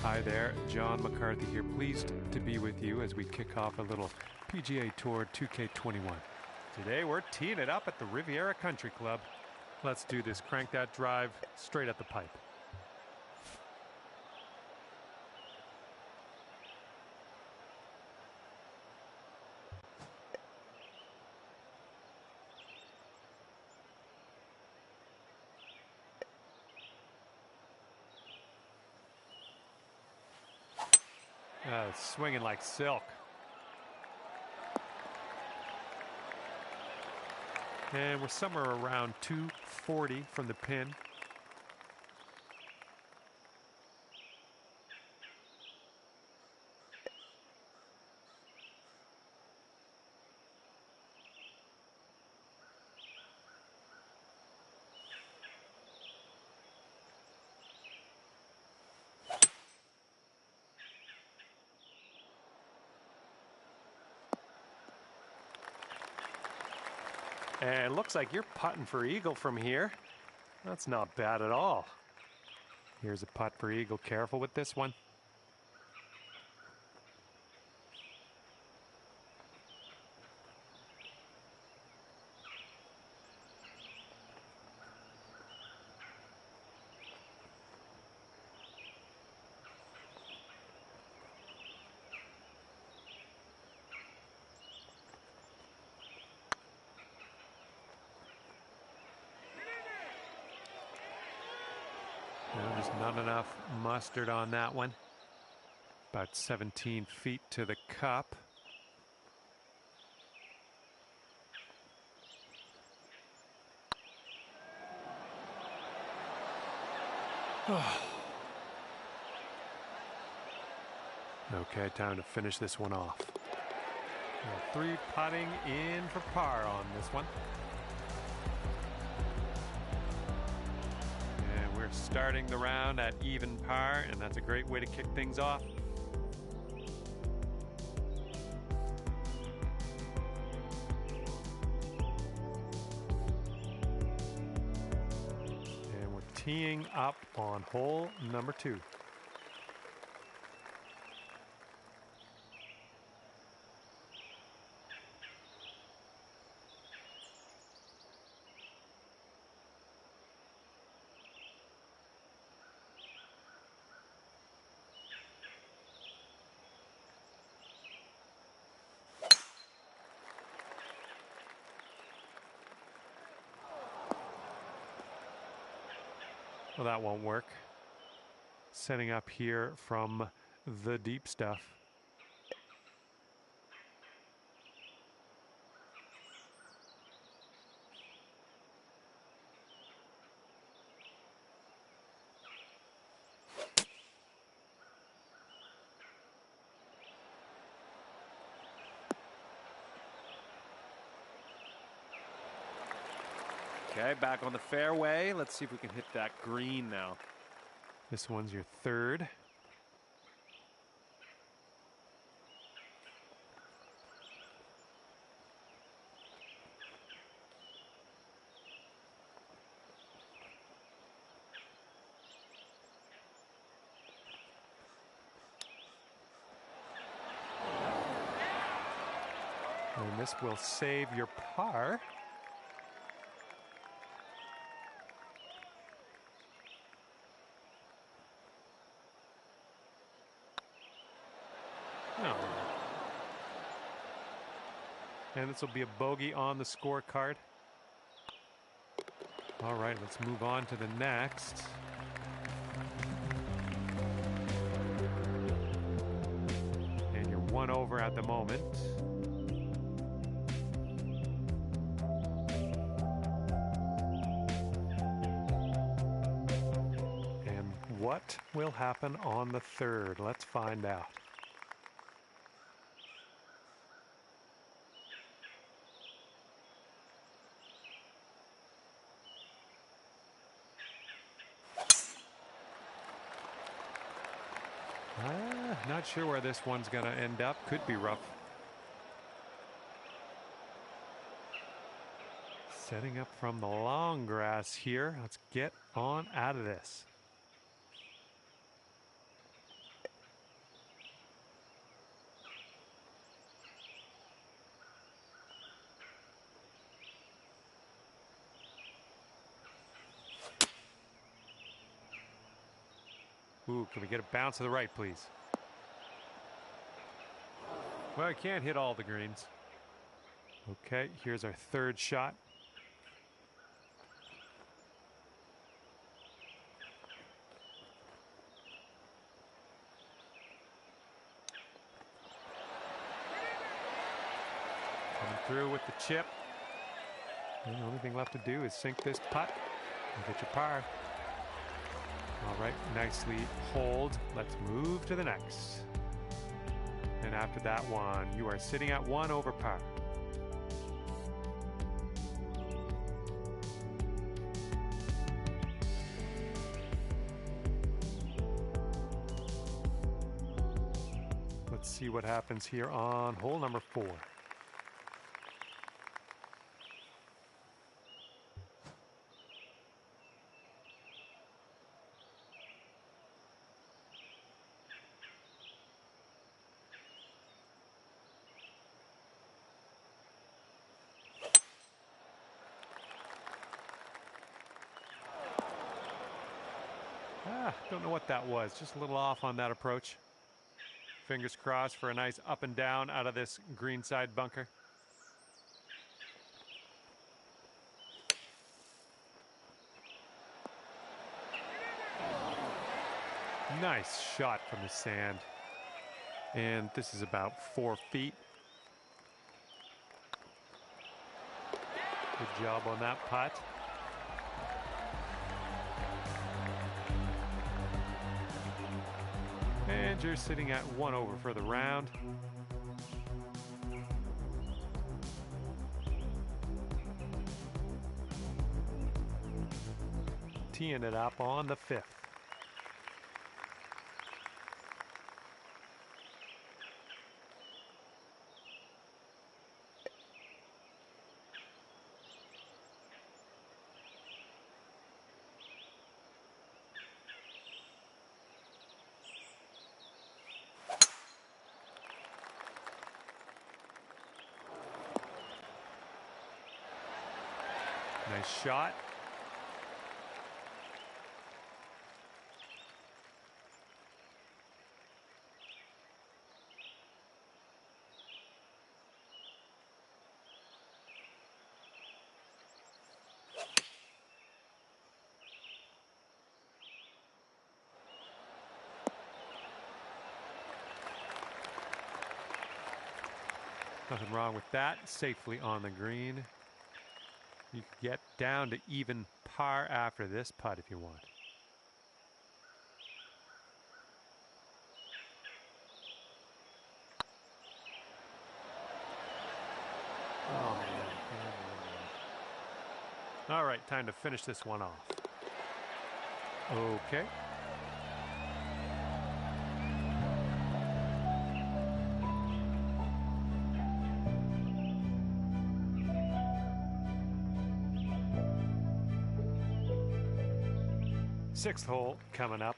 Hi there, John McCarthy here. Pleased to be with you as we kick off a little PGA Tour 2K21. Today we're teeing it up at the Riviera Country Club. Let's do this. Crank that drive straight at the pipe. Swinging like silk. And we're somewhere around 240 from the pin. And it looks like you're putting for eagle from here. That's not bad at all. Here's a putt for eagle. Careful with this one. There's not enough mustard on that one. About 17 feet to the cup. Okay, time to finish this one off. Three putting in for par on this one. Starting the round at even par, and that's a great way to kick things off. And we're teeing up on hole number 2. Well, that won't work. Setting up here from the deep stuff. Okay, back on the fairway. Let's see if we can hit that green now. This one's your third. And this will save your par. No. And this will be a bogey on the scorecard. All right, let's move on to the next. And you're one over at the moment. And what will happen on the third? Let's find out. Not sure where this one's going to end up. Could be rough. Setting up from the long grass here. Let's get on out of this. Ooh, can we get a bounce to the right, please? Well, I can't hit all the greens. Okay, here's our third shot. Coming through with the chip. And the only thing left to do is sink this putt and get your par. All right, nicely hold. Let's move to the next. And after that one, you are sitting at 1 over par. Let's see what happens here on hole number 4. Don't know what that was. Just a little off on that approach. Fingers crossed for a nice up and down out of this greenside bunker. Nice shot from the sand. And this is about 4 feet. Good job on that putt. And you're sitting at 1 over for the round. Teeing it up on the 5th. Nice shot. Nothing wrong with that. Safely on the green. You can get down to even par after this putt if you want. Oh, man. All right, time to finish this one off. Okay. Sixth hole coming up.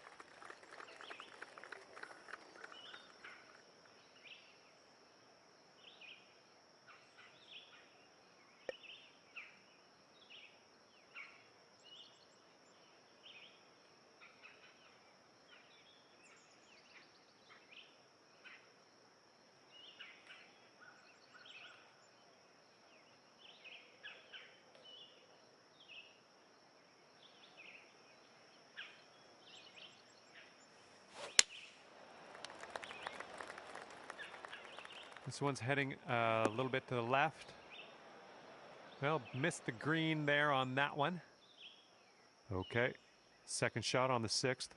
This one's heading a little bit to the left. Well, missed the green there on that one. Okay, second shot on the 6th.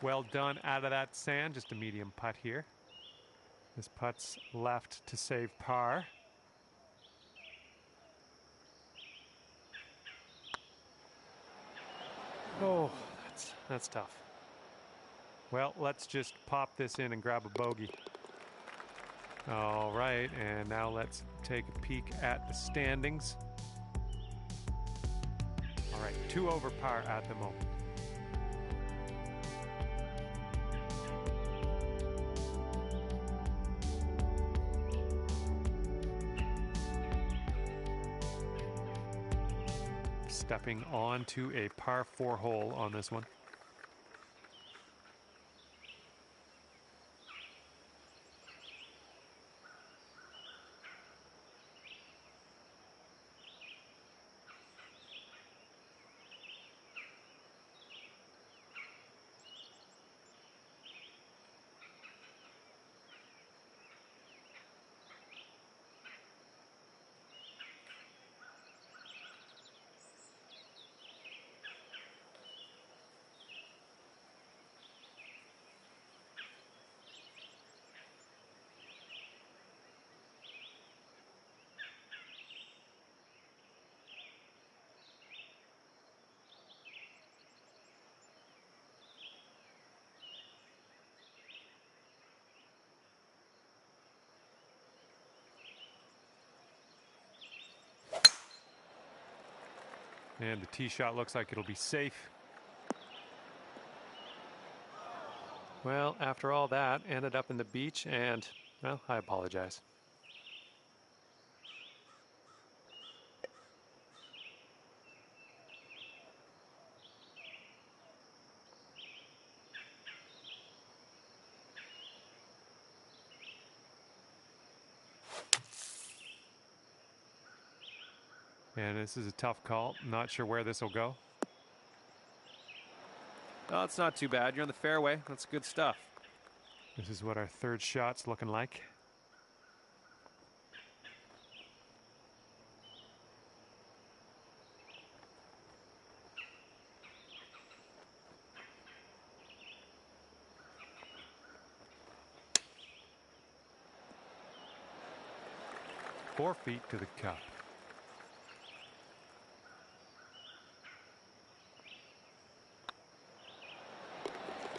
Well done out of that sand, just a medium putt here. This putt's left to save par. Oh, that's tough. Well, let's just pop this in and grab a bogey. All right, and now let's take a peek at the standings. All right, 2 over par at the moment. stepping onto a par 4 hole on this one. And the tee shot looks like it'll be safe. Well, after all that, ended up in the beach, and, well, I apologize. And this is a tough call. Not sure where this will go. Oh, it's not too bad. You're on the fairway. That's good stuff. This is what our third shot's looking like. Four feet to the cup.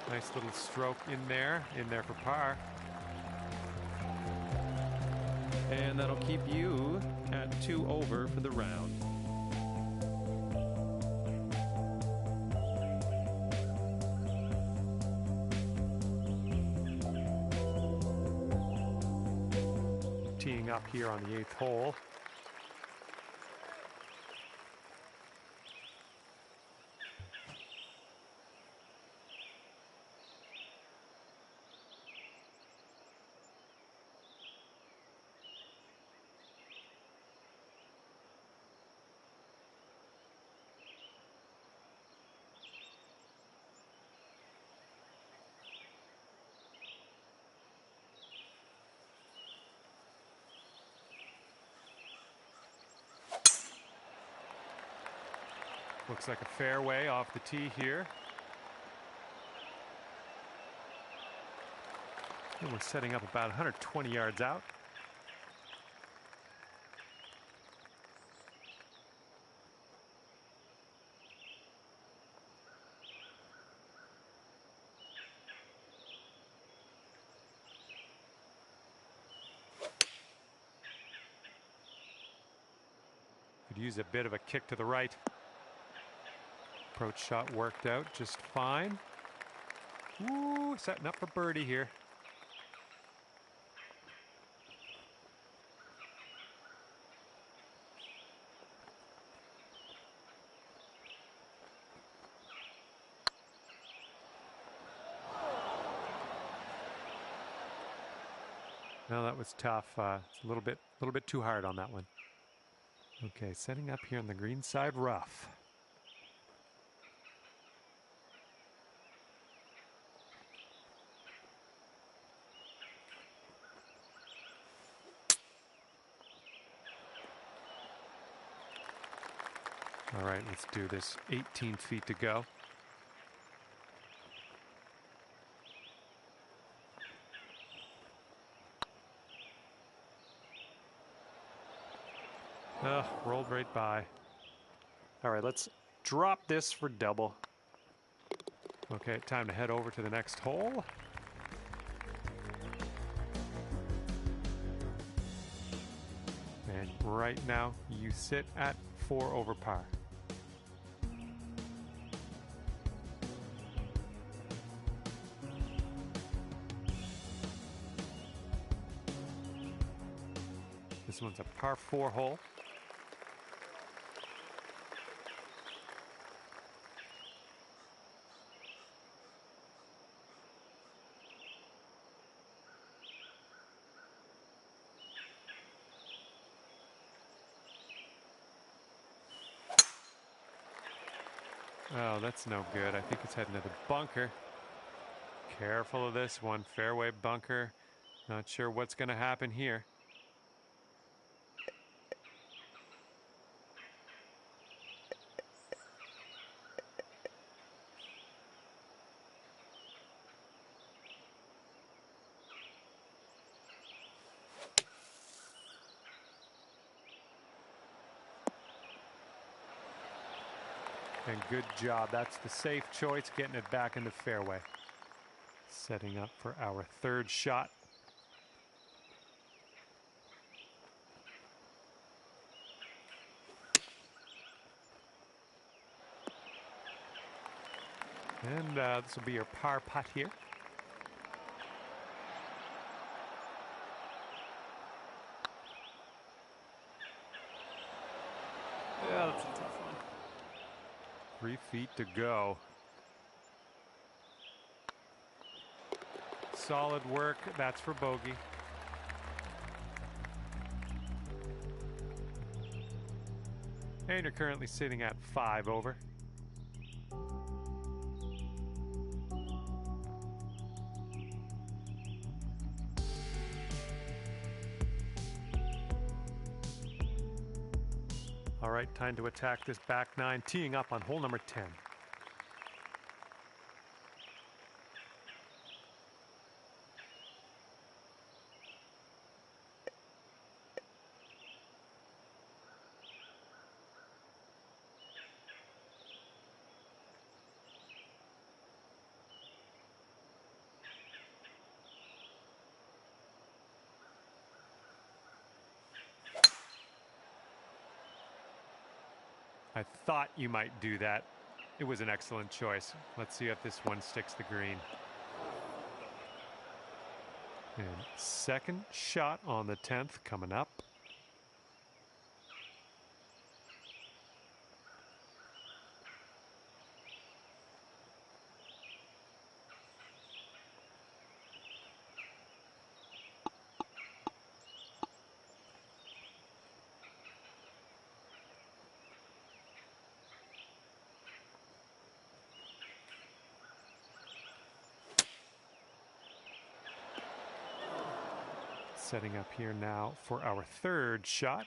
Nice little stroke in there for par. And that'll keep you at 2 over for the round. Teeing up here on the 8th hole. Looks like a fairway off the tee here. And we're setting up about 120 yards out. Could use a bit of a kick to the right. Approach shot worked out just fine. Ooh, setting up for birdie here. No, that was tough. It's a little bit too hard on that one. Okay, setting up here on the green side rough. All right, let's do this. 18 feet to go. Rolled right by. All right, let's drop this for double. Okay, time to head over to the next hole. And right now, you sit at 4 over par. This one's a par 4 hole. Oh, that's no good. I think it's heading to the bunker. Careful of this one. Fairway bunker. Not sure what's going to happen here. And good job. That's the safe choice, getting it back in the fairway. Setting up for our third shot. And this will be your par putt here. Yeah, that's a tough one. 3 feet to go. Solid work. That's for bogey. And you're currently sitting at 5 over. All right, time to attack this back nine, teeing up on hole number 10. I thought you might do that. It was an excellent choice. Let's see if this one sticks the green. And second shot on the 10th coming up. Setting up here now for our third shot.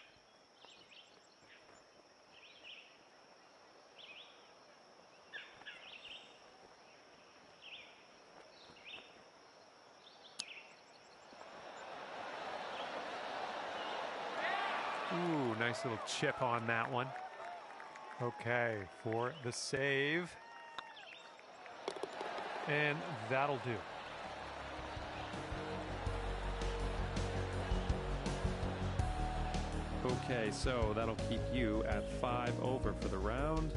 Ooh, nice little chip on that one. Okay, for the save. And that'll do. Okay, so that'll keep you at 5 over for the round.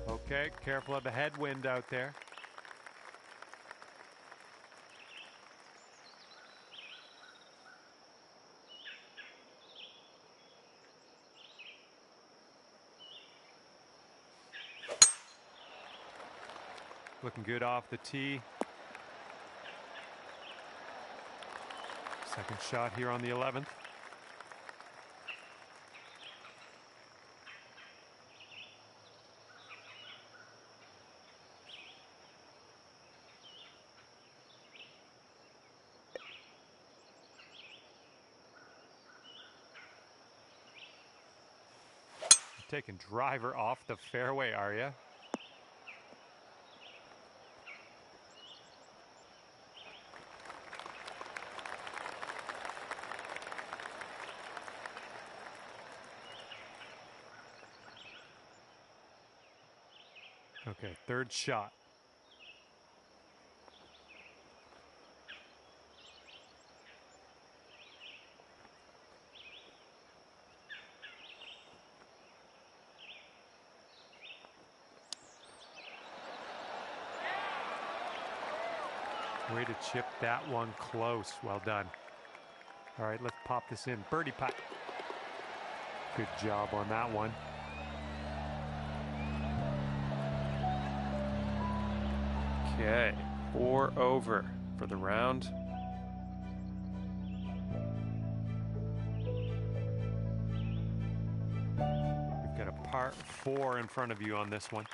Okay, careful of the headwind out there. Looking good off the tee. Second shot here on the 11th. Taking driver off the fairway, are you? Okay, third shot. Way to chip that one close. Well done. All right, let's pop this in. Birdie putt. Good job on that one. Okay, 4 over. for the round. You've got a par 4 in front of you on this one.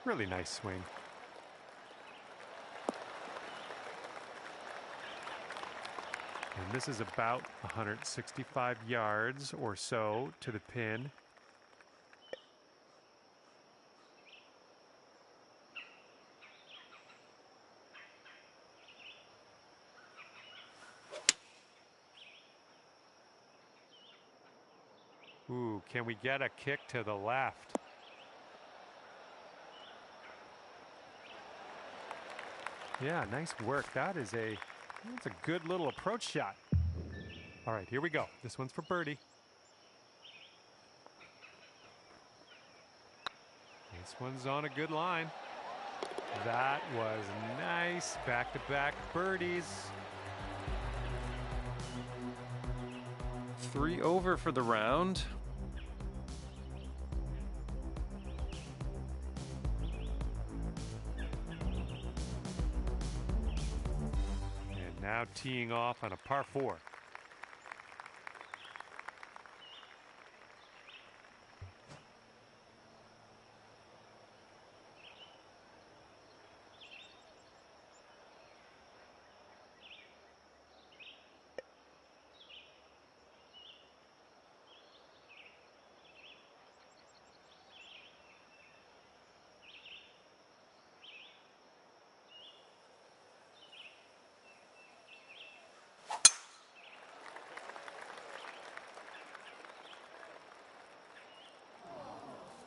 Really nice swing. And this is about 165 yards or so to the pin. Ooh, can we get a kick to the left? Yeah, nice work. That's a good little approach shot. All right, here we go. This one's for birdie. This one's on a good line. That was nice. Back-to-back birdies. 3 over for the round. And now teeing off on a par 4.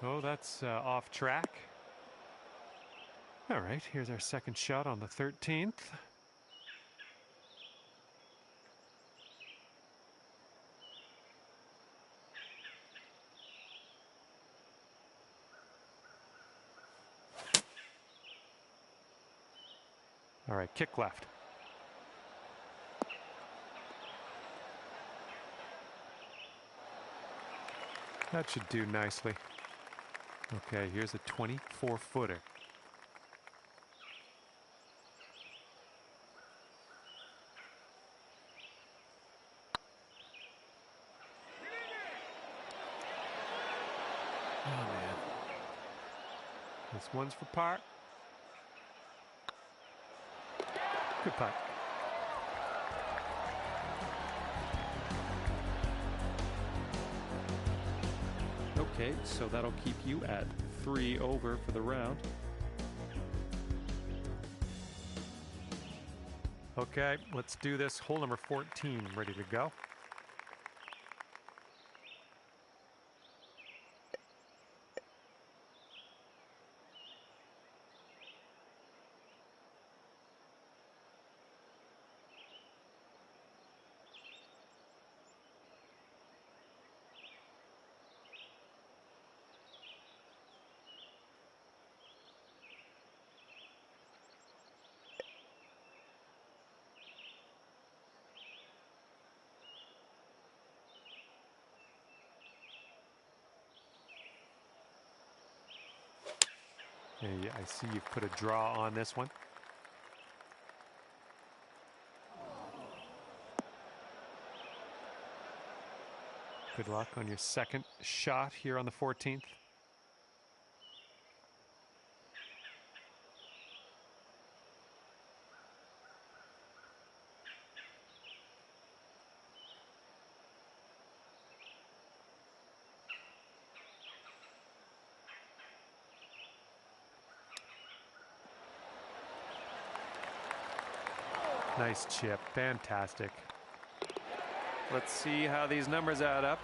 Oh, that's off track. All right, here's our second shot on the 13th. All right, kick left. That should do nicely. Okay, here's a 24-footer. Oh, man. This one's for par. Good putt. Okay, so that'll keep you at 3 over for the round. Okay, let's do this. Hole number 14, ready to go. Hey, I see you've put a draw on this one. Good luck on your second shot here on the 14th. Nice chip, fantastic. Let's see how these numbers add up.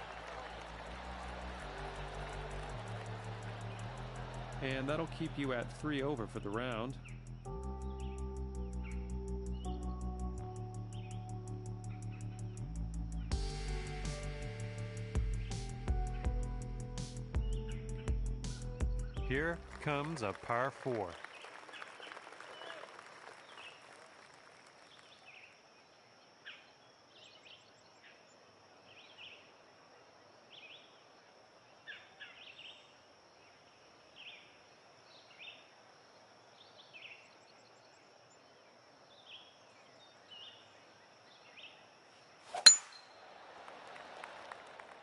And that'll keep you at 3 over for the round. Here comes a par 4.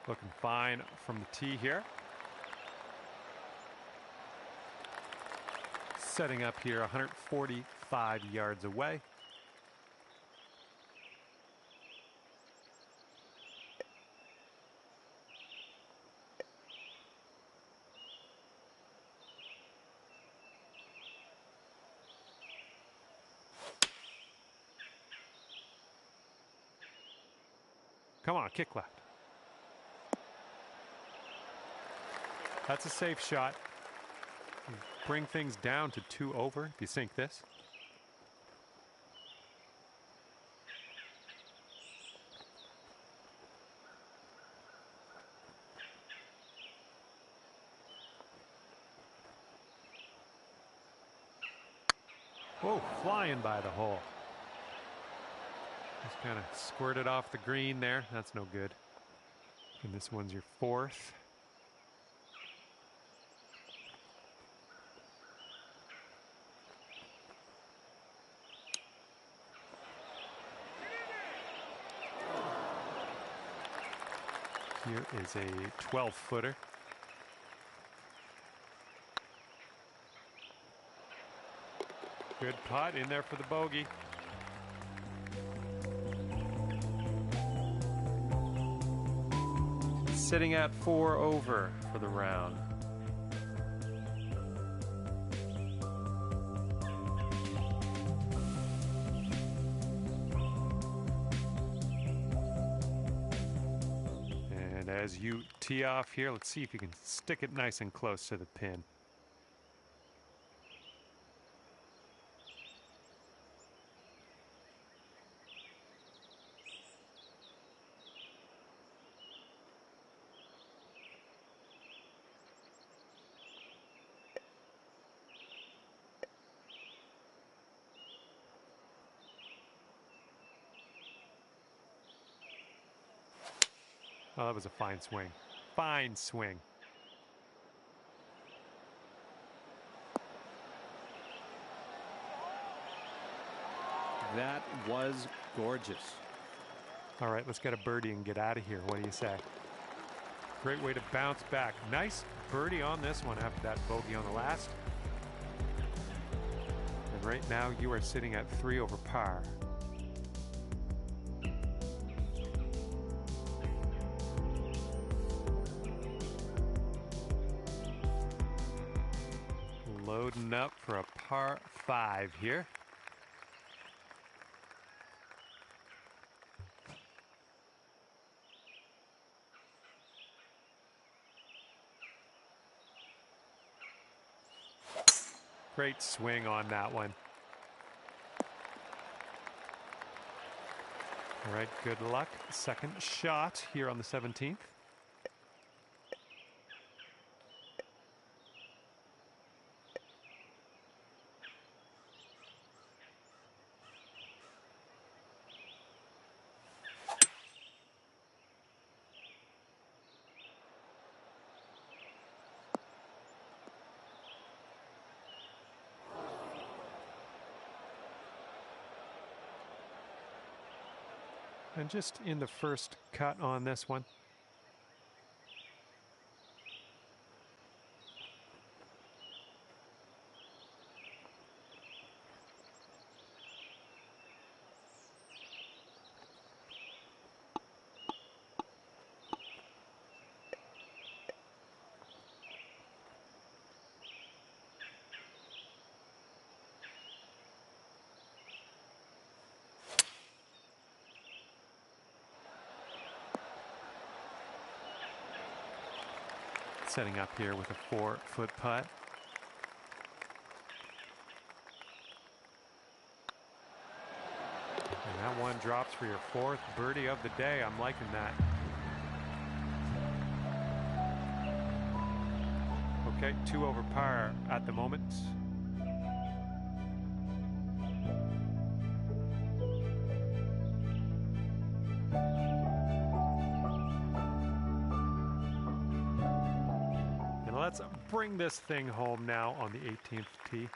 Looking fine from the tee here. Setting up here 145 yards away. Come on, kick left. That's a safe shot. Bring things down to 2 over if you sink this. Whoa, flying by the hole. Just kind of squirted off the green there. That's no good. And this one's your 4th. Here is a 12-footer. Good putt in there for the bogey. Sitting at 4 over for the round. And as you tee off here, let's see if you can stick it nice and close to the pin. Oh, that was a fine swing. Fine swing. That was gorgeous. All right, let's get a birdie and get out of here. What do you say? Great way to bounce back. Nice birdie on this one after that bogey on the last. And right now you are sitting at 3 over par. Loading up for a par 5 here. Great swing on that one. All right, good luck. Second shot here on the 17th. And just in the first cut on this one. Setting up here with a 4-foot putt. And that one drops for your 4th birdie of the day. I'm liking that. Okay, 2 over par at the moment. Let's bring this thing home now on the 18th tee.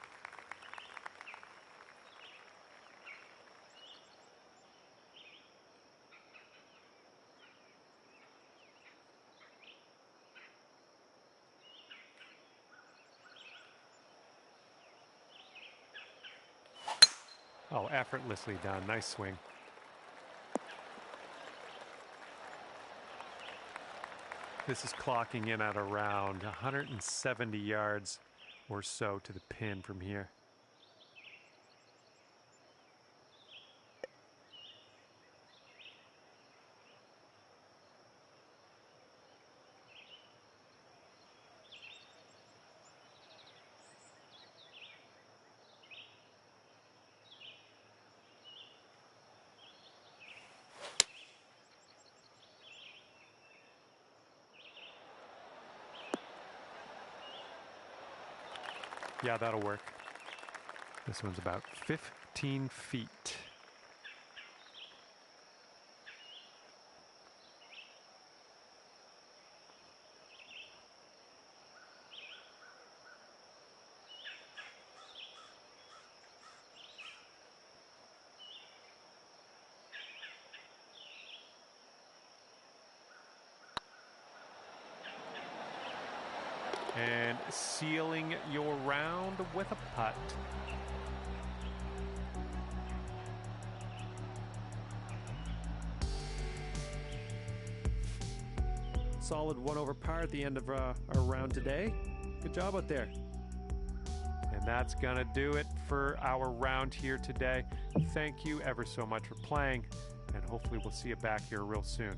Oh, effortlessly done. Nice swing. This is clocking in at around 170 yards or so to the pin from here. Yeah, that'll work. This one's about 15 feet. And sealing your round with a putt. Solid 1 over par at the end of our round today. Good job out there. And that's going to do it for our round here today. Thank you ever so much for playing, and hopefully we'll see you back here real soon.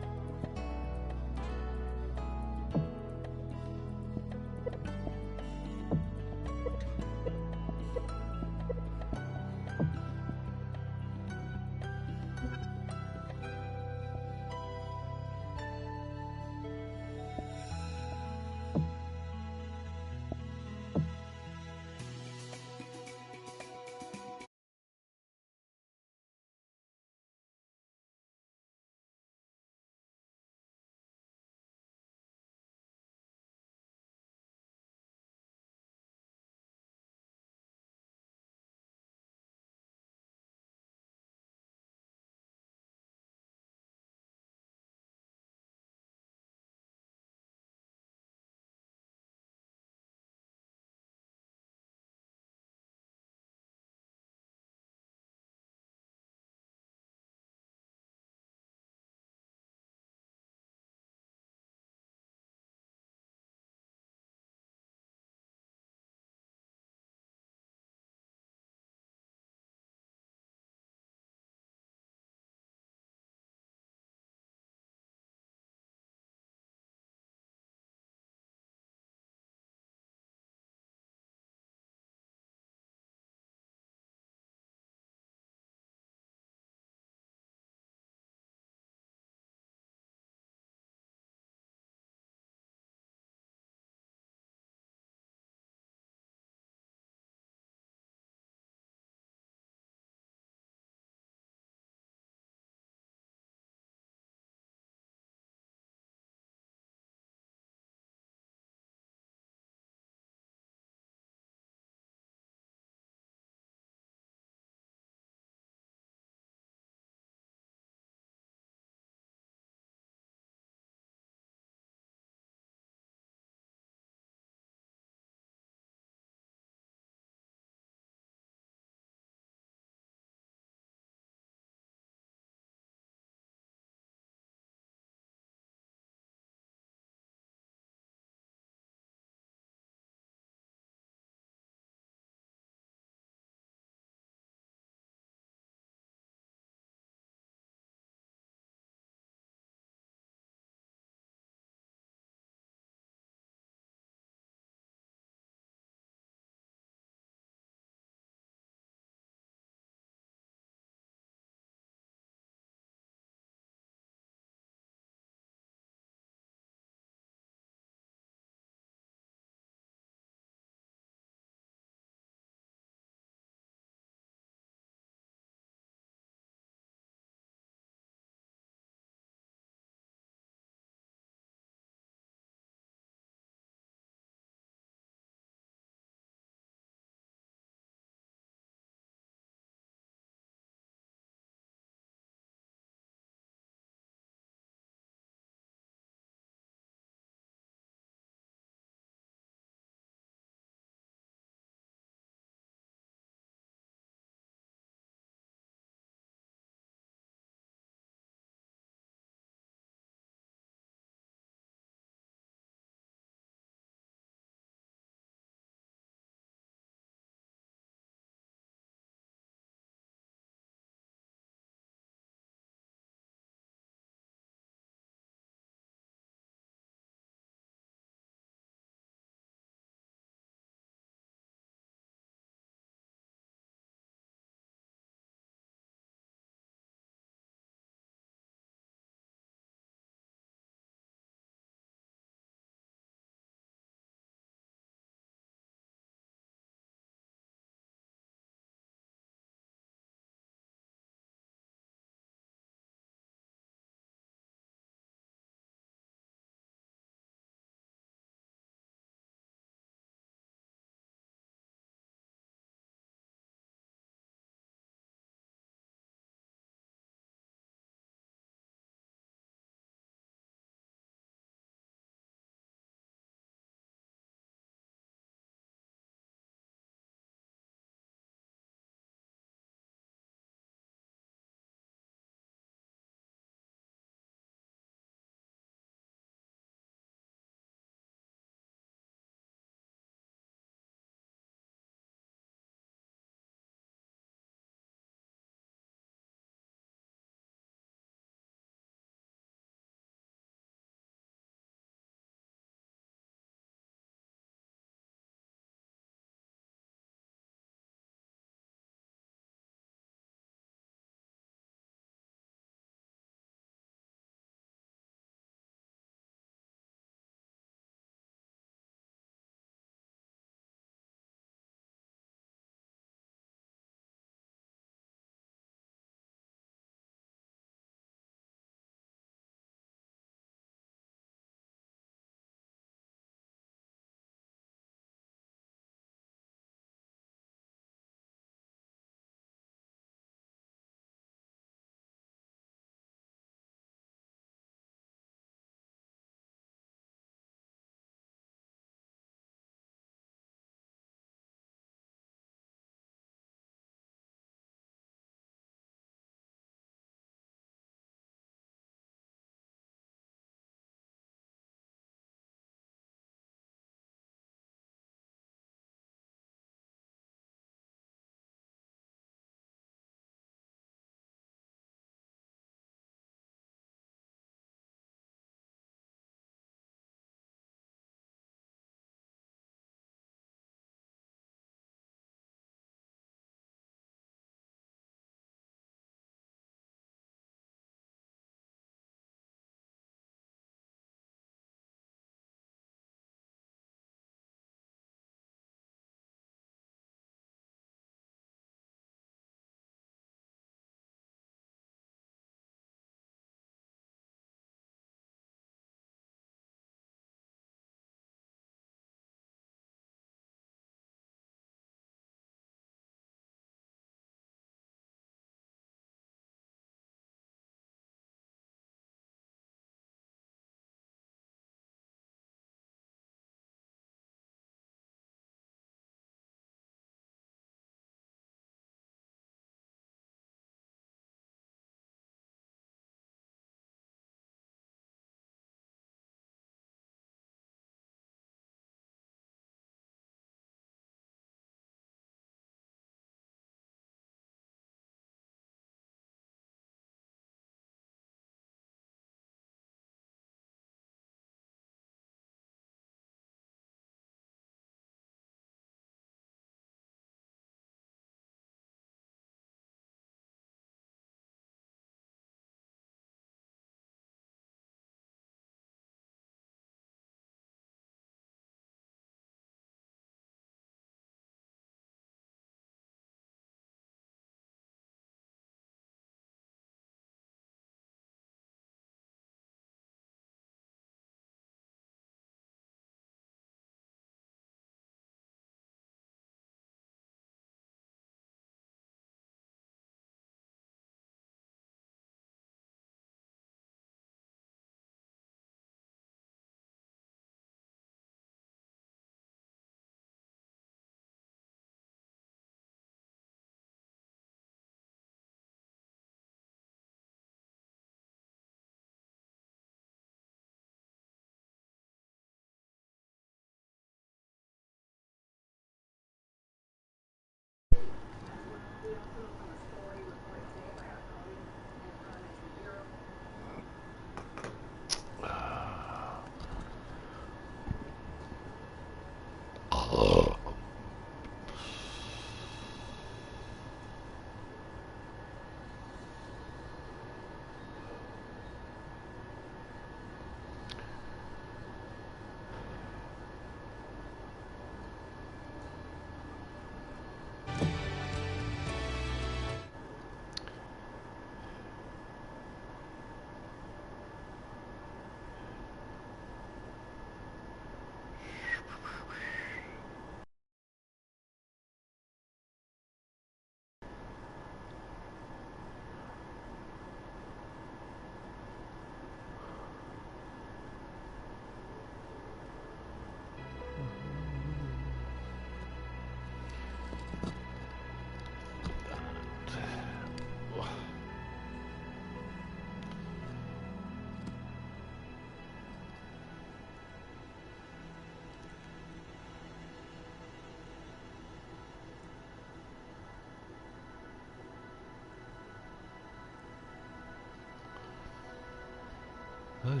There's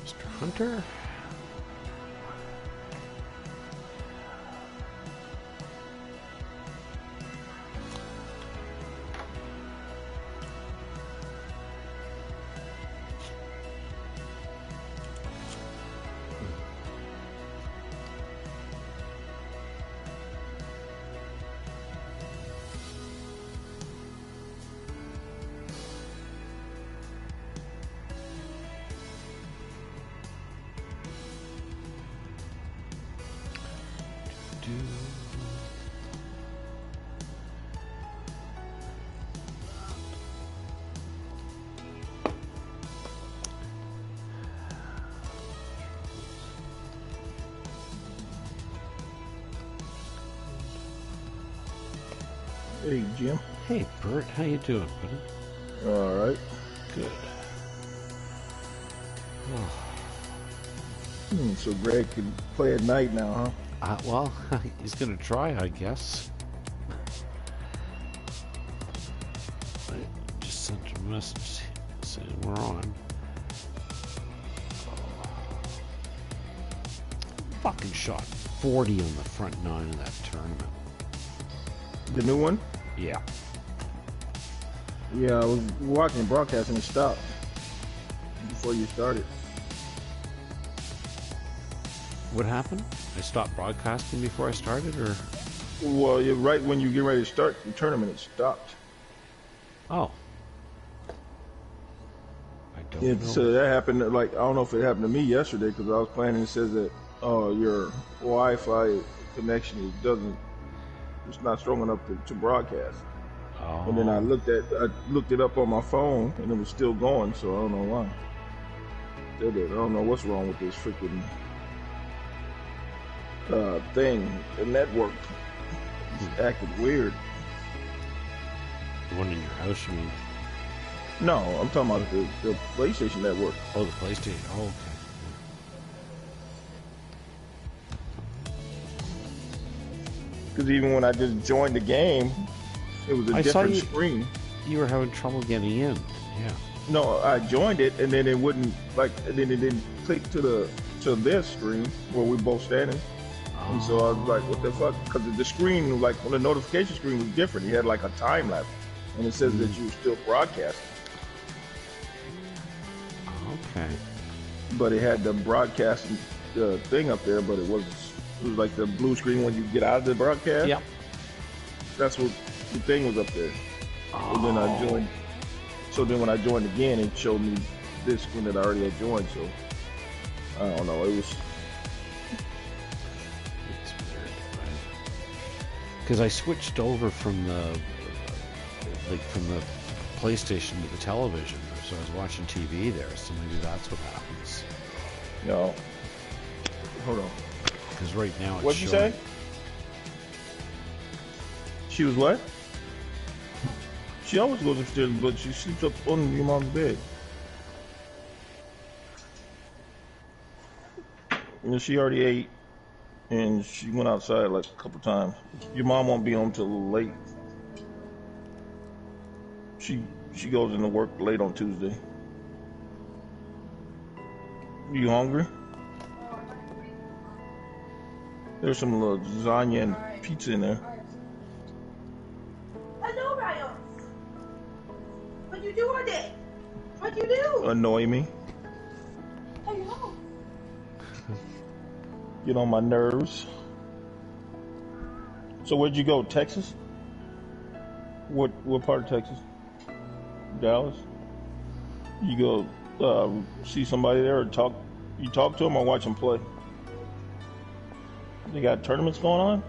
Mr. Hunter. Hey, Jim. Hey, Bert. How you doing, buddy? All right. Good. So Greg can play at night now, huh? Well, he's gonna try, I guess. I just sent a message saying we're on. Fucking shot 40 on the front nine of that tournament. The new one? Yeah. Yeah, I was watching the broadcast and it stopped before you started. What happened? I stopped broadcasting before I started, or? Well, you're right when you get ready to start the tournament, it stopped. Oh. I don't know. So that happened, like, I don't know if it happened to me yesterday because I was playing and it says that your Wi-Fi connection it's not strong enough to broadcast. Oh. And then I looked it up on my phone and it was still going, so I don't know why. I don't know what's wrong with this freaking thing. The network is acting weird. The one in your house, you mean? No, I'm talking about the PlayStation network. Oh, the PlayStation. Oh, okay. Because even when I just joined the game, it was a different screen. You were having trouble getting in. Yeah. No, I joined it and then it wouldn't and then it didn't click to this screen where we're both standing. Oh. And so I was like, what the fuck? Because the screen, like on the notification screen, was different. It had like a time lapse, and it says that you were still broadcasting. Okay. But it had the broadcasting thing up there, but it was like the blue screen when you get out of the broadcast. Yep. That's what the thing was up there. Oh. And then I joined. So then when I joined again, it showed me this screen that I already had joined. So I don't know. It was. It's weird, because I switched over from the PlayStation to the television, so I was watching TV there. So maybe that's what happens. No. Hold on. Because right now it's What'd you say? She was what? She always goes upstairs, but she sleeps up on your mom's bed. You know, she already ate, and she went outside like a couple times. Your mom won't be home till late. She goes into work late on Tuesday. You hungry? There's some little lasagna and pizza in there. Hello, Ryan. What you doing there? What you do? Annoy me. Hello. Get on my nerves. So where'd you go? Texas? What part of Texas? Dallas? You go see somebody there or talk? You talk to them or watch them play? They got tournaments going on?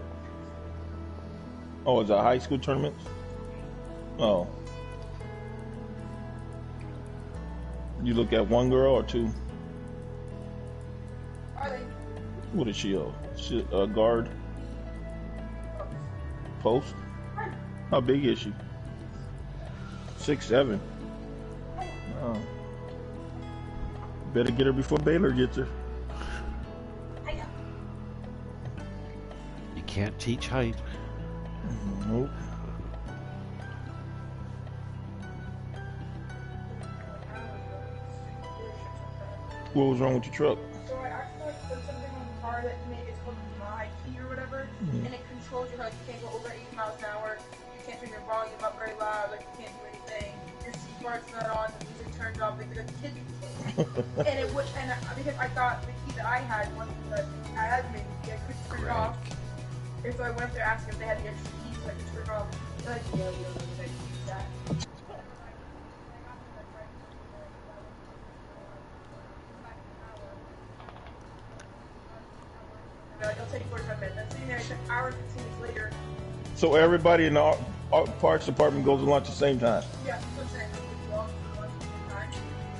Oh, is that high school tournaments? Oh. You look at one girl or two? What is she? A guard? Post? How big is she? 6'7". Oh. Better get her before Baylor gets her. can't teach height. Nope. What was wrong with your truck? So I actually like put something on the car that maybe it's called the high key or whatever, and it controls you. Like you can't go over 80 miles an hour. You can't turn your volume up very loud. Like you can't do anything. Your seat bar's not on. The music turns off. Like the kids. And it would, and because I thought the key that I had wasn't the admin key, I couldn't turn it off. And so I went there asking if they had the extra key so I could turn it off. They're like, yeah, we don't know that you use that. Like, it'll take 45 minutes. I'm sitting there, it's an hour and 15 minutes later. So everybody in the parts department goes to lunch at the same time? Yeah, that's what I'm saying. We all go to lunch at the same time.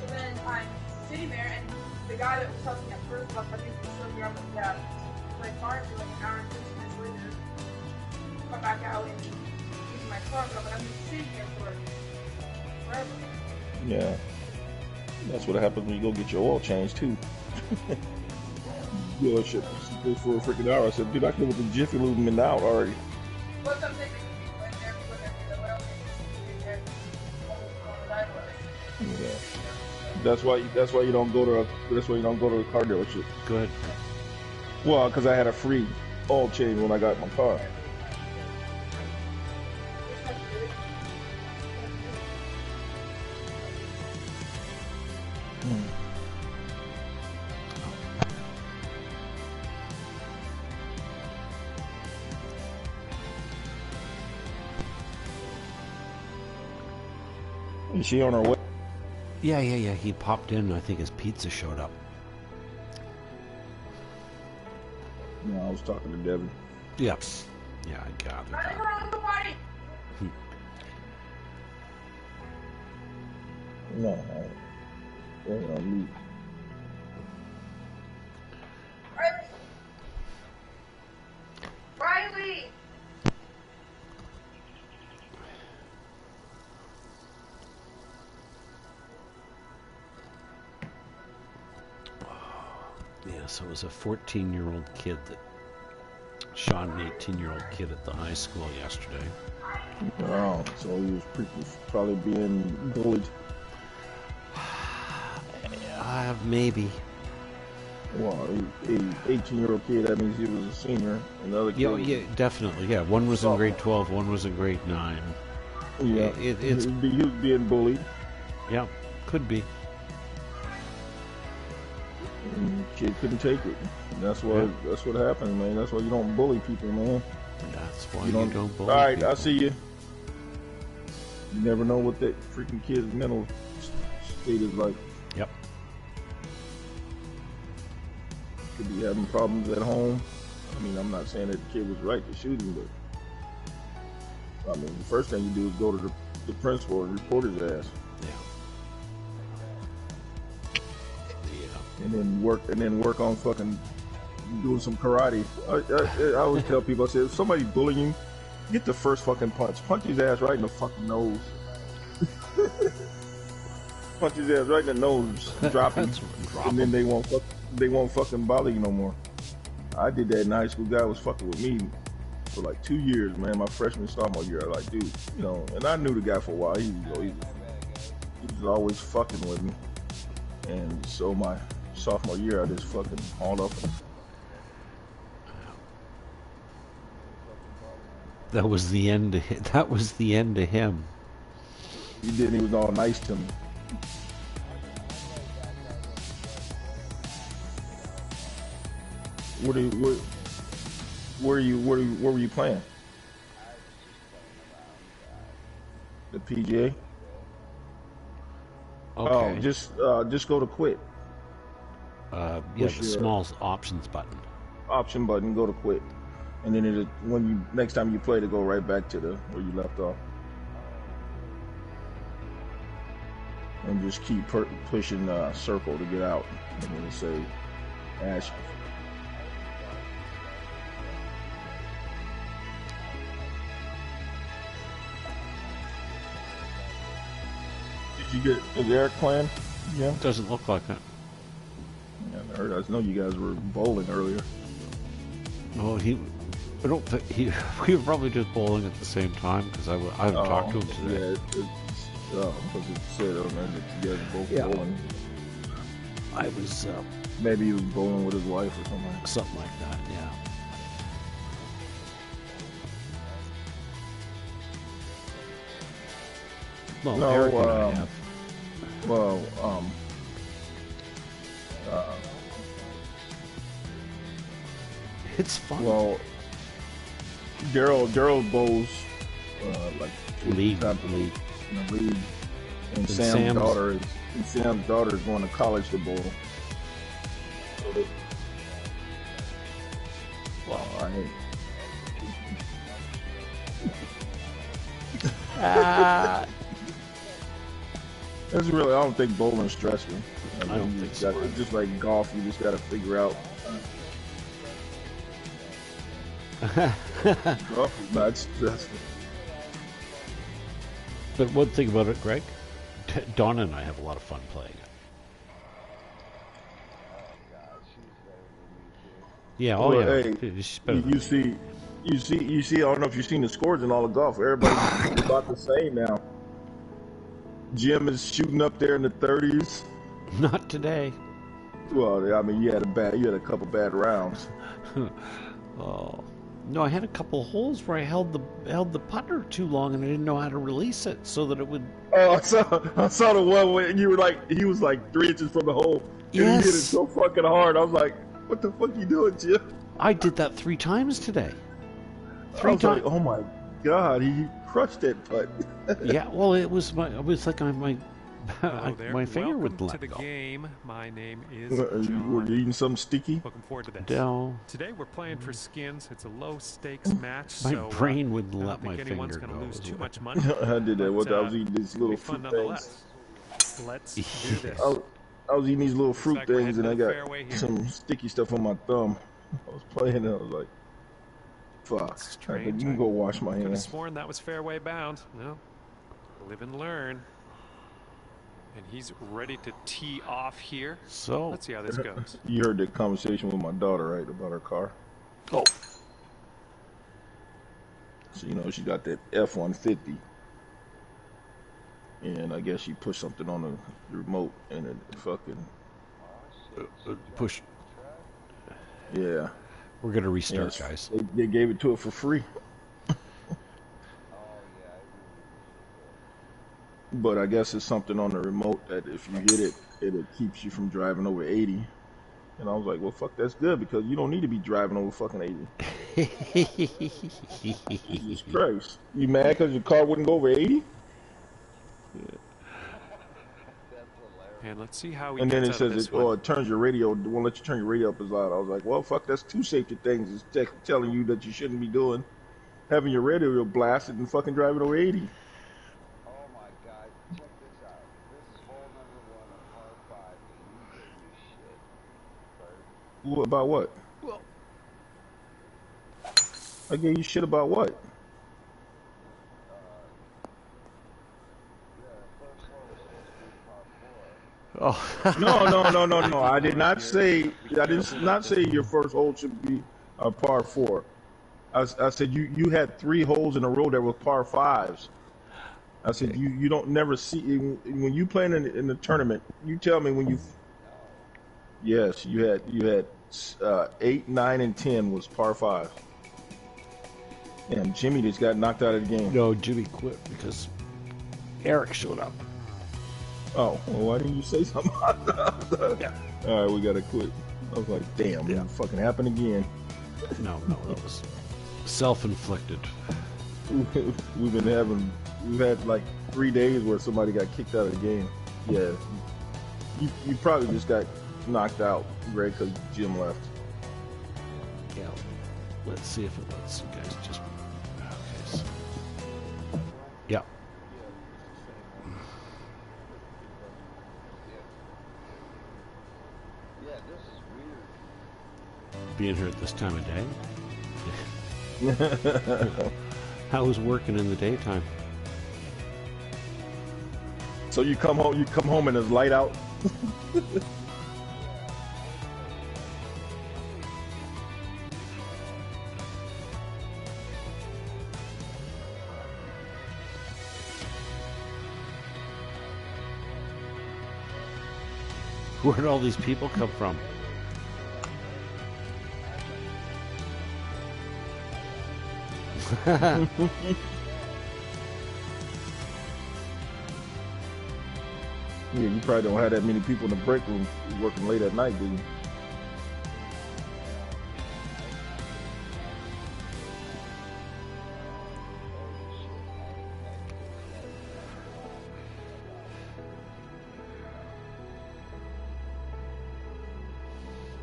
So then I'm sitting there, and the guy that was helping me at first left, I think he was still here. I'm like, yeah. My car is like an hour and 15 minutes later. Come back out and use my car, but I'm just sitting here for forever. Yeah. That's what happens when you go get your oil changed, too. Dealership for a freaking hour. I said, dude, I came with the Jiffy Lube and out already. What's up, taking people in there, people in there, in there. Yeah. That's why you don't go to the car dealership. Good. Well, because I had a free oil change when I got my car. Is she on her way? Yeah. He popped in. I think his pizza showed up. No, I was talking to Devin. Yep. Yeah, I gathered that. No, they're on me. Riley! Yeah, so it was a 14-year-old kid that shot an 18-year-old kid at the high school yesterday. Oh, so he was probably being bullied. Maybe. Well, a 18-year-old kid, that means he was a senior. And the other kid Yeah, definitely. Yeah, one was in grade 12, one was in grade 9. Yeah, he was being bullied. Yeah, could be. And the kid couldn't take it. And that's what happens, man. That's why you don't bully people, man. That's why you don't bully All right, people. I'll see you. You never know what that freaking kid's mental state is like. Yep. Could be having problems at home. I mean, I'm not saying that the kid was right to shoot him, but I mean, the first thing you do is go to the principal and report his ass. Yeah. And then work on fucking doing some karate. I always tell people, I say, if somebody bullying you, get the first fucking punch his ass right in the fucking nose. Punch his ass right in the nose, drop him, and then they won't fucking bother you no more. I did that in high school. Guy was fucking with me for like 2 years, man. My freshman, sophomore year, I was like, dude, you know. And I knew the guy for a while. He was always fucking with me. And so my sophomore year, I just fucking hauled up. That was the end. That was the end of him. He didn't. He was all nice to me. Where were you playing? The PGA. Okay. Oh, just go to quit. Yeah, Push the your small options button. option button, go to quit, and then next time you play, to go right back to where you left off, and just keep pushing circle to get out, and then say Ash. Did you get Eric playing? Yeah. Doesn't look like it. Yeah, I know you guys were bowling earlier. Oh, he I don't think we were probably just bowling at the same time because I haven't talked to him today. Yeah, because it said on there that you guys both bowling. I was maybe he was bowling with his wife or something. Something like that, yeah. Well, no, Eric and I have. Well, it's fun. Well, Daryl bowls like league. In the league, and Sam's daughter is going to college to bowl. Well, That's really. I don't think bowling stressful. I don't think so. It's just like golf. You just got to figure out. Golf is not stressful. But one thing about it, Greg, Donna and I have a lot of fun playing it. Yeah. Oh, well, yeah. Hey, you see. I don't know if you've seen the scores in all the golf. Everybody's about the same now. Jim is shooting up there in the 30s. Not today. Well, I mean, you had a couple bad rounds. Oh no, I had a couple holes where I held the putter too long and I didn't know how to release it so that it would. Oh, I saw the one where he was like 3 inches from the hole. Yes. And he hit it so fucking hard. I was like, "What the fuck you doing, Jim?" I did that 3 times today. I was like, "Oh my god, he crushed that putt." Yeah, well, it was like my my finger would Welcome let to the go. game. My name is Were John. you eating something sticky? Looking forward to this. No. Today we're playing for skins. It's a low stakes match. My so, brain wouldn't I don't let think my anyone's finger gonna go lose as too well. much money. I did that. But, I was eating these it'll little be fun fruit nonetheless. things. Let's do this. I was eating these little fruit like we're things, and I heading to the got fairway here. some sticky stuff on my thumb. I was playing, and I was like, "Fuck!" That's I strange. said, "You can go wash my Could have hands." sworn that was fairway bound. No. Live and learn. And he's ready to tee off here. So Let's see how this goes. You heard that conversation with my daughter, right, about her car? oh, So she got that F-150, and I guess she pushed something on the remote, and it fucking push. yeah. We're gonna restart, Yes. guys. They gave it to her for free. But I guess it's something on the remote that if you hit it, it keeps you from driving over 80. And I was like, well, fuck, that's good because you don't need to be driving over fucking 80. Jesus Christ. You mad because your car wouldn't go over 80? And let's see how he And then gets it out of says, this one. it turns your radio, it won't let you turn your radio up as loud. I was like, well, fuck, that's 2 safety things. It's telling you that you shouldn't be doing. Having your radio blasted and fucking driving over 80. About what? Well, I gave you shit about what? oh, No. I did not say. I did not say your first hole should be a par 4. I said you had 3 holes in a row that were par 5s. I said you don't never see when you play in the tournament. You tell me when you. Yes, you had 8, 9, and 10 was par 5. And Jimmy just got knocked out of the game. no, Jimmy quit because Eric showed up. Oh, well, why didn't you say something? Yeah. All right, we gotta quit. I was like, damn, Yeah. it fucking happened again. No, that was self-inflicted. We've had like 3 days where somebody got kicked out of the game. Yeah, you probably just got knocked out, Greg, because Jim left. Yeah. Let's see if it lets you guys just. Okay. So. Yeah. Being here at this time of day. How was working in the daytime? So you come home and there's light out. Where'd all these people come from? Yeah, you probably don't have that many people in the break room working late at night, do you?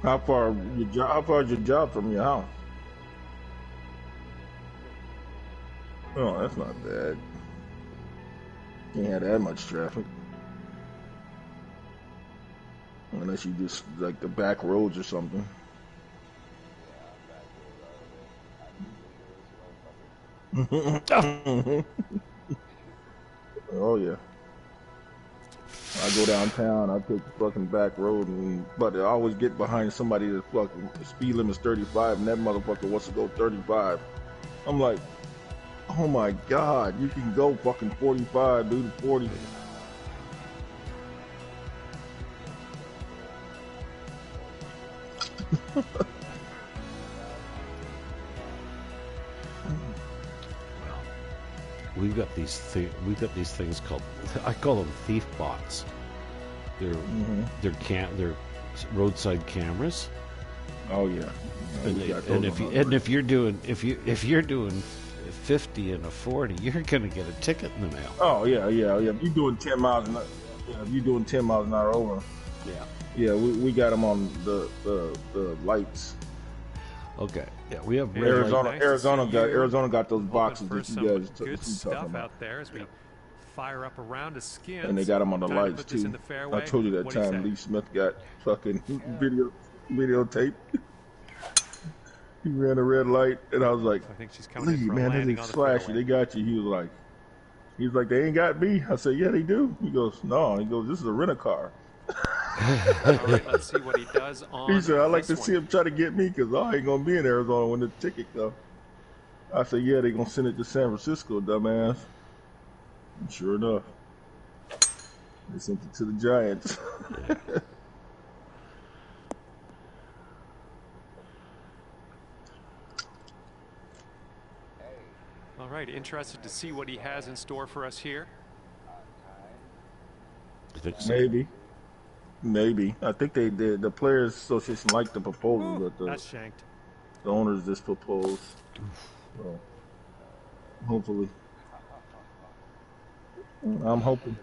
How far is your job from your house? Oh, that's not bad. Can't have that much traffic. Unless you just like the back roads or something. Oh yeah. I go downtown, I take the fucking back road, but I always get behind somebody that fucking the speed limit's 35 and that motherfucker wants to go 35. I'm like, oh my god, you can go fucking 45, dude, 40. We've got these things called, I call them thief bots. They're roadside cameras. Oh yeah. And if you're doing 50 and a 40, you're gonna get a ticket in the mail. Oh yeah. If you're doing 10 miles an hour, over. Yeah, we got them on the lights. Okay. Yeah, we have Arizona got those boxes that you guys good stuff out there as we fire up around his skin. And they got them on the lights too. I told you that time Lee Smith got fucking videotape. He ran a red light, and I was like, I think she's coming Lee, man, that thing's flashy. They got you. He was like, they ain't got me. I said, yeah, they do. He goes, no. He goes, this is a rent-a-car. All right, let's see what he does on. He said, I'd like to see him try to get me because I ain't going to be in Arizona when the ticket comes. I said, yeah, they going to send it to San Francisco, dumbass. And sure enough, they sent it to the Giants. All right, interested to see what he has in store for us here. Maybe. I think the Players Association liked the proposal that That's shanked. The owners just proposed. So, hopefully. I'm hoping.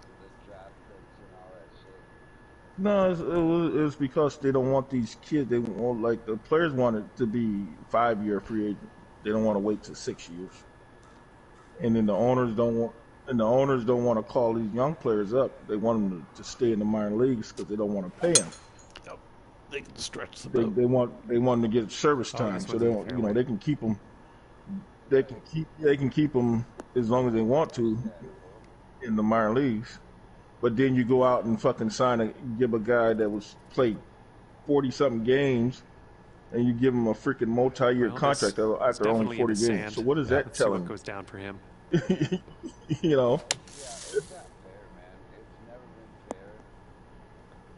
No, it was because they don't want these kids. They want, like, the players want it to be 5-year free agent. They don't want to wait till 6 years. And then the owners don't want to call these young players up. They want them to stay in the minor leagues because they don't want to pay them. Yep. They can stretch them. They want them to get service time, so they don't, they can keep them. They can keep them as long as they want to in the minor leagues. But then you go out and fucking give a guy that was played 40-something games, and you give him a freaking multi-year contract after only 40 games. So what is that telling? What goes down for him? You know. Yeah, it's not fair, man. It's never been fair.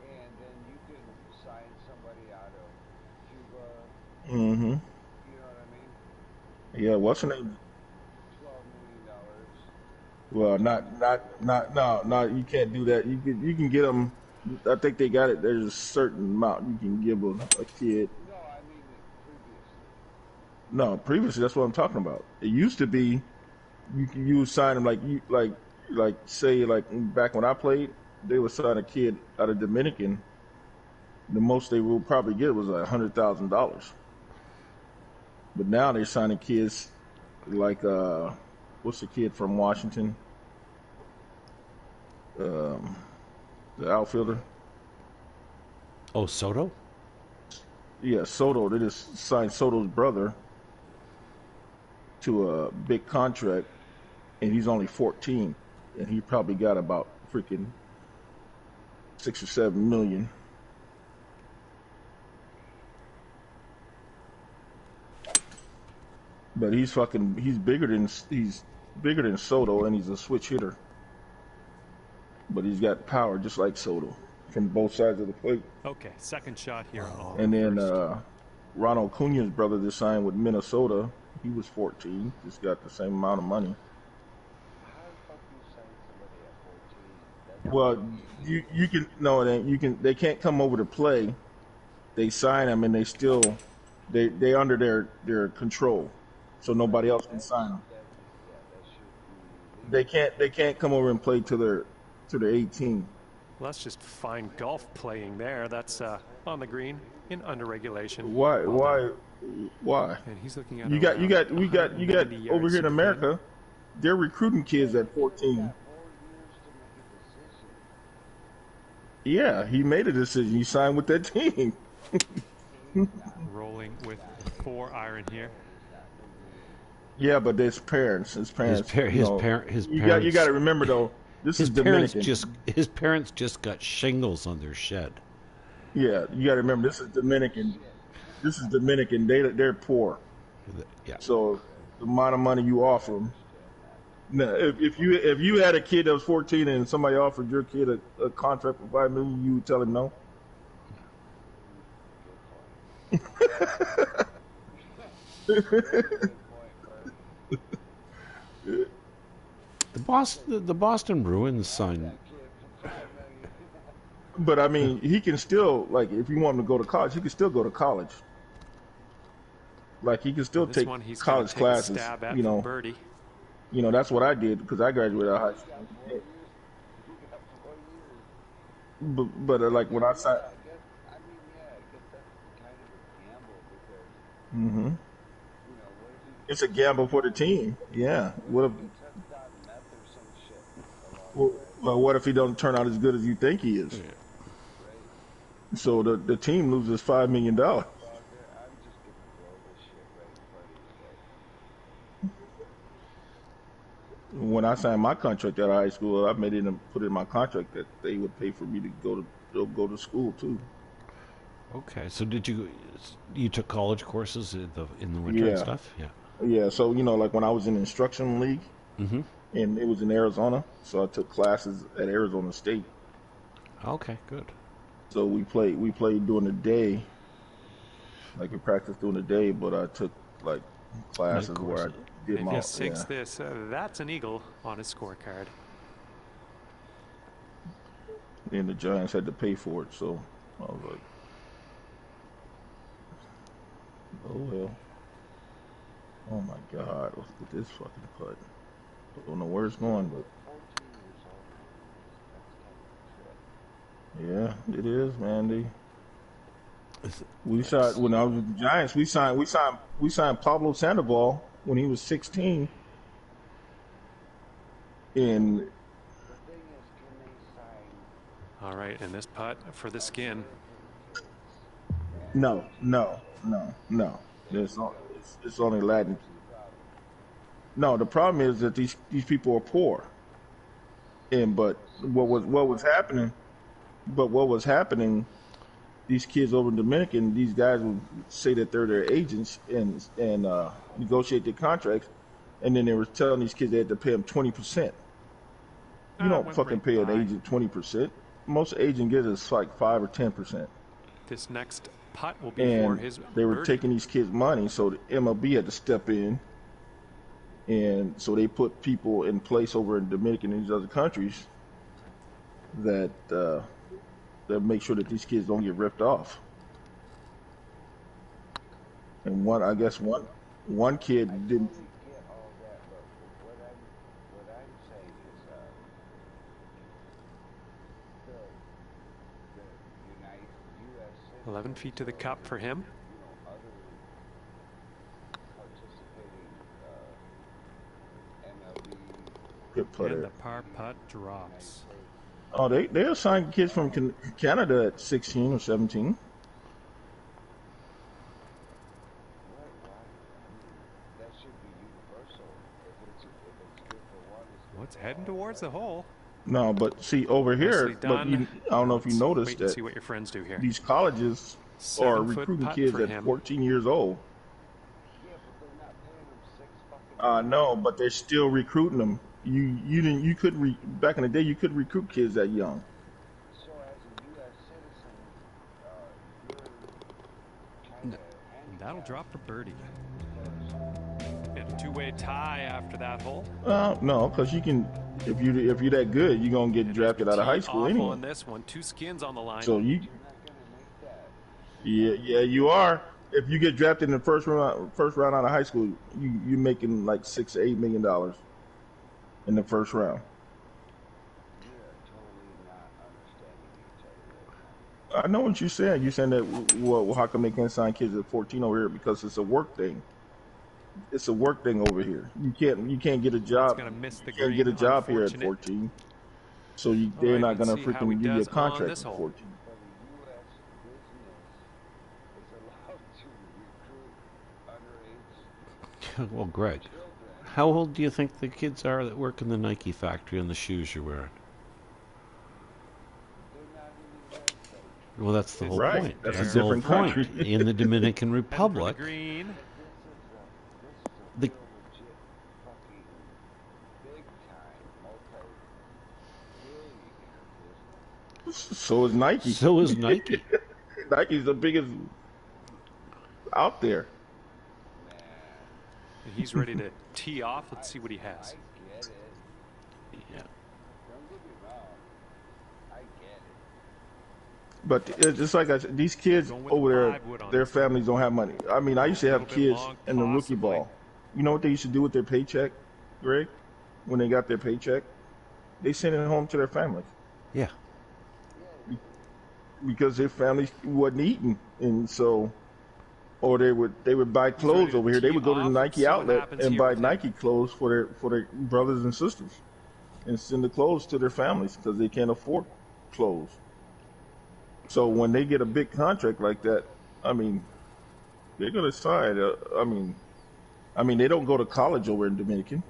And then you can sign somebody out of Cuba. Mm-hmm. You know what I mean? Yeah, what's her name? $12 million. Well, no, you can't do that. You can get them. I think they got it. There's a certain amount you can give a kid. No, I mean previously. No, previously that's what I'm talking about. It used to be you would sign them like say back when I played, they would sign a kid out of Dominican. The most they will probably get was $100,000. But now they're signing kids like what's the kid from Washington? The outfielder. Oh, Soto? Yeah, Soto. They just signed Soto's brother to a big contract, and he's only 14, and he probably got about freaking 6 or 7 million. But he's bigger than Soto, and he's a switch hitter. But he's got power just like Soto. from both sides of the plate. Okay, second shot here. On And then first. Ronald Acuna's brother just signed with Minnesota. He was 14, just got the same amount of money. Well, you can no, they can't come over to play. They sign them and they under their control, so nobody else can sign them. They can't come over and play to their 18. Well, that's just fine golf playing there. That's on the green in under regulation. Why? Well Why? and he's looking at We got over here in to America. They're recruiting kids at 14. Yeah, he made a decision. He signed with that team. rolling with 4 iron here. Yeah, but his parents. His parents. You got to remember though. This is Dominican. His parents just got shingles on their shed. Yeah, you got to remember this is Dominican. They're poor. Yeah. So the amount of money you offer them. Now, if you had a kid that was 14 and somebody offered your kid a contract for $5 million, you would tell him no. The Boston Bruins signed. But I mean, he can still, like, if you want him to go to college, he can still go to college. Like, he can still take college classes. You know, birdie. You know, that's what I did because I graduated out of high school. But like when I signed. Mm-hmm. It's a gamble for the team. Yeah. What if he doesn't turn out as good as you think he is? So the team loses $5 million. When I signed my contract out of high school, I made it and put in my contract that they would pay for me to go to school too. Okay, so did you took college courses in the winter and stuff? Yeah. Yeah, so you know, like when I was in the instruction league, and it was in Arizona, so I took classes at Arizona State. Okay, good. So we played during the day, like we practiced during the day, but I took like classes where I did my. If he sinks this, that's an eagle on his scorecard. And the Giants had to pay for it, so I was like, oh well. Oh my God, look at this fucking putt. I don't know where it's going, but yeah, it is, man. We signed when I was with the Giants. We signed Pablo Sandoval when he was 16. And all right, and this putt for the skin. No. It's only Latin. No, the problem is that these people are poor. But what was happening? These kids over in Dominican, these guys would say that they're their agents and negotiate their contracts, and then they were telling these kids they had to pay them 20%. You don't fucking pay an agent 20%. Most agent gives us like 5 or 10%. This next putt will be for his they were birdie. taking these kids' money, so the MLB had to step in, and so they put people in place over in Dominican and these other countries that make sure that these kids don't get ripped off. And one kid didn't. 11 feet to the cup for him. Good putter. And the par putt drops. Oh, they assign kids from Canada at 16 or 17. What's heading towards the hole? No, but see over here, I don't know if you noticed that. See what your friends do here. These colleges are recruiting kids at 14 years old. No, but they're still recruiting them. You couldn't back in the day. You couldn't recruit kids that young. that'll drop for birdie. And a two-way tie after that hole. No, because you can, if you're that good, you're gonna get drafted out of high school off anyway. On this one, 2 skins on the line. So yeah, you are. If you get drafted in the first round out of high school, you're making like $6 to $8 million in the first round. I know what you're saying. You're saying that, well, how come they can't sign kids at 14 over here? Because it's a work thing. It's a work thing over here. You can't get a job. You can't get a job here at 14. So they're not gonna freaking give you a contract at 14. Well, Greg, how old do you think the kids are that work in the Nike factory on the shoes you're wearing? Well, that's the whole point. That's the whole point. In the Dominican Republic, so is Nike. So is Nike. Nike's the biggest out there. And he's ready to tee off. Let's see what he has. Yeah. But it's like I said, these kids over there, their families don't have money. I mean, I used to have kids in the rookie ball. You know what they used to do with their paycheck, Greg? When they got their paycheck, they sent it home to their families. Yeah. Because their families wasn't eating, and so, or they would buy clothes over here. They would go to the Nike outlet and buy Nike clothes for their brothers and sisters, and send the clothes to their families because they can't afford clothes. So when they get a big contract like that, I mean, they're gonna sign. I mean, they don't go to college over in Dominican.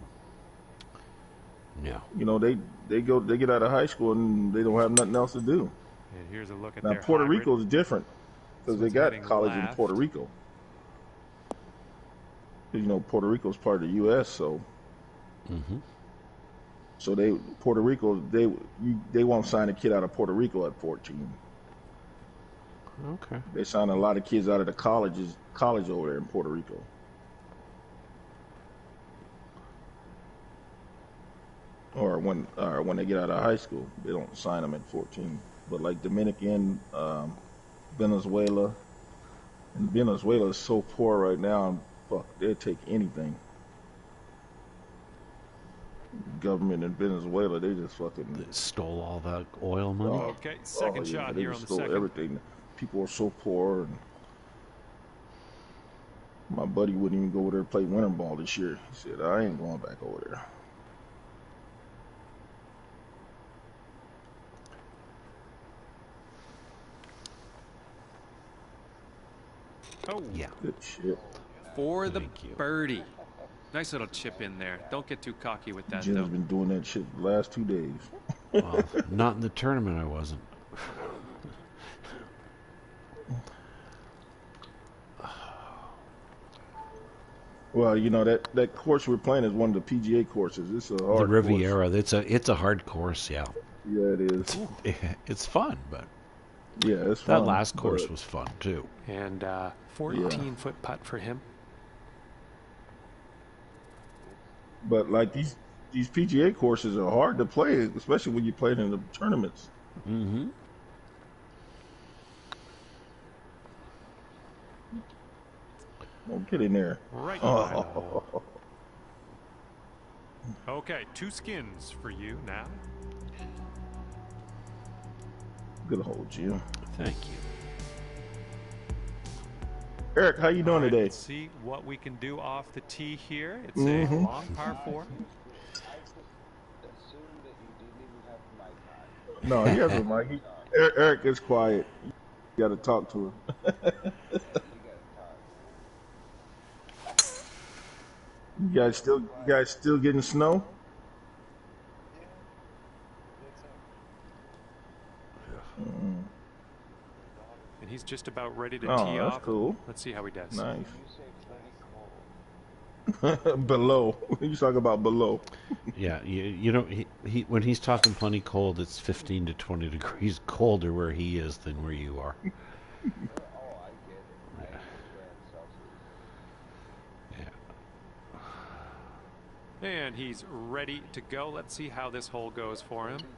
Yeah. You know, they get out of high school and they don't have nothing else to do. And here's a look at now their Puerto hybrid. Rico is different because they got college in Puerto Rico. You know, Puerto Rico is part of the U.S., so. So Puerto Rico, they won't sign a kid out of Puerto Rico at 14. Okay. They sign a lot of kids out of the college over there in Puerto Rico. Or when they get out of high school, they don't sign them at 14. But like Dominican, Venezuela, and Venezuela is so poor right now. Fuck, they'll take anything. Government in Venezuela, they just fucking They stole all that oil money. Okay, second shot here on the second. Everything. People are so poor, and my buddy wouldn't even go over there and play winter ball this year. He said, "I ain't going back over there." Oh, Yeah. Good shit. For the Thank you. birdie. Nice little chip in there. Don't get too cocky with that, Jim's though. been doing that shit the last 2 days. Well, not in the tournament, I wasn't. Well, you know that course we're playing is one of the PGA courses. It's a hard The Riviera. course. It's a hard course. Yeah. Yeah, it is. It's fun, but Yeah, it's that fun, last course but- was fun too. And 14-foot putt for him. But like these PGA courses are hard to play, especially when you play it in the tournaments. Mm-hmm. Don't get in there. Right. Oh. Okay, 2 skins for you now. Good hole, Jim. Thank you. Eric, how you doing All right, today? Let's see what we can do off the tee here. It's a Mhm. long par 4. No, he has a mic. Eric is quiet. You got to talk to him. You guys still getting snow? And he's just about ready to Oh, tee that's off. cool. Let's see how he does. Nice. Below. You talking about below? Yeah, you know, he when he's talking plenty cold, it's 15 to 20 degrees colder where he is than where you are. And he's ready to go. Let's see how this hole goes for him. 32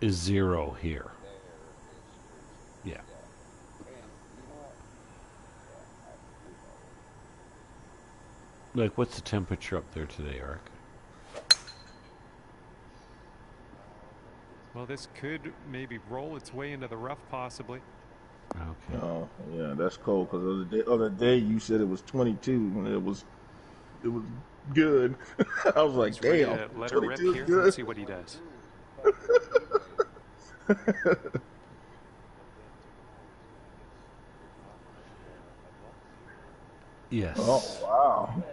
here Is 0 here. there is freezing. Yeah. And you know what? Like, what's the temperature up there today, Eric? Well, this could maybe roll its way into the rough, possibly. Okay. Oh, yeah, that's cold. Because the other day you said it was 22, and it was good. I was like, He's ready damn, to let her rip 22 here. is good. Let's see what he does. Yes. Oh, wow.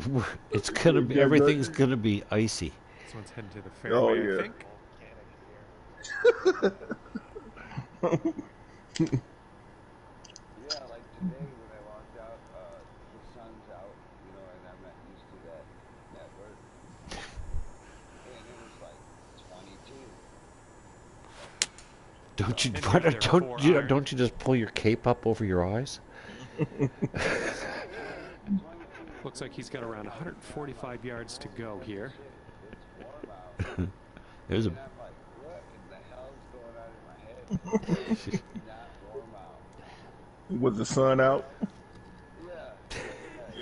Well, it's gonna be. Everything's gonna be icy. This one's heading to the Oh, fairway, yeah. I think. Yeah, like today when I walked out, the sun's out, you know, and I'm not used to that word. And it was like 22. Don't you? And What, there's their 4-iron. don't you just pull your cape up over your eyes? Looks like he's got around 145 yards to go here. It's warm out. There's a. And I'm like, what in the hell's going on in my head? It's not warm out. Was the sun out? Yeah.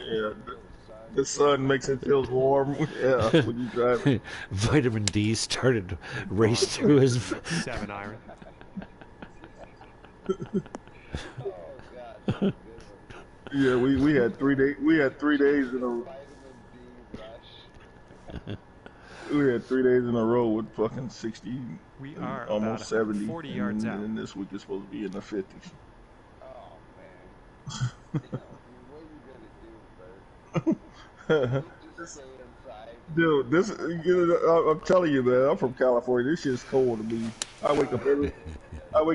Yeah. The sun makes it feel warm. Yeah, when you drive. Vitamin D started to race through his. 7-iron. Oh, God. That's a good one. Yeah, we had 3 days. We had 3 days in a. Vitamin D rush. We had 3 days in a row with fucking 60, We are almost about 70. 40 yards and, out. and this week is supposed to be in the 50s. Oh, man. What are you going to do, Bert? Just stay inside. Dude, this, I'm telling you, man, I'm from California. This shit's cold to me. I wake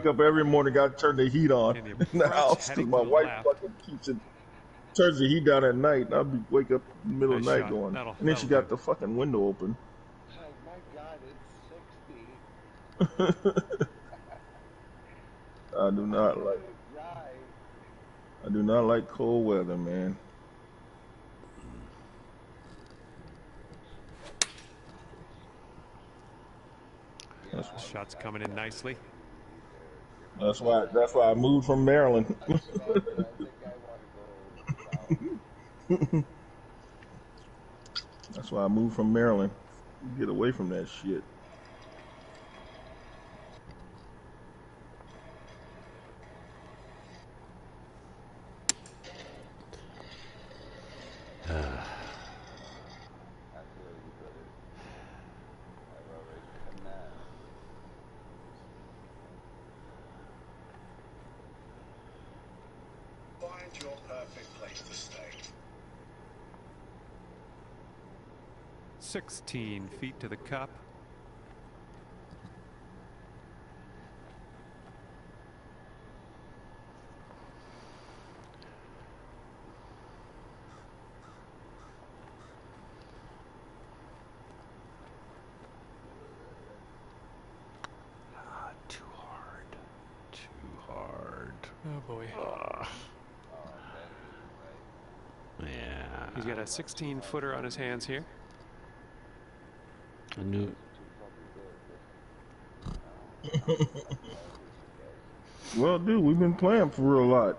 up every morning, got to turn the heat on And the in the approach house because heading my to the wife left. fucking turns the heat down at night, and I'll be wake up in the middle of the Nice night shot. going. That'll- And then she that'll got do. the fucking window open. It's like, my God, it's 60. I do not like. Dry. I do not like cold weather, man. Shots coming in nicely. That's why I moved from Maryland. I think I want to go south. That's why I moved from Maryland. Get away from that shit. I feel you, brother. I've already done that. Find your perfect place to stay. 16 feet to the cup. Too hard. Too hard. Oh boy. Yeah. He's got a 16-footer on his hands here. I knew. Well, dude, we've been playing for real lot.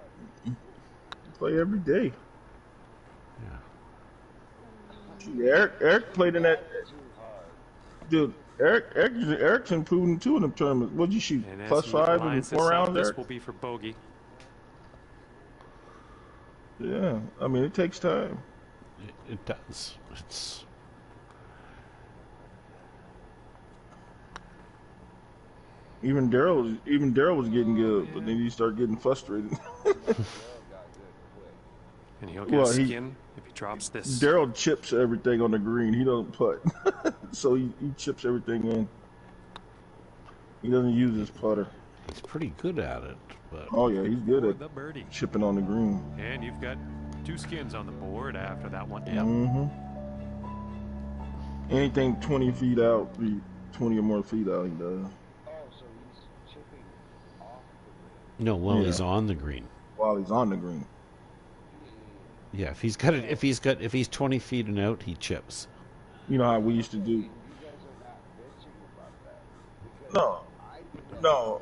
Play every day. Yeah. Eric played in that. Dude, Eric's improving too in the tournament. What'd you shoot? And as Plus he 5 in lines 4 this up, rounds, this Eric? will be for bogey. Yeah, I mean it takes time. It does. It's. Even Daryl was getting good, but then he started getting frustrated. And he'll get Well, a he- skin if he drops this. Daryl chips everything on the green. He doesn't putt, so he chips everything in. He doesn't use his putter. He's pretty good at it, but. Oh yeah, he's good For at the birdie. chipping on the green. And you've got 2 skins on the board after that one. Yep. Anything 20 feet out, 20 or more feet out, he does. Oh, so No, while Yeah. he's on the green. While he's on the green. Yeah, if he's got it, if he's 20 feet and out, he chips. You know how we used to do. You guys are not bitching about that. Because No, I did that no,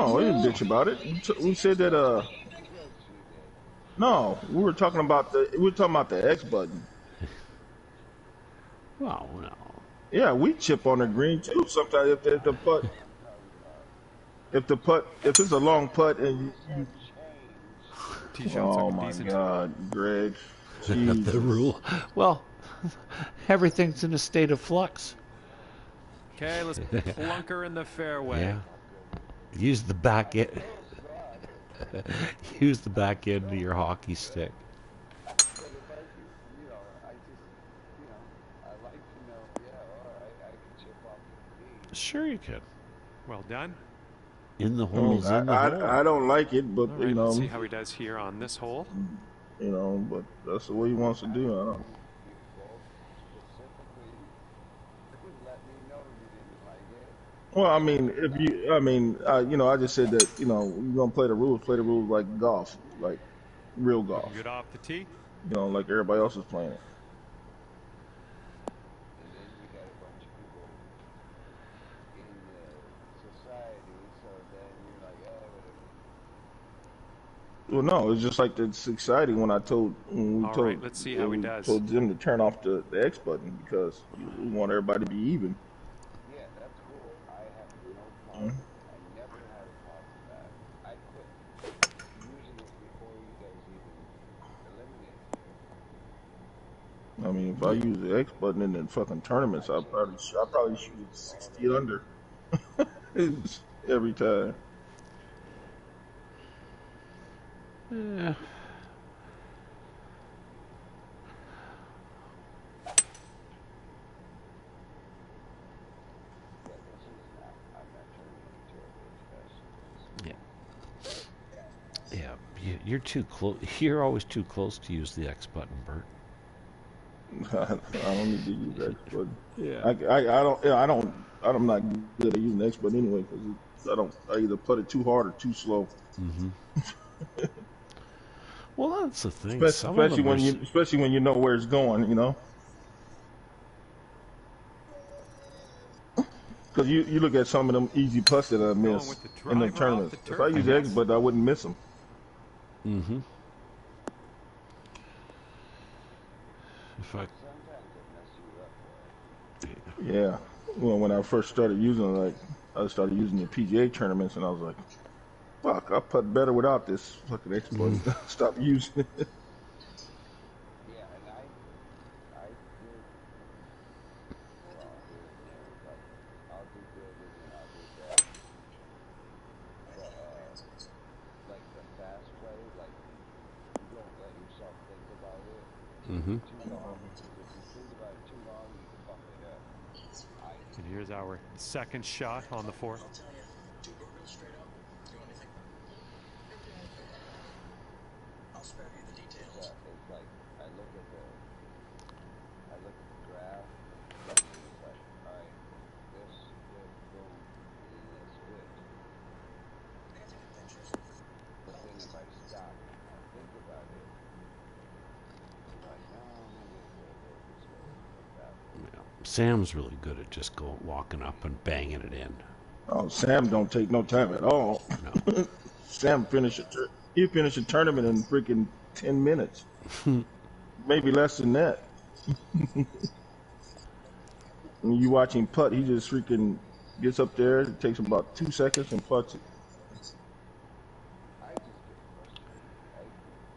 before, and you guys bitched about it. no. We didn't bitch about it. We said that. Yes, you did. No, we were talking about the X button. Well, no. Yeah, we chip on the green too. Sometimes if the putt, if it's a long putt and you Tee shots oh look my decent. God, Greg, The Jesus. rule. Well, everything's in a state of flux. Okay, let's plunk her in the fairway. Yeah. Use the back end. Use the back end of your hockey stick. But if I could, you know, I just, you know, I like to know, yeah, all right, I can chip off the tee. Sure you can. Well done. In the I mean, holes, in the hole. I don't like it, but All you right, know, let's see how he does here on this hole. but that's the way he wants to do. I don't. People specifically let me know you didn't like it. Well, I mean, I just said that, you're gonna play the rules like golf, like real golf, Good off the tee. like everybody else is playing it. And then you got a bunch of people in the society, so then you're like, oh, whatever. Well, no, it's just like it's exciting when we All told, right, let's see how he we does. told Jim to turn off the X button because we want everybody to be even. Yeah, that's cool. I have no problem. I never had a problem with that. I quit using it before you guys even eliminated it. I mean, if I use the X button in the fucking tournaments, I probably shoot it 60 under every time. Yeah. Yeah, this is not, I'm not turning into a bitch fest. Yeah. You're too close. You're always too close to use the X button, Bert. I don't need to use X button. Yeah. I'm not good at using X button anyway because I either put it too hard or too slow. Mm-hmm. Well, that's the thing. Especially when you know where it's going, Because you look at some of them easy putts that I miss with the in the driver off tournaments. the If I turf, use I X guess. button, I wouldn't miss them. Mm-hmm. If I, Sometimes it messes you up. Yeah. Well, when I first started using it, I started using the PGA tournaments, and I was like, "Fuck, I putt better without this fucking X button." Stop using it. Yeah, and I did well here and there, but I'll do good and then I'll do bad. But, like the fast play, like, you don't let yourself think about it mm-hmm. too long, because if you think about it too long, you can fuck it up. And here's our second shot on the fourth. It's like, I look at the graph, and it's like, alright, this, boom, and then this good. But then if I stop and think about it, I'm like, no, maybe it's a little bit this way, like that. Yeah. Sam's really good at just walking up and banging it in. Oh, Sam don't take no time at all. No. Sam he finished a tournament in freaking 10 minutes. Maybe less than that. When you watch him putt, he just freaking gets up there, it takes about 2 seconds and putts it. I just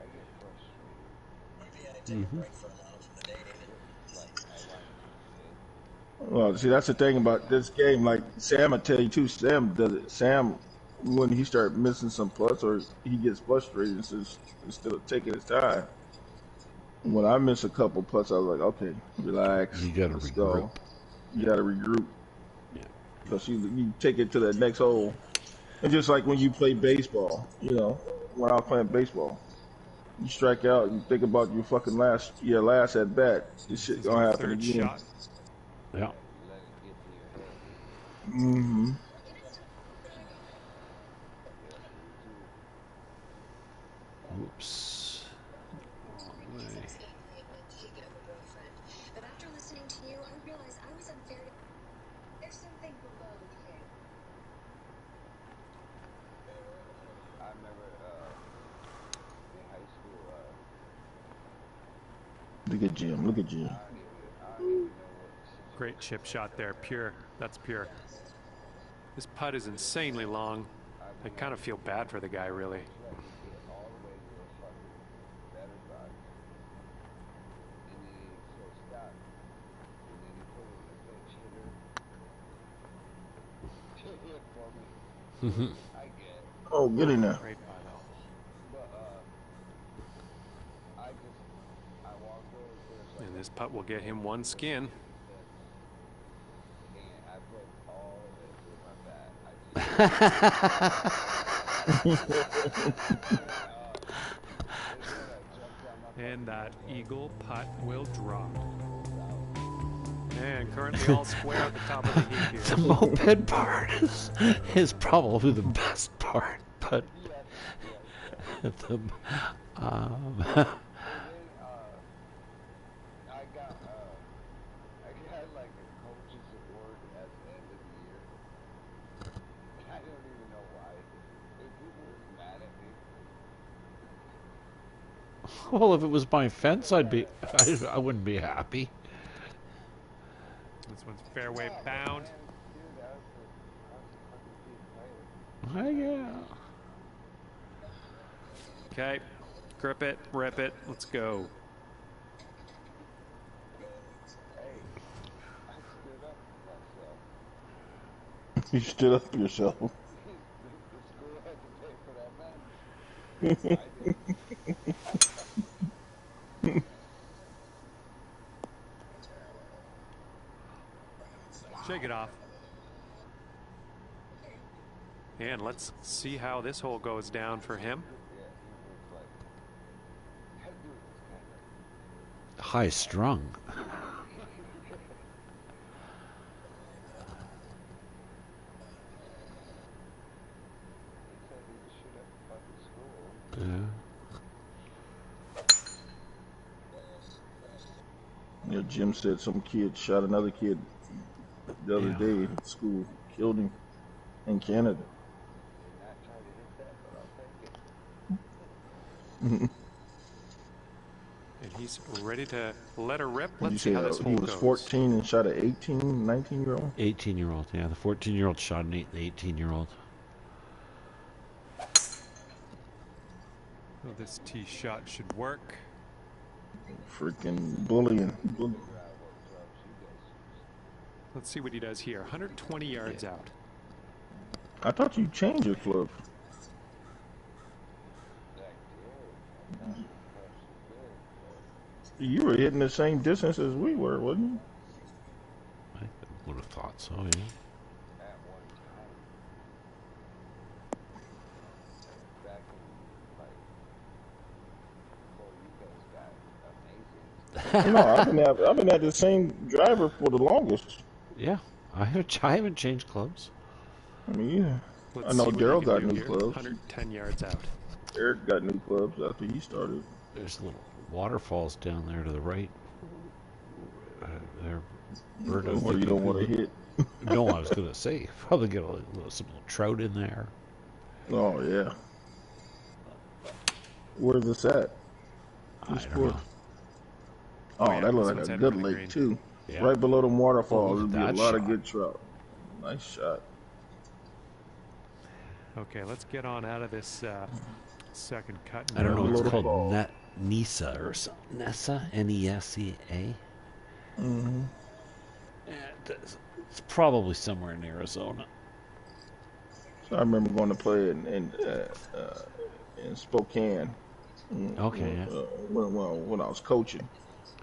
get frustrated. Mm-hmm. Well, see, that's the thing about this game. Like, Sam, I tell you too, Sam does it. Sam, when he starts missing some putts or he gets frustrated instead of taking his time. When I miss a couple putts, I was like, okay, relax. You gotta let's regroup. Go. You got to regroup. Yeah. Because you take it to the next hole. And just like when you play baseball, when I was playing baseball, you strike out, you think about your fucking last at bat. This shit This is gonna our happen third again. shot. Yeah. Let it get to your head. Mm-hmm. Look at Jim. Look at Jim. Great chip shot there. Pure. That's pure. This putt is insanely long. I kind of feel bad for the guy, really. Oh, get in there. Great putt. And this putt will get him one skin. And that eagle putt will drop. And currently all square at the top of the heap here. The moped part is probably the best part, but the, well, if it was my fence, I wouldn't be happy. This one's fairway bound. Yeah. Okay, grip it, rip it, let's go. You stood up for yourself. Shake it off. And let's see how this hole goes down for him. High strung. Yeah. Yeah, Jim said some kid shot another kid the other day at school, killed him in Canada. And he's ready to let her rip. Did you Let's see say how this hole he was goes. 14 and shot an 18, 19-year-old? 18-year-old, yeah. The 14-year-old shot the 18-year-old. So this tee shot should work. Freaking bullying. Let's see what he does here. 120 yards out. I thought you changed your club. You were hitting the same distance as we were, wasn't you? I would have thought so, yeah. No, I've been at the same driver for the longest. Yeah, I haven't changed clubs. I mean, yeah. Let's I know see what Daryl he can got do new here. clubs. 110 yards out. Eric got new clubs after he started. There's little waterfalls down there to the right. They're bird out Where you don't want to hit. No, I was going to say, probably get some little trout in there. Oh, yeah. Where's this at? I don't know. Oh, yeah, that looks this like one's a headed good for the lake, green. too. Yeah. Right below the waterfalls, Oh, there'll be a that lot of shot. good trout. Nice shot. Okay, let's get on out of this second cut. I don't know, it's Below the called ball. Nisa or something. Nessa? N-E-S-E-A? Mm-hmm. It's probably somewhere in Arizona. So I remember going to play in Spokane. Okay, yeah. When I was coaching,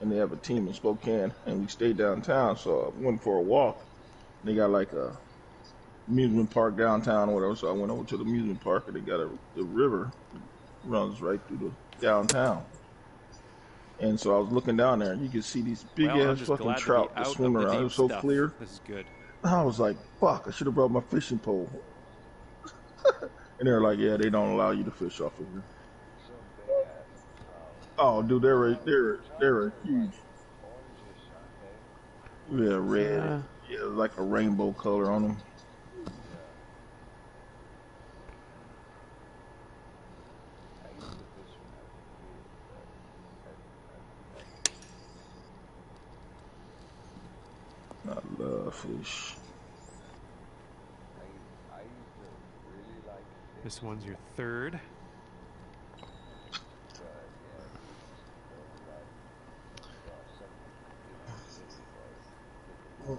and they have a team in Spokane, and we stayed downtown. So I went for a walk. They got like a amusement park downtown or whatever. So I went over to the amusement park, and they got the river runs right through the downtown. And so I was looking down there, and you could see these big Well, I'm ass just fucking glad to be trout out just of swimming the around. It deep was so stuff. clear. This is good. I was like, fuck, I should have brought my fishing pole. And they're like, yeah, they don't allow you to fish off of here. Oh, dude, they're huge. Yeah, red. Yeah, like a rainbow color on them. I love fish. I used to really like fish, This one's your third. but yeah, some, city was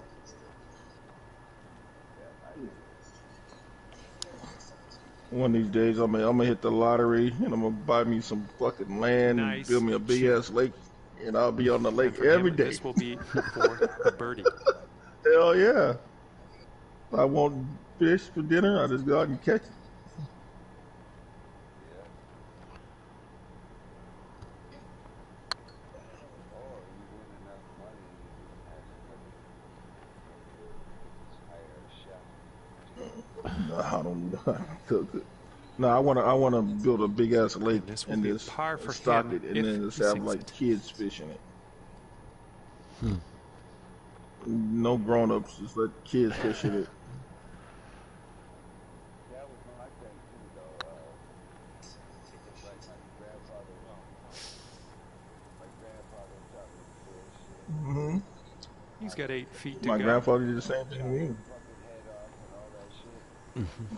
One of these days, I'm gonna hit the lottery and I'm gonna buy me some fucking land and Nice build me a big chip. ass lake, and I'll be on the And lake for every him, day. this will be for the birdie. Hell yeah! If I want fish for dinner, I just go out and catch it. or you win enough money, you can have somebody hire a chef. No, I don't cook it. No, I wanna build a big ass lake And this will and be a just par for stock him it, and if then just he have sinks like it. kids fishing it. No grown ups, just let kids fish in it. That was my thing too, though. It's like my grandfather taught me to fish. Hmm. He's got 8 feet to My go. grandfather did the same thing to me. Fucking head off and all that shit.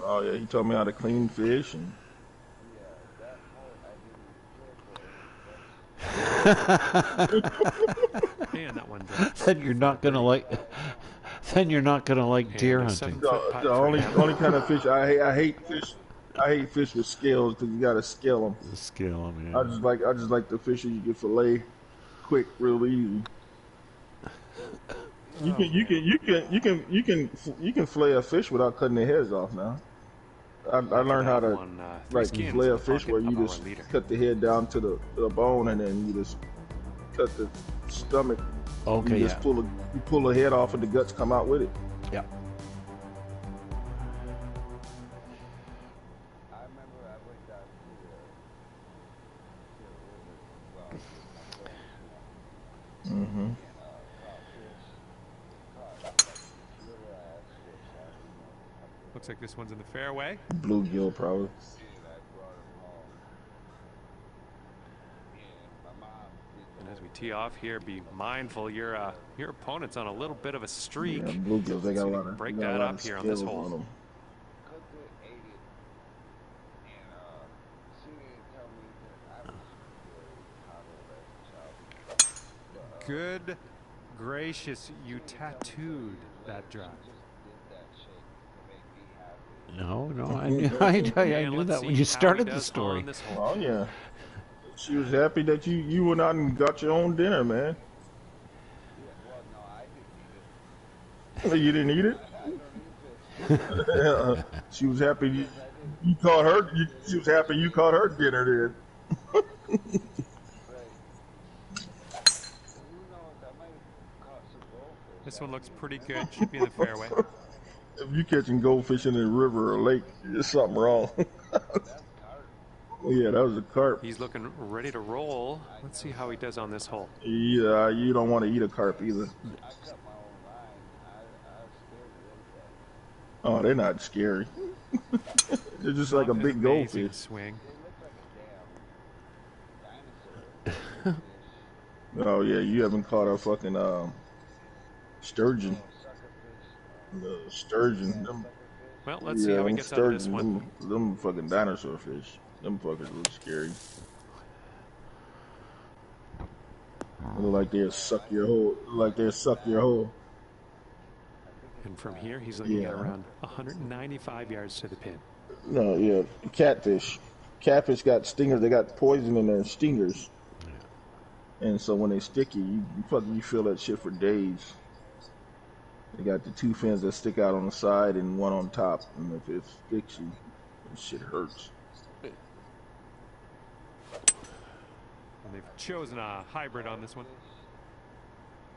Oh yeah, he taught me how to clean fish and. Yeah, that part I didn't care for. And that one drops. Then you're not gonna like. Then you're not gonna like And deer a hunting. 7-foot putt The for only him. only kind of fish I hate fish. I hate fish with scales because you gotta scale them. The scale, man. I just like the fish that you can fillet quick, real easy. You can fillet a fish without cutting their heads off now. I learned how to like fillet a fish where you just cut the head down to the bone and then you just cut the stomach. Okay, You just pull the head off and the guts come out with it. Yeah. I remember I went down to the river, Mm-hmm. and caught fish. Caught like little ass fish. I don't know. Looks like this one's in the fairway. Bluegill probably. And I brought him home. And my mom did And as we tee off here, be mindful your opponent's on a little bit of a streak. Yeah, bluegills, they got So a you lot can of break they got a that lot up of here on this scales hole. on them. cooked it, ate it, and she didn't tell me that I was very coddled as a child. Good gracious, you tattooed that drop. Just did that shit to make me happy. No, I knew, I And knew let's that see when you how he started the does story. on this hole. Oh yeah. She was happy that you went out and got your own dinner, man. Yeah, well, no, I didn't eat it. You didn't eat it? I don't eat fish. She was happy you caught her. She was happy you caught her dinner then. Right. Who knows? I might have caught some goldfish. This one looks pretty good. Should be in the fairway. If you catching goldfish in a river or a lake, there's something wrong. That's carp. Yeah, that was a carp. He's looking ready to roll. Let's see how he does on this hole. Yeah, you don't want to eat a carp either. I cut my own line. I was scared to eat that. Oh, they're not scary. They're just like a An big amazing goldfish. swing. They look like a damn dinosaur. Fish. Oh yeah, you haven't caught a fucking sturgeon. Sucker fish. The sturgeon. Them, Well, let's see how he them gets out of this sturgeon. one. Them fucking dinosaur fish. Them fuckers look scary. Look like they'll suck your whole. Like they'll suck your whole. And from here, he's looking Yeah. at around 195 yards to the pin. No, yeah, catfish. Catfish got stingers. They got poison in their stingers. And so when they stick you fucking feel that shit for days. They got the two fins that stick out on the side and one on top. And if it sticks you, that shit hurts. And they've chosen a hybrid on this one.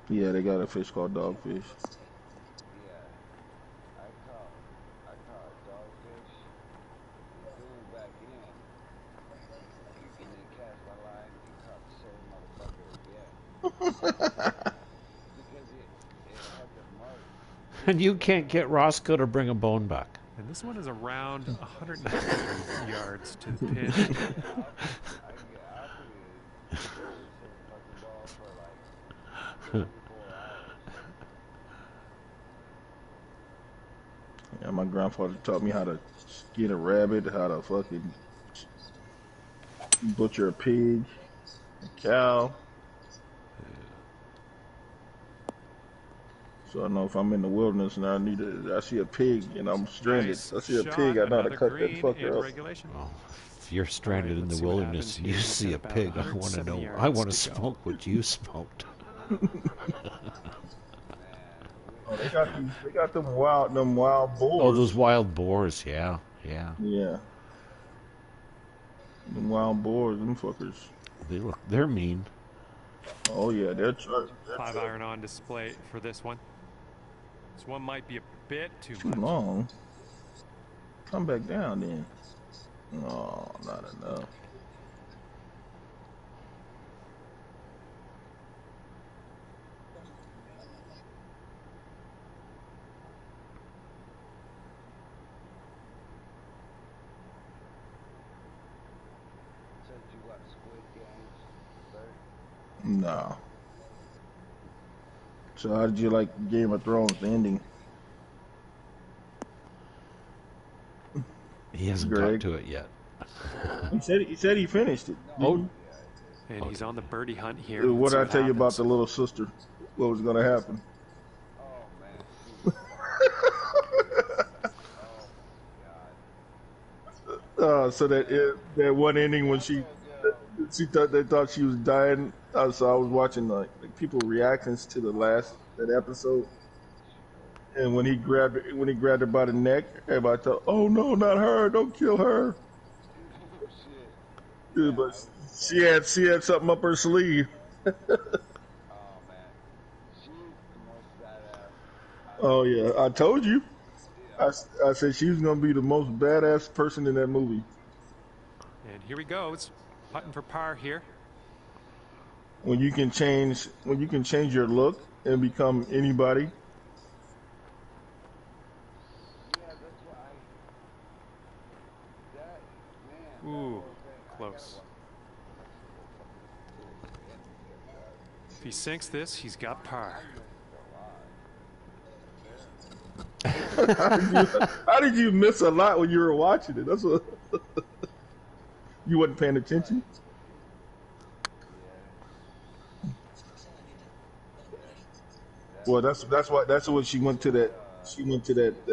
Yeah, they got a fish called dogfish. Yeah. I caught a dogfish. And threw him back in. And then cast my line and caught the same motherfucker again. Because it had the mark. And you can't get Roscoe to bring a bone back. And this one is around 190 yards to the pin. I get fucking ball for like 24 hours. And my grandfather taught me how to skin a rabbit, how to fucking butcher a pig, a cow. So I know if I'm in the wilderness and I see a pig and I'm stranded. Nice I see a shot, pig, I know how to another cut that green in fucker up. regulation. Well, if you're stranded in let's the see what wilderness happens and here. you He's see got a about pig, I want to 170 know. I yards want to to go. smoke what you smoked. Oh, they got them wild boars. Oh, those wild boars, yeah. Yeah. Them wild boars, them fuckers. They're mean. Oh yeah, they're 5-iron on display for this one. This one might be a bit too too much. long. Come back down then. Oh, not enough. Said you watch Squid Games, sir? Nah. So how did you like Game of Thrones, the ending? He hasn't Greg? got to it yet. He said he finished it. Oh, And he's on the birdie hunt here. What Let's did I see tell you about happens. the little sister? What was gonna happen? Oh man. Oh my god. So that one ending when she thought they thought she was dying. So I was watching like people reactions to that episode, and when he grabbed her by the neck, everybody thought, "Oh no, not her! Don't kill her!" Yeah, but she had something up her sleeve. Oh man. She's the most badass. Oh yeah, I told you. I said she was gonna be the most badass person in that movie. And here he goes, putting for par here. When you can change your look and become anybody. Yeah, that's why. Ooh, close. If he sinks this, he's got par. How did you miss a lot when you were watching it? That's what you wasn't paying attention. Well, that's what she went to that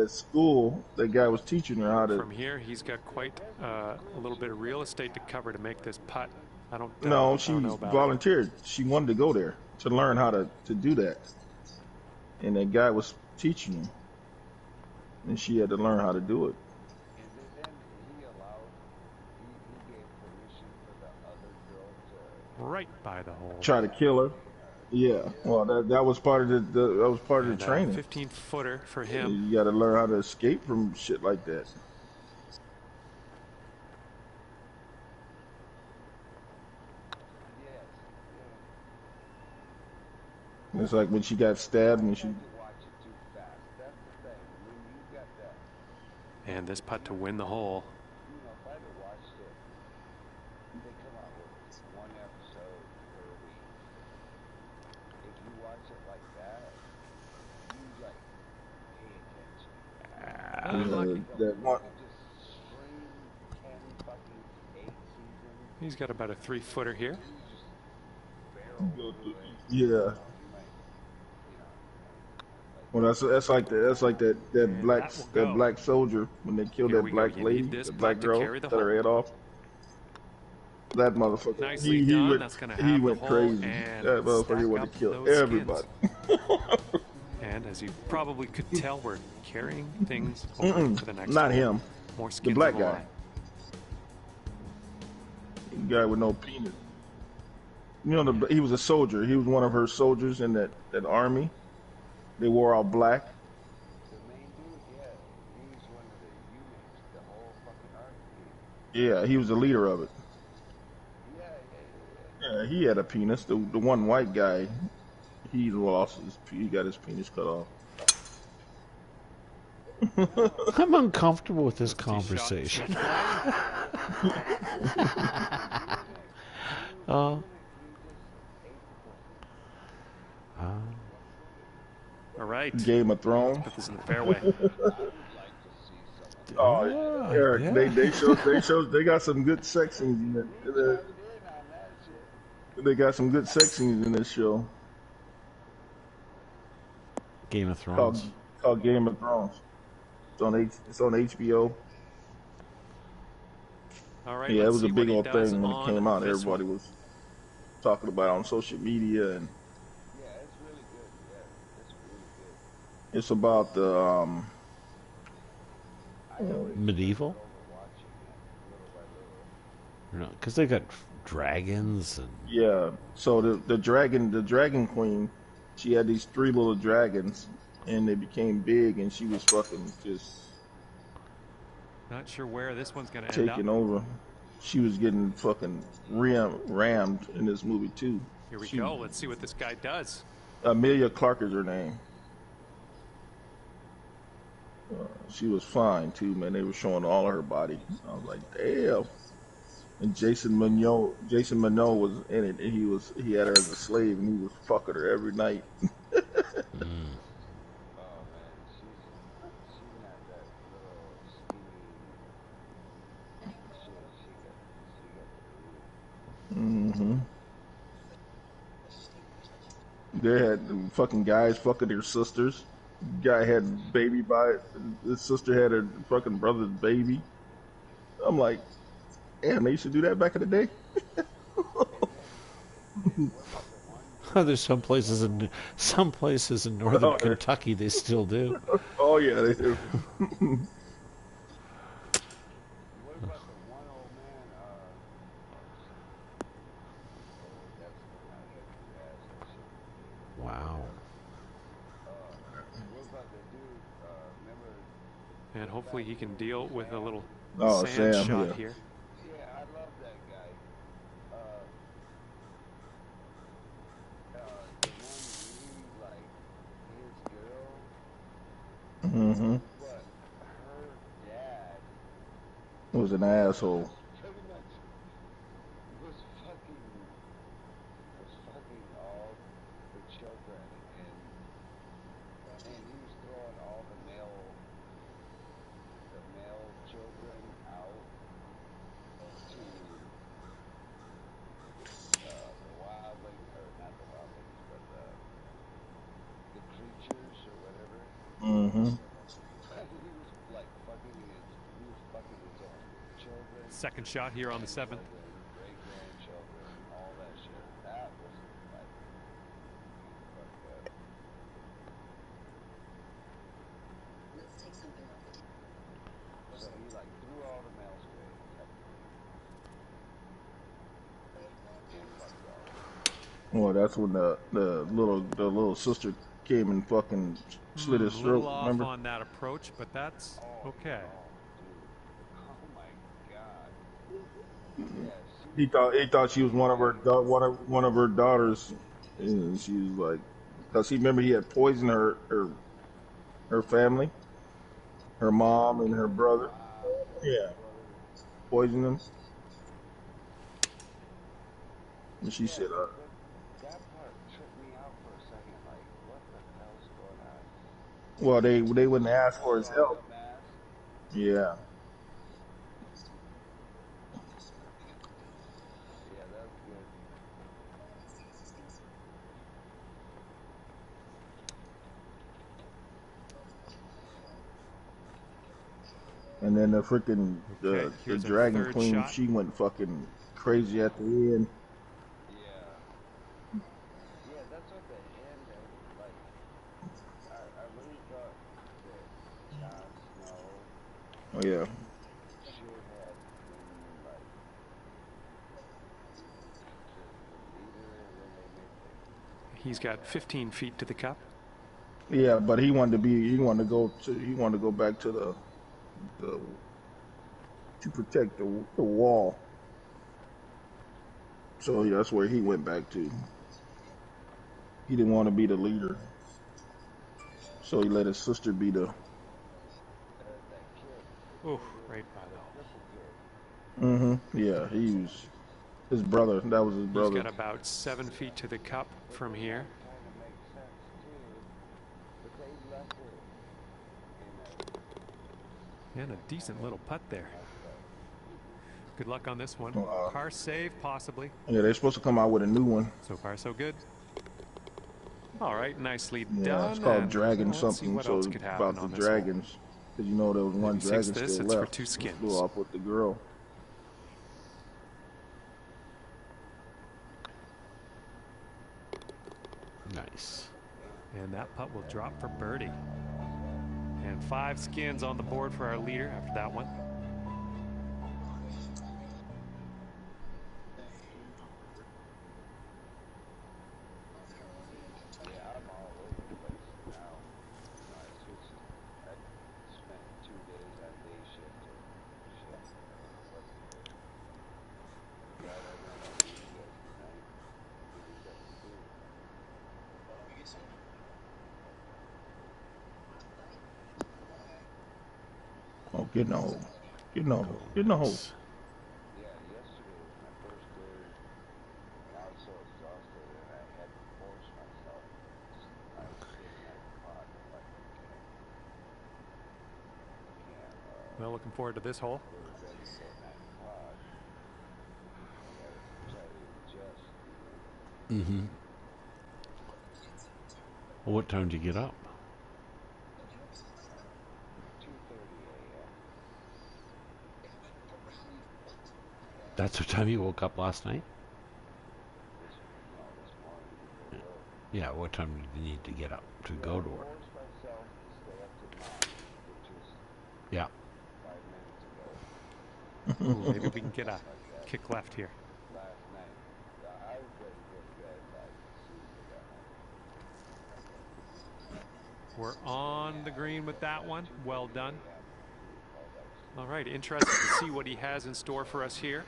school. That guy was teaching her how to. From here, he's got quite a little bit of real estate to cover to make this putt. I don't She know about volunteered. She wanted to go there to learn how to do that, and that guy was teaching her, and she had to learn how to do it. And then he gave permission for the other girl to. Right by the hole. Try to kill her. Yeah. Well, that was part of the training. 15-footer for him. You got to learn how to escape from shit like that. It's like when she got stabbed when she. And this putt to win the hole. You know, if I'd have watched it, they come out with one episode per week. If you watch it like that, you like pay attention. That one. Just stream 10 fucking 8 seasons. He's got about a 3-footer here. Yeah. Well, that's like that black soldier when they killed Here that we go. black You lady, need this the black putt to girl, carry the cut her hole. head off. That motherfucker. Nicely done. That's gonna have he the went hole crazy. and That stack motherfucker wanted up to kill those everybody. And as you probably could tell, we're carrying things over to the next Not hole. him. More The skins black on the guy. line. The guy with no penis. You know, he was a soldier. He was one of her soldiers in that army. They wore all black. The main dude, yeah, he was one of the units, the whole fucking army. Yeah, he was the leader of it. Yeah. Yeah, he had a penis. The one white guy, he got his penis cut off. I'm uncomfortable with this conversation. All right. Game of Thrones. Put this in the fairway. Oh, Eric, yeah. they got some good sex scenes in it. They got some good sex scenes in this show Game of called Thrones. Game of Thrones. It's on HBO. All right, Yeah, it let's was a see what big he old does thing when it on came out. this Everybody one. was talking about it on social media, and Yeah, it's really good. Yeah, it's really good. it's about the I always Medieval? started overwatching it little by little. Because they got dragons and yeah. So the dragon queen, she had these 3 little dragons, and they became big, and she was fucking just Not sure where this one's going to end up. taking over. She was getting fucking rammed in this movie too. Here we go. Let's see what this guy does. Amelia Clark is her name. She was fine too, man. They were showing all of her body. I was like, damn. And Jason Momoa was in it, and he had her as a slave, and he was fucking her every night. Oh man, she had that little skinny shit. She got They had fucking guys fucking their sisters. Guy had baby by his sister had her fucking brother's baby. I'm like, damn, they used to do that back in the day. there's some places in northern Oh, Kentucky they still do. Oh yeah, they do. What about the one old man? That's Wow. what about the dude? Remember? And hopefully he can deal with a little Oh, sand Sam, shot yeah. here. Yeah, I love that guy. The one really like his girl, Mm-hmm. but her dad Was an asshole. pretty much was fucking all the children, and he was throwing all the male children out to the wildlings, or not the wildlings, but the creatures or whatever. Mm-hmm. He was like fucking his own children, Second shot here on the 7th. great grandchildren, all that shit. That was like fucked up. So he like threw all the males away. And fucked all. Well, that's when the little sister came and fucking slit his A throat. little off Remember? on that approach, but that's okay. Oh my god. Yeah, He thought she was one of her daughters, and she was like, because he remember he had poisoned her family, her mom and her brother. Yeah, poisoned them. And she said, that part tripped me out for a second. Like, what the hell's going on? well, they wouldn't ask for his help. Yeah. Yeah, that was good. And then the freaking Okay, the here's our dragon third queen, shot. she went fucking crazy at the end. Yeah. Yeah, that's what the end like. I really thought that Jon Snow Oh yeah. should have been like the leader, and then they made He's got 15 feet to the cup. Yeah, but he wanted to go back to the to protect the wall. So yeah, that's where he went back to. He didn't want to be the leader, so he let his sister be the. Oh, right by the Mm-hmm. Yeah, he was his brother. That was his He's brother. got about 7 feet to the cup from here. kind of makes sense too, but they left it in a And a decent little putt there. Good luck on this one. Par save, possibly. Yeah, they're supposed to come out with a new one. So far, so good. All right, nicely Yeah, done. it's called And Dragon let's see something. what So else it's could happen about the on this hole. dragons. Because you know there was one If he dragon sinks this, still it's for left. 2 skins. Blew off with the girl. Nice. And that putt will drop for birdie. And 5 skins on the board for our leader after that one. Oh, get in the hole. Get in the hole. Get in the hole. Yeah, yesterday was my first day, and I was so exhausted, and I had to force myself. I was sitting at the pot, and like, Well, looking forward to this hole. go to bed before 9 o'clock. I gotta try to adjust. Mm-hmm. Well, what time did you get up? 2:30 a.m. That's what time you woke up last night? This morning before work. Yeah, what time did you need to get up to go to work? I forced myself to stay up to 9, which is Yeah. 5 minutes ago. Ooh, maybe we can get a kick left here. Last night, I was ready to go to bed like soon as I got home. We're on the green with that one. Well done. All right, interested to see what he has in store for us here.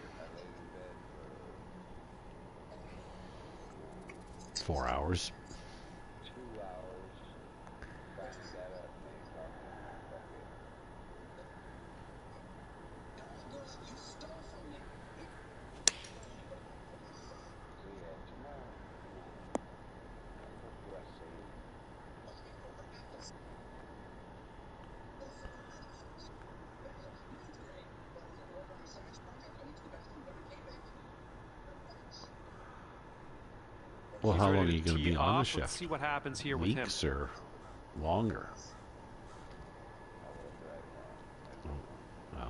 4 hours. 2 hours. Finally got up, made coffee, so yeah, tomorrow, what do I say? Well, He's how ready long are you going to tee be on the off. shift? Let's see what happens here with him. Weeks or longer? Oh, okay.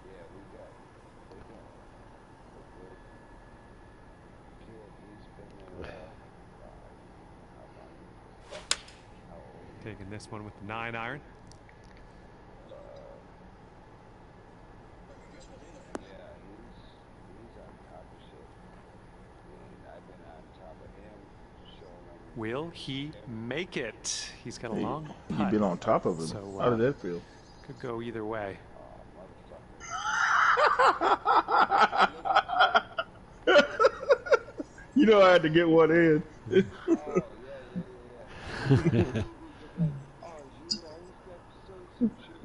Yeah, we got a good kid. He's been there. How old? Taking this one with the 9 iron. Yeah, he's on top of shit. And I've been on top of him, showing him. Will he make it? He's got a Hey, long you've putt. been on top of him. So, How did that feel? Could go either way. You know I had to get one in.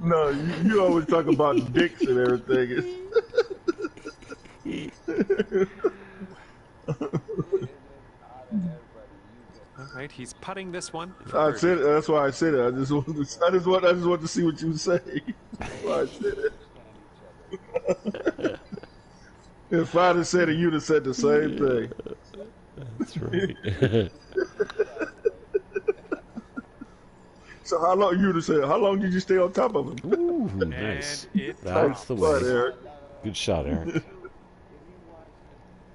No, you always talk about dicks and everything. All right, he's putting this one. for I birdie. said it, that's why I said it. I just wanted to see what you would say. That's why I said it. If I'd have said it, you'd have said the same thing. That's right. So how long you'd have said? How long did you stay on top of him? Ooh, nice. And it That's the But way. Eric, Good shot, Eric.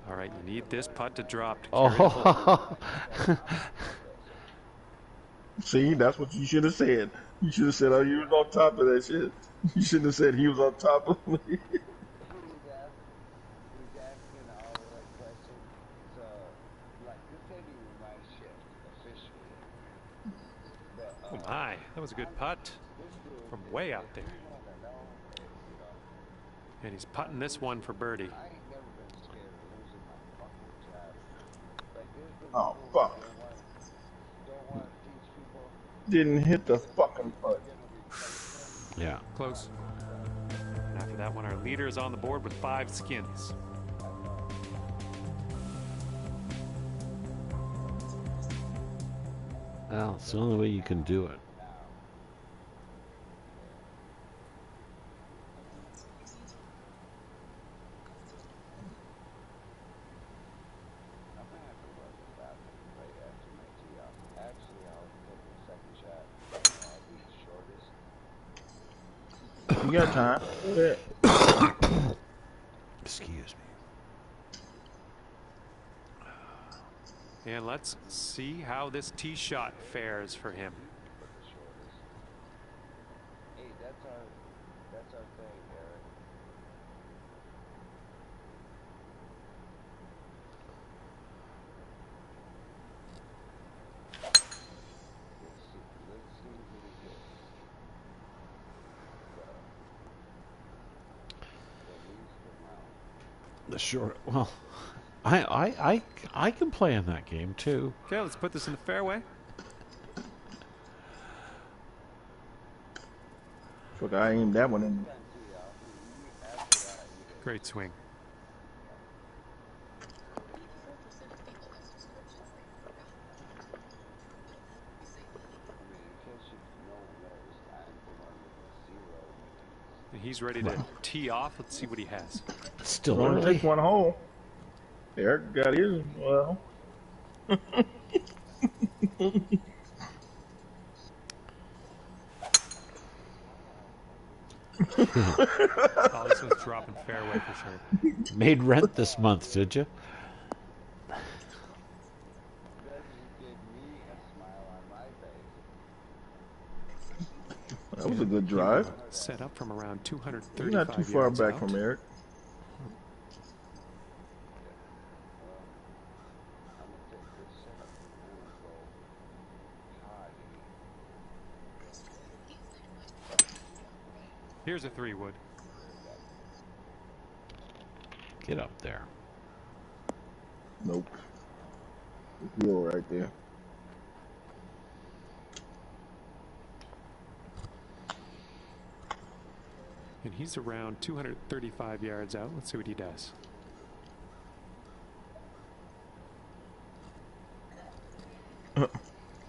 All right, you need this putt to drop to carry the hole. Oh, see, that's what you should have said. You should have said, "Oh, you was on top of that shit." You shouldn't have said he was on top of me. He's asking all the right questions. So, like, this ain't even my shift officially. But, Oh my, that was a good putt from way out there. And he's putting this one for birdie. I ain't never been scared of losing my fucking job. Like, there's been Oh people fuck! that don't want to teach people. Didn't hit the fucking putt. yeah. Close. And after that one, our leader is on the board with 5 skins. Well, it's the only way you can do it. I'm gonna have to run the bathroom right after my tee off. Actually, I'll take a second shot. I'll be the shortest. You got time. Go ahead. Excuse me. And let's see how this tee shot fares for him. But the shortest. Hey, that's our thing, Eric. Let's see who he hits. The least amount. The short. Well, I can play in that game too. Okay, let's put this in the fairway. Fuck, I aimed that one in. Great swing. And he's ready to tee off. Let's see what he has. Still Only early. takes one hole. Eric got his. Well, Oh, this one's dropping fairway for sure. Made rent this month, did you? That just gave me a smile on my face. that was a good drive. Set up from around 235 You're not too far yards back out. from Eric. I'm gonna take this shot and I'm gonna go high. Here's a 3-wood. Get up there. Nope. Hill right there. And he's around 235 yards out. Let's see what he does.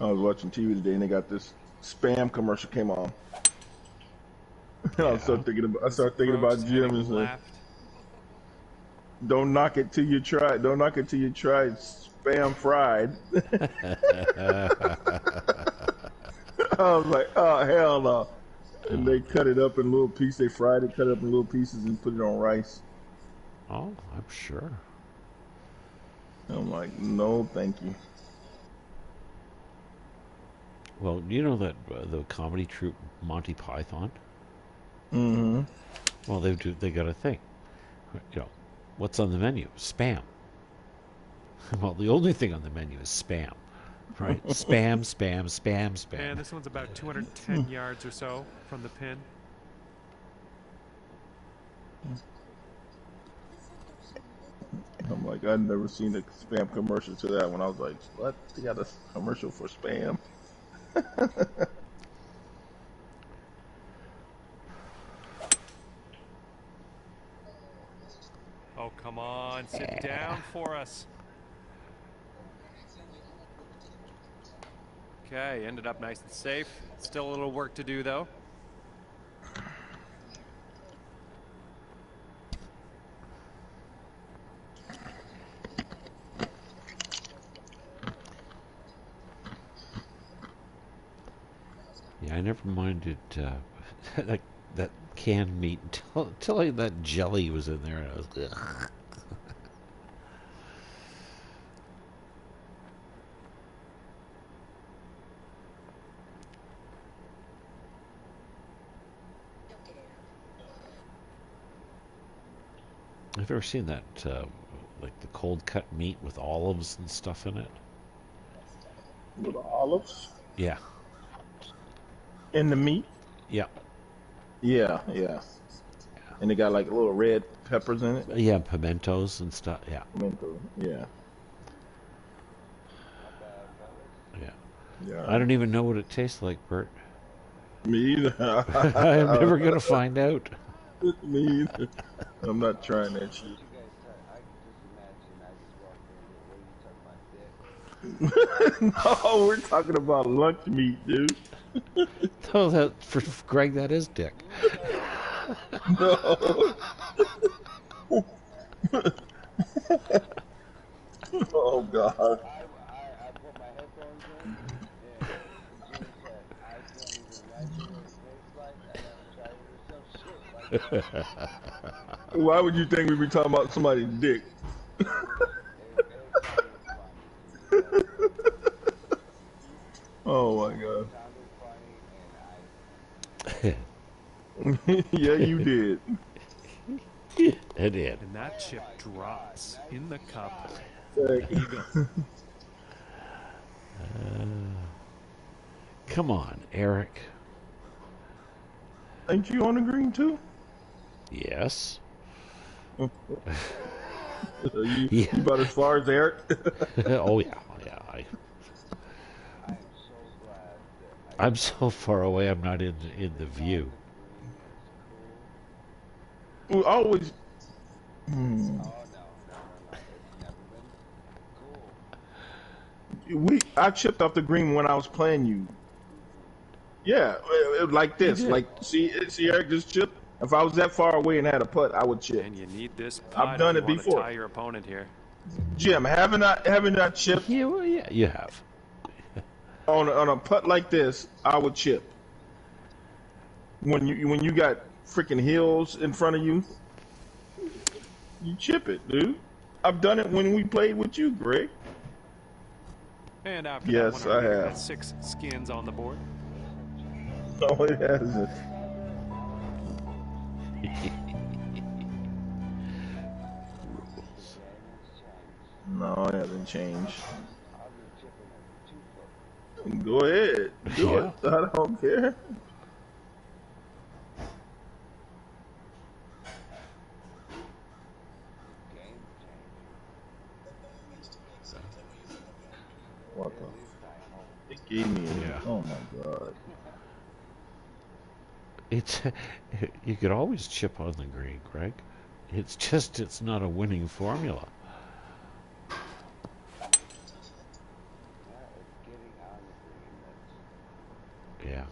I was watching TV today and they got this spam commercial came on. And I started thinking about Jim and said, left. "Don't knock it till you try it. Don't knock it till you try it. Spam fried." I was like, "Oh hell no!" And they cut it up in little pieces. They fried it, cut it up in little pieces, and put it on rice. Oh, I'm sure. I'm like, "No, thank you." Well, you know that the comedy troupe Monty Python? Mm-hmm. Well, they got a thing. You know, what's on the menu? Spam. Well, the only thing on the menu is spam, right? Spam, spam, spam, spam. And this one's about 210 yards or so from the pin. I'm like, I'd never seen a spam commercial to that one. I was like, what? They got a commercial for spam? Oh, come on. Sit down for us. Okay, ended up nice and safe. Still a little work to do, though. Yeah, I never minded that canned meat until that jelly was in there, and I was ugh. I've ever seen that, like the cold cut meat with olives and stuff in it. With olives Yeah, in the meat? yeah, Yeah, yeah. And they got like little red peppers in it. yeah, pimentos and stuff. Yeah, Pimento. Yeah. yeah. Yeah. I don't even know what it tastes like, Bert. Me either. I'm never gonna find out. Me either. I'm not trying that shit. You guys, I can just imagine. I just walked in here. What are you talking about, dick? No, we're talking about lunch meat, dude. Oh, that for Greg, that is dick. No. Oh God. I put my headphones in, and Jim said, I can't even imagine what it tastes like. I never tried it or some shit like that. Why would you think we'd be talking about somebody's dick? It sounded funny. Oh my God. It sounded funny, and I... Yeah, you did. It did. And that chip drops in the cup. Thank Eagle. Come on, Eric. Ain't you on the green too? Yes. You Yeah. about as far as Eric? Oh yeah, yeah. I'm so glad that I'm so far away. I'm not in the view. We always. Oh, no. It's never been cool. I chipped off the green when I was playing you. Yeah, like this. did. Like see, Eric just chipped. If I was that far away and had a putt, I would chip. And you need this putt I've done if it you want to before. tie your opponent here. Jim, haven't I chipped Yeah, well, yeah, you have. on a putt like this? I would chip. When you got freaking hills in front of you, you chip it, dude. I've done it when we played with you, Greg. And after Yes, that one, I our have. has 6 skins on the board. No, it hasn't. No, it hasn't changed. Go ahead, do Yeah. it. I don't care. What the? It gave me. Yeah. Oh my God. It's you could always chip on the green, Greg. It's just it's not a winning formula. Yeah.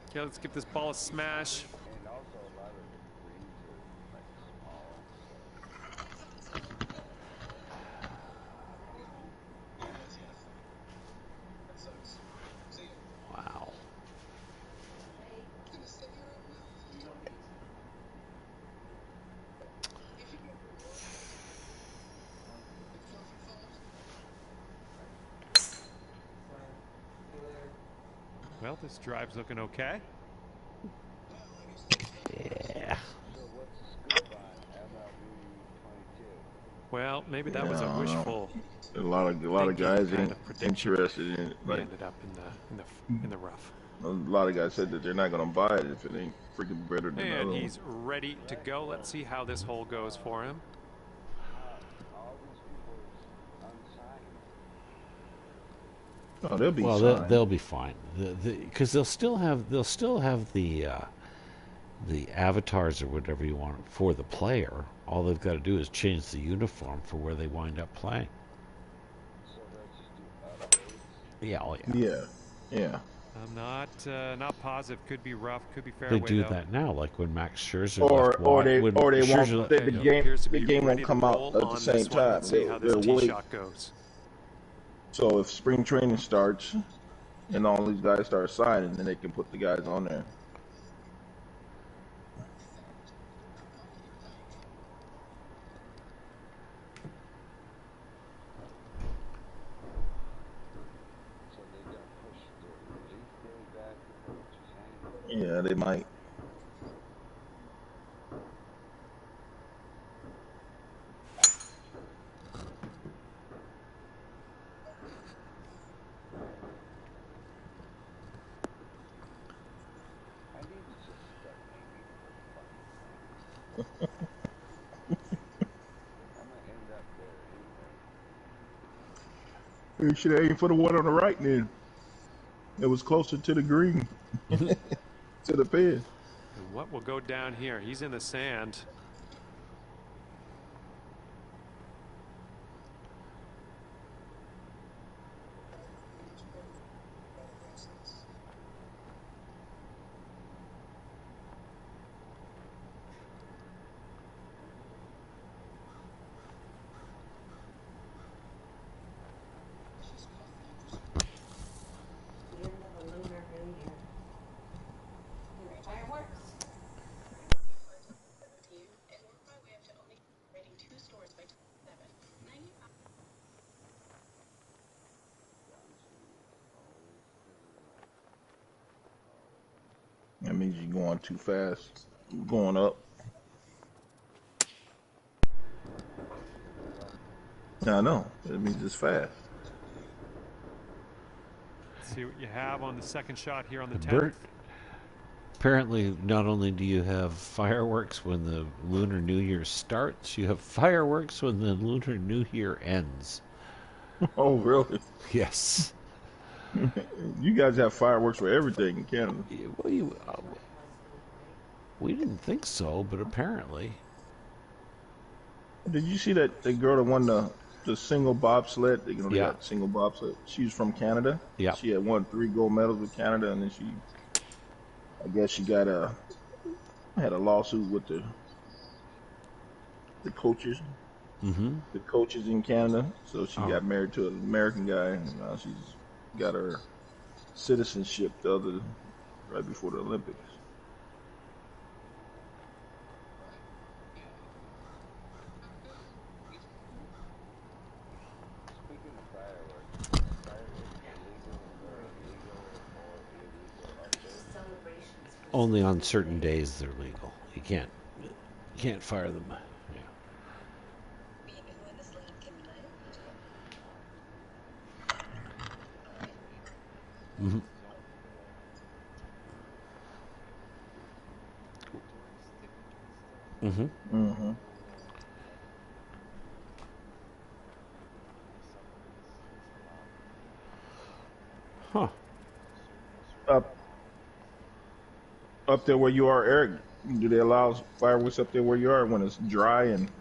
Okay, let's give this ball a smash. And also a lot of the greens are like small. Wow. Well, this drive's looking okay. Yeah. So what's the scoop on MLB 22? Well, maybe that was a wishful. A lot of thinking guys kind ain't of prediction. interested in it. We Like ended up in the rough. a lot of guys said that they're not gonna buy it if it ain't freaking better than the And other one. he's ready to go. Let's see how this hole goes for him. All these people unsigned. Oh, they'll be Well, fine. they'll be fine. Because they'll still have the avatars or whatever you want for the player. All they've got to do is change the uniform for where they wind up playing. So they'll just do updates. Yeah, oh yeah. Yeah. I'm not positive. Could be rough. Could be They fairway do though. that now, like when Max Scherzer Or left or wide- they when or they Scherzer won't. left- The Okay, game appears to be the game ready won't to come roll out at the on same this one. time. Let's see how this They'll tee wait. shot goes. So if spring training starts and all these guys start signing, then they can put the guys on there. So they're gonna push the release date back. Is that what you're saying? Yeah, they might. I need to just start aiming for the fucking thing. I'm gonna end up there anyway. You should aim for the one on the right then. It was closer to the green. To the pin. What will go down here? He's in the sand. That means you're going too fast. Going up. I know. It means it's fast. See what you have on the second shot here on the 10th. Bert, apparently, not only do you have fireworks when the Lunar New Year starts, you have fireworks when the Lunar New Year ends. Oh, really? Yes. You guys have fireworks for everything in Canada. Well, we didn't think so, but apparently. Did you see that the girl that won the single bobsled? They Yeah. got single bobsled. She's from Canada. Yeah. She had won 3 gold medals with Canada, and then I guess she had a lawsuit with the coaches. Mm-hmm. The coaches in Canada. So she got married to an American guy, and now she's got her citizenship right before the Olympics. Speaking of fireworks are legal or illegal or illegal up there? Only on certain days they're legal. You can't fire them. Yeah. Mm-hmm. Mm-hmm. Mm-hmm. Huh. Up there where you are, Eric, do they allow fireworks up there where you are when it's dry and?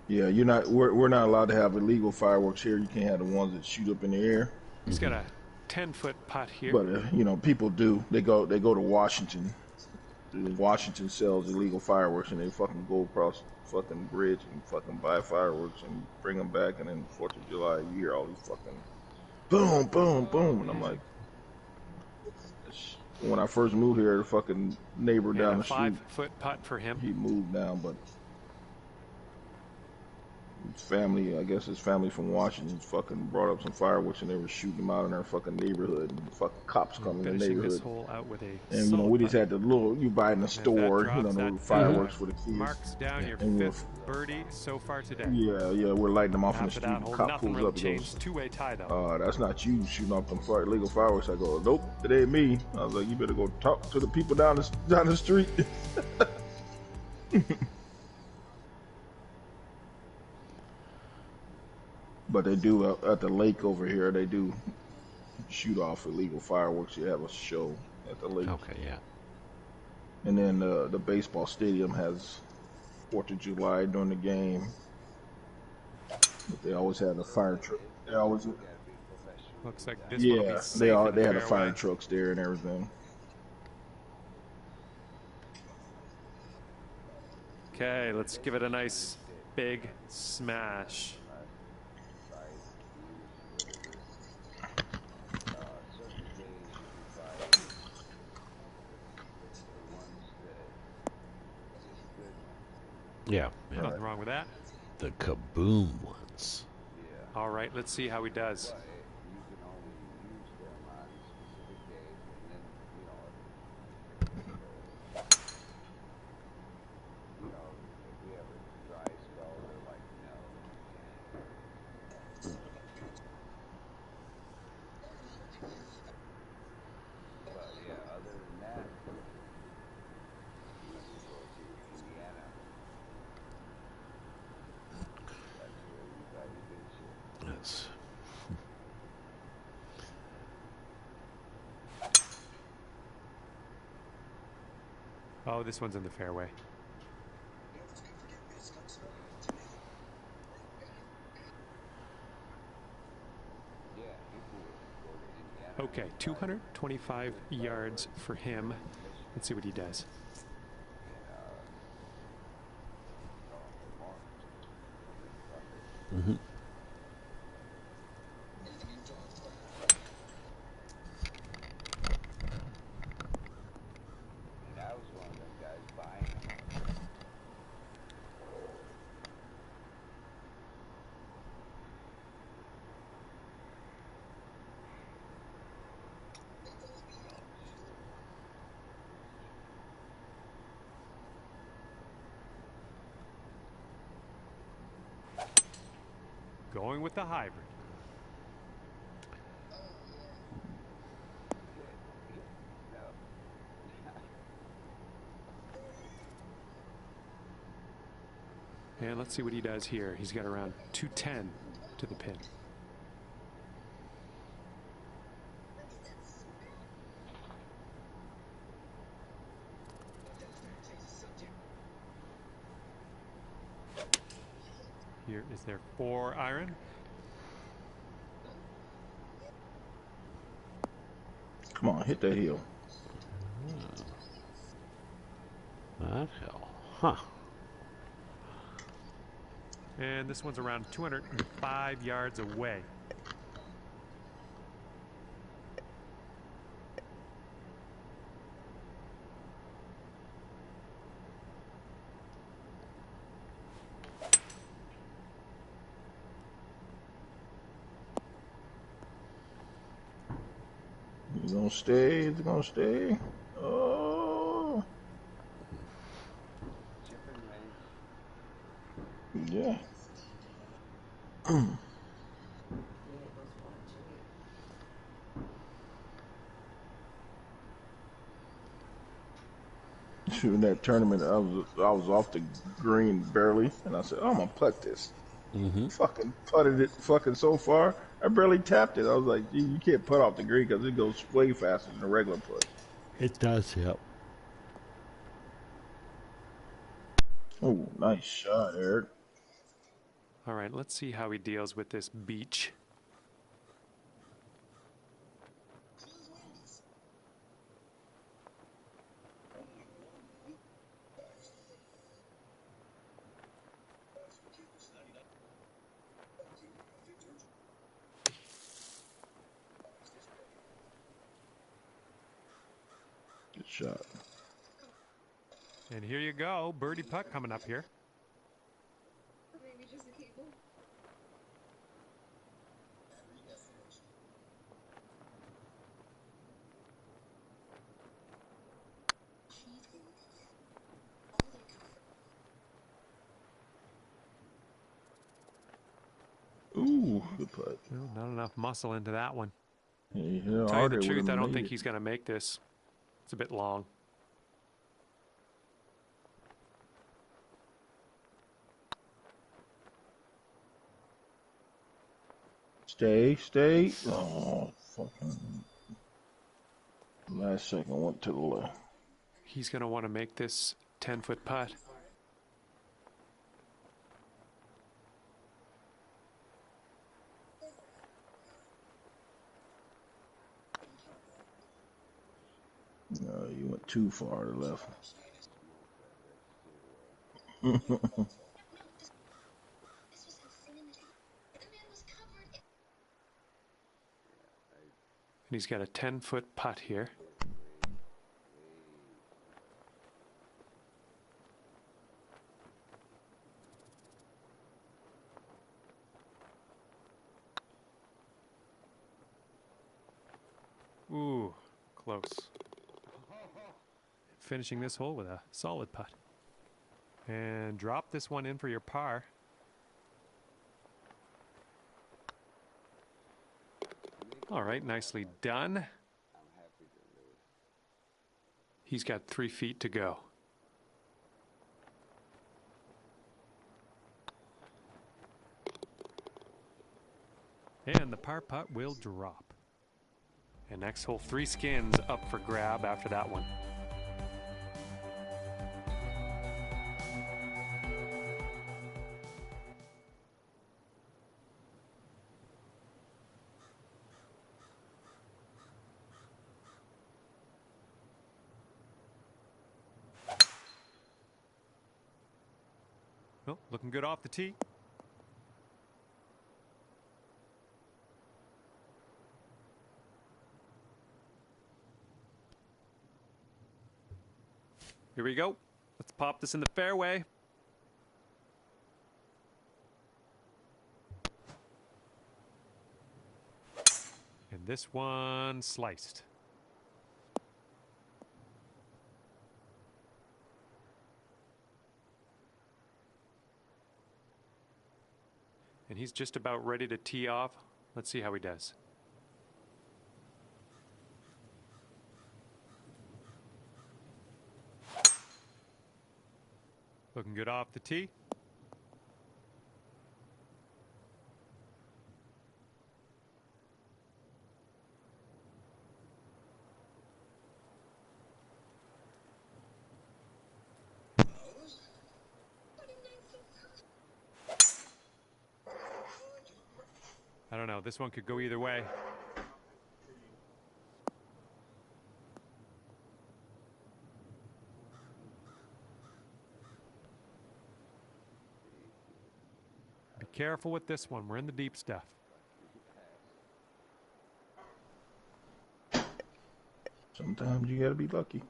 Yeah, you're not. We're not allowed to have illegal fireworks here. You can't have the ones that shoot up in the air. He's got a 10-foot putt here. But people do. They go to Washington. Washington sells illegal fireworks, and they fucking go across the fucking bridge and fucking buy fireworks and bring them back. And then 4th of July, you hear all these fucking boom, boom, boom, and I'm like, when I first moved here, the fucking neighbor down the street, 5-foot putt for him. he moved down, but his family, I guess his family from Washington, fucking brought up some fireworks and they were shooting them out in our fucking neighborhood, and the fucking cops come in the Finishing this neighborhood. hole out with a And we just had the little you buy in the store, the fireworks for the kids. Marks down your And 5th birdie so far today. Yeah, we're lighting them off in the After street. that The hole, cop nothing pulls really up and changed. goes, Two-way tie though. that's not you shooting off them illegal fireworks. I go, nope, it ain't me. I was like, you better go talk to the people down the street. But they do at the lake over here. They do shoot off illegal fireworks. You have a show at the lake. Okay, yeah. And then the baseball stadium has 4th of July during the game. But they always have the fire truck. They always. Looks like this one will be safe in the they had the fire fairway. trucks there and everything. Okay, let's give it a nice big smash. Yeah. Nothing wrong with that. The kaboom ones. All right, let's see how he does. That's Oh, this one's in the fairway. Okay, 225 yards for him. Let's see what he does. Mm-hmm. I was one of them guys buying them. Going with the hybrid. And let's see what he does here. He's got around 210 to the pin. Here is their 4 iron. Come on, hit that hill. That hill. Huh. And this one's around 205 yards away. It's gonna stay. It's gonna stay. Oh. Yeah. In that tournament, I was off the green barely, and I said, "Oh, I'm gonna putt this." Mm-hmm. Fucking putted it fucking so far, I barely tapped it. I was like, "Gee, you can't putt off the green because it goes way faster than a regular putt." It does, yep. Oh, nice shot, Eric. All right, let's see how he deals with this beach. Good shot. And here you go, birdie putt coming up here. Ooh, good putt. Well, not enough muscle into that one. Yeah, Tell you the truth, I don't think he's going to make this. It's a bit long. Stay, stay. Oh, fucking. Last second went to the left. He's going to want to make this 10-foot putt. No, you went too far to the left. And he's got a 10-foot putt here. Ooh, close. Finishing this hole with a solid putt. And drop this one in for your par. All right, nicely done. He's got 3 feet to go. And the par putt will drop. And next hole, 3 skins up for grab after that one. Well, looking good off the tee. Here we go. Let's pop this in the fairway. And this one sliced. And he's just about ready to tee off. Let's see how he does. Looking good off the tee. I don't know. This one could go either way. Be careful with this one. We're in the deep stuff. Sometimes you gotta be lucky.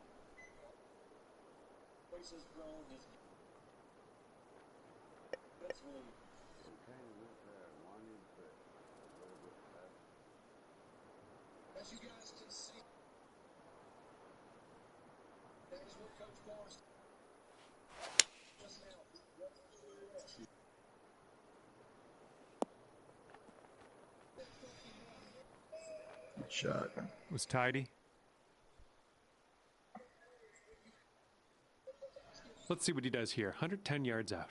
As you guys can see, that is what Coach Barnes just now. Good shot. Was tidy. Let's see what he does here. 110 yards out.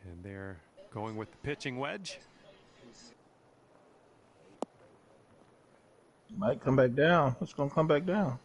And they're going with the pitching wedge. Might come back down. It's gonna come back down.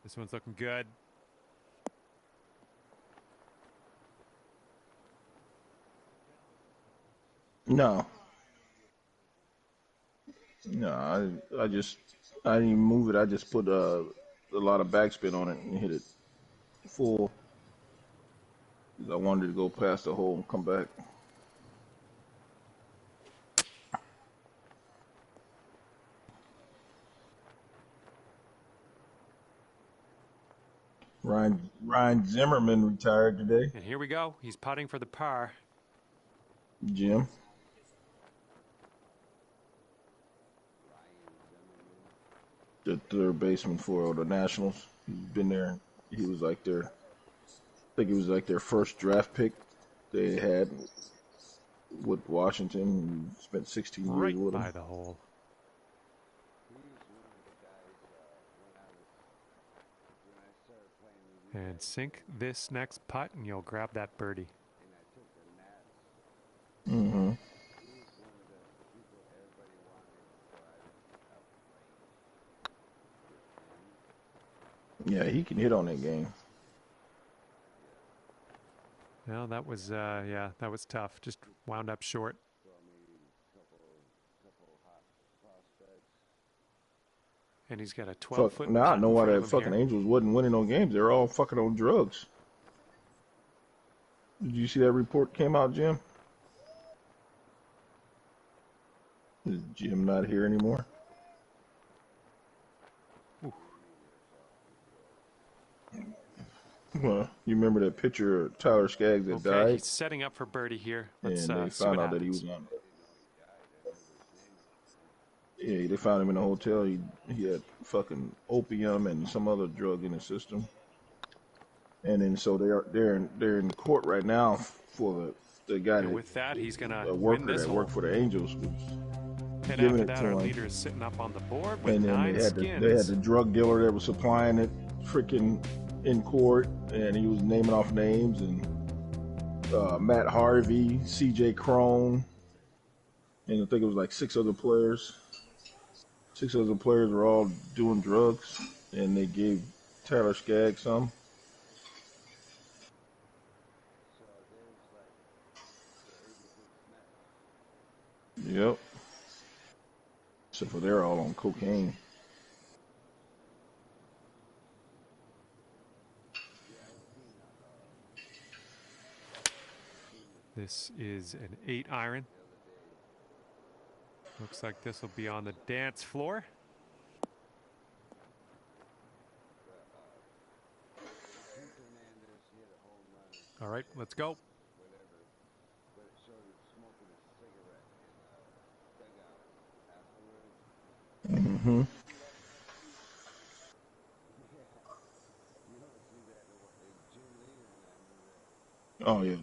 This one's looking good. No. No, I didn't even move it. I just put a lot of backspin on it and hit it full. 'Cause I wanted to go past the hole and come back. Ryan Zimmerman retired today. And here we go. He's putting for the par. Jim. The third baseman for the Nationals. He's been there. He was like I think it was like their first draft pick they had with Washington. He spent 16 years Right with by him. the hole. And sink this next putt and you'll grab that birdie. Mm-hmm. Yeah, he can hit on that game. Well, that was, yeah, that was tough. Just wound up short. And he's got a 12-foot. Now I know why the fucking Angels wasn't winning no games. They're all fucking on drugs. Did you see that report came out, Jim? Jim not here anymore. Well, you remember that picture of Tyler Skaggs that Okay, died? he's setting up for birdie here. Let's And they see found what out that he happens. was on. Yeah, they found him in a hotel. He had fucking opium and some other drug in his system. And then so they're in court right now for the guy And that with that, he's going to a win worker this that hole. worked for the Angels was And giving after it that, to our him. leader is sitting up on the board with And then 9 they had skins. the drug dealer that was supplying it freaking in court, and he was naming off names and Matt Harvey, C.J. Crone, and I think it was like 6 other players. 6 other players were all doing drugs, and they gave Tyler Skaggs some. Yep. Except for they're all on cocaine. This is an 8 iron. Looks like this will be on the dance floor. All right, let's go. Mm-hmm. Oh yeah.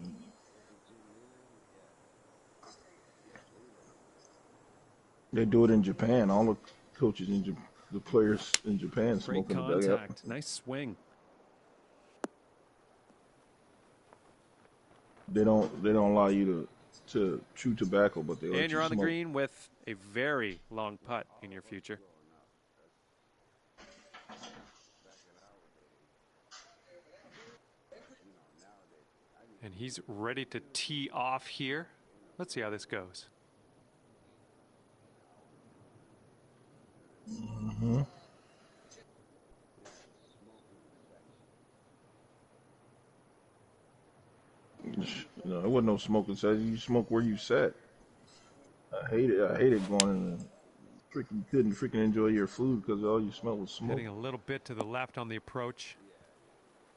They do it in Japan. All the coaches in the players in Japan Great smoking the dugout. contact. Nice swing. They don't allow you to chew tobacco, but they let And you you're on the smoke. green with a very long putt in your future. And he's ready to tee off here. Let's see how this goes. Mm-hmm. No, it wasn't no smoking session. You smoke where you sat. I hate it. I hated going in and freaking couldn't freaking enjoy your food because all you smelled was smoke. Hitting a little bit to the left on the approach.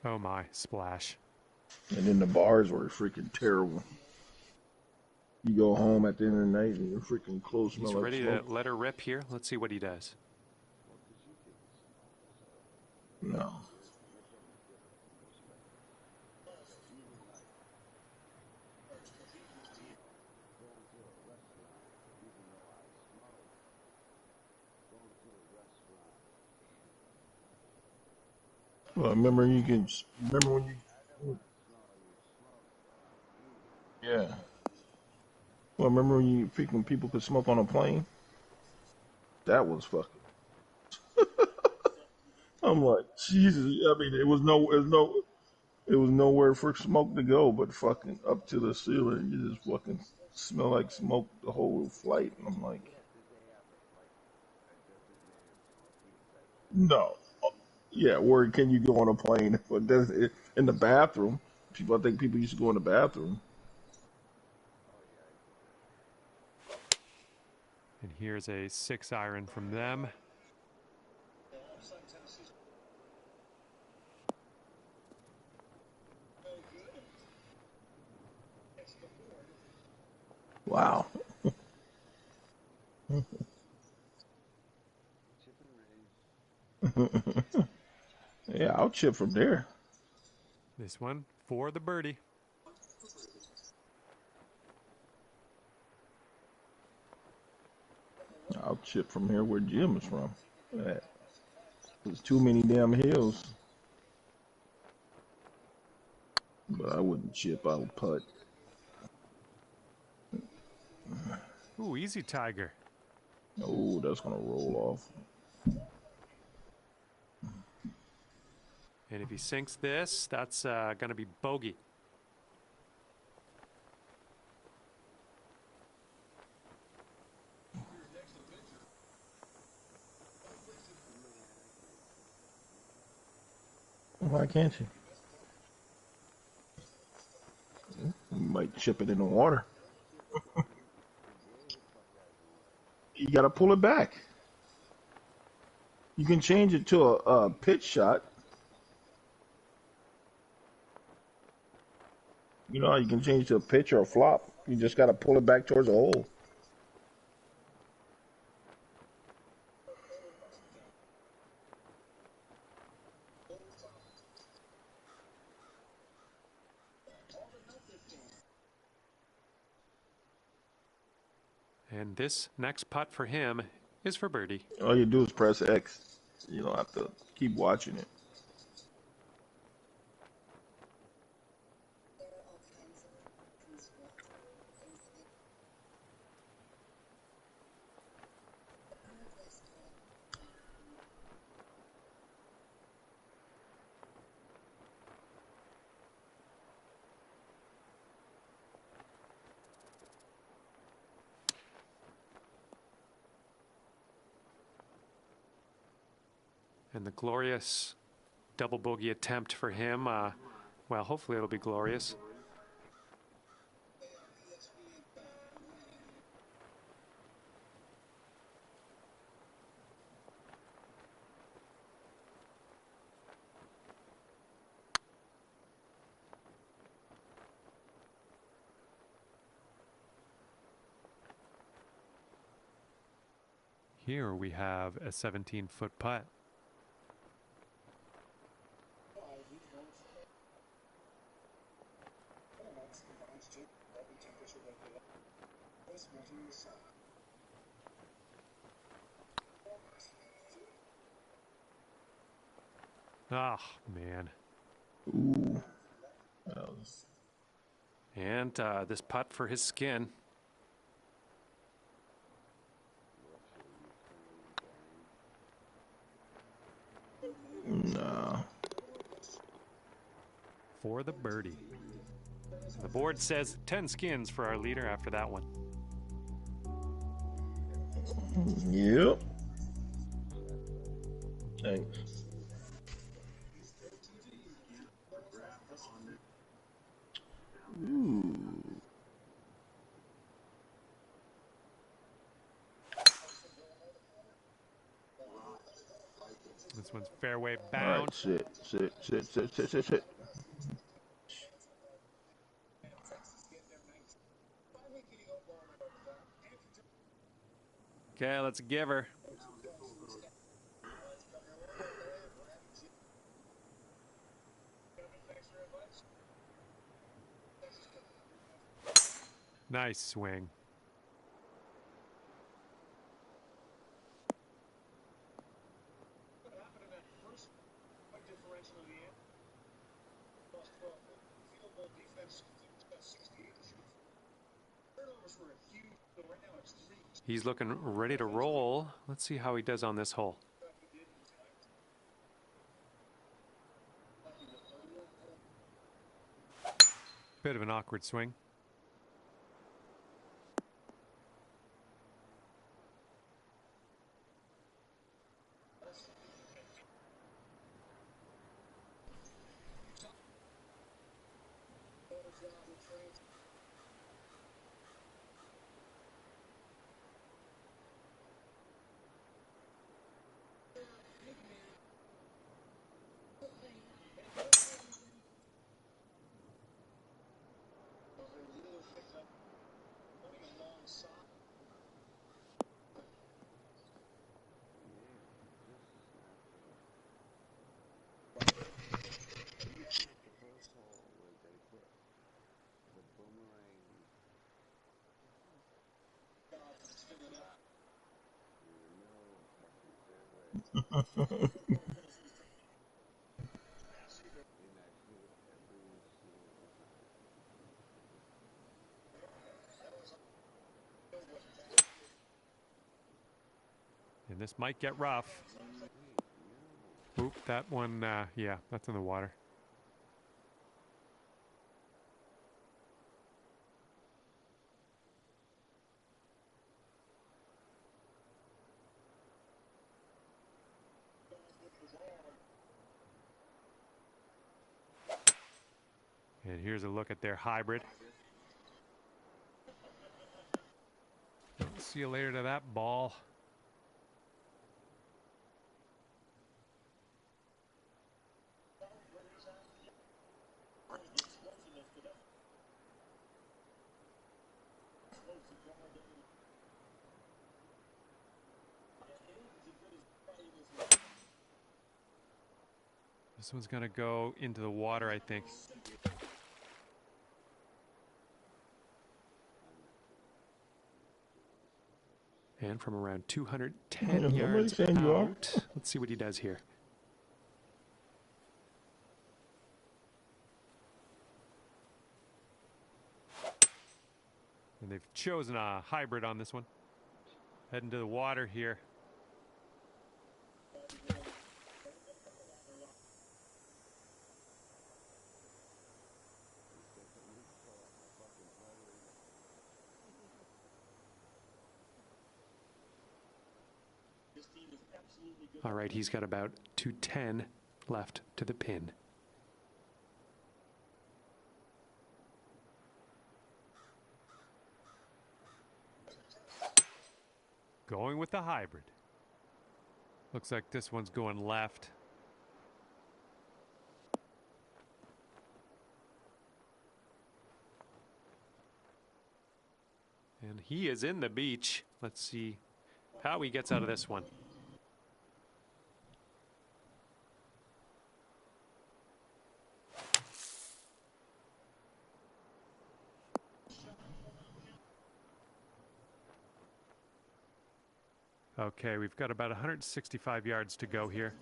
Oh my, splash. And then the bars were freaking terrible. You go home at the end of the night and your freaking clothes smell He's like ready smoke. to let her rip here. Let's see what he does. No. Well, remember when you yeah. Well, remember when you freaking people could smoke on a plane? That was fucking. I'm like, Jesus. I mean, it was nowhere for smoke to go, but fucking up to the ceiling. You just fucking smell like smoke the whole flight. And I'm like, no. Yeah, where can you go on a plane? But in the bathroom, I think people used to go in the bathroom. And here's a 6 iron from them. Wow. Yeah, I'll chip from there. This one for the birdie. I'll chip from here where Jim is from. There's too many damn hills. But I wouldn't chip, I would putt. Ooh, easy Tiger. Oh, that's going to roll off. And if he sinks this, that's going to be bogey. Why can't you? You might chip it in the water. You got to pull it back. You can change it to a pitch shot. You know how you can change it to a pitch or a flop. You just got to pull it back towards the hole. And this next putt for him is for birdie. All you do is press X. You don't have to keep watching it. And the glorious double bogey attempt for him. Well, hopefully it'll be glorious. Here we have a 17-foot putt. Oh, man. Ooh. And this putt for his skin. No. For the birdie. The board says 10 skins for our leader after that one. Yep. Thanks. Ooh. This one's fairway All bound. right, sit. Okay, let's give her. Nice swing. He's looking ready to roll. Let's see how he does on this hole. Bit of an awkward swing. And this might get rough. Oop, that one, yeah, that's in the water. And here's a look at their hybrid. See you later to that ball. This one's gonna go into the water, I think. And from around 210 yards saying you are. out, let's see what he does here. And they've chosen a hybrid on this one. Heading to the water here. All right, he's got about 210 left to the pin. Going with the hybrid. Looks like this one's going left. And he is in the beach. Let's see how he gets out of this one. Okay, we've got about 165 yards to go here.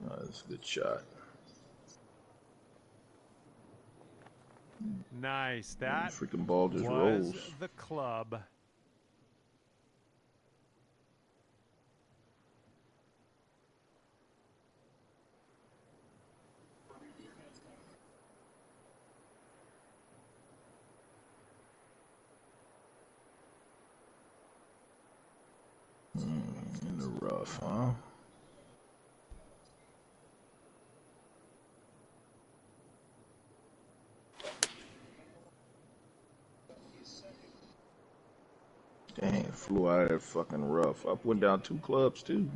That's a good shot. Nice. That Freaking ball just was rolls. the club. In the rough, huh? Dang, it flew out of that fucking rough. I went down 2 clubs too.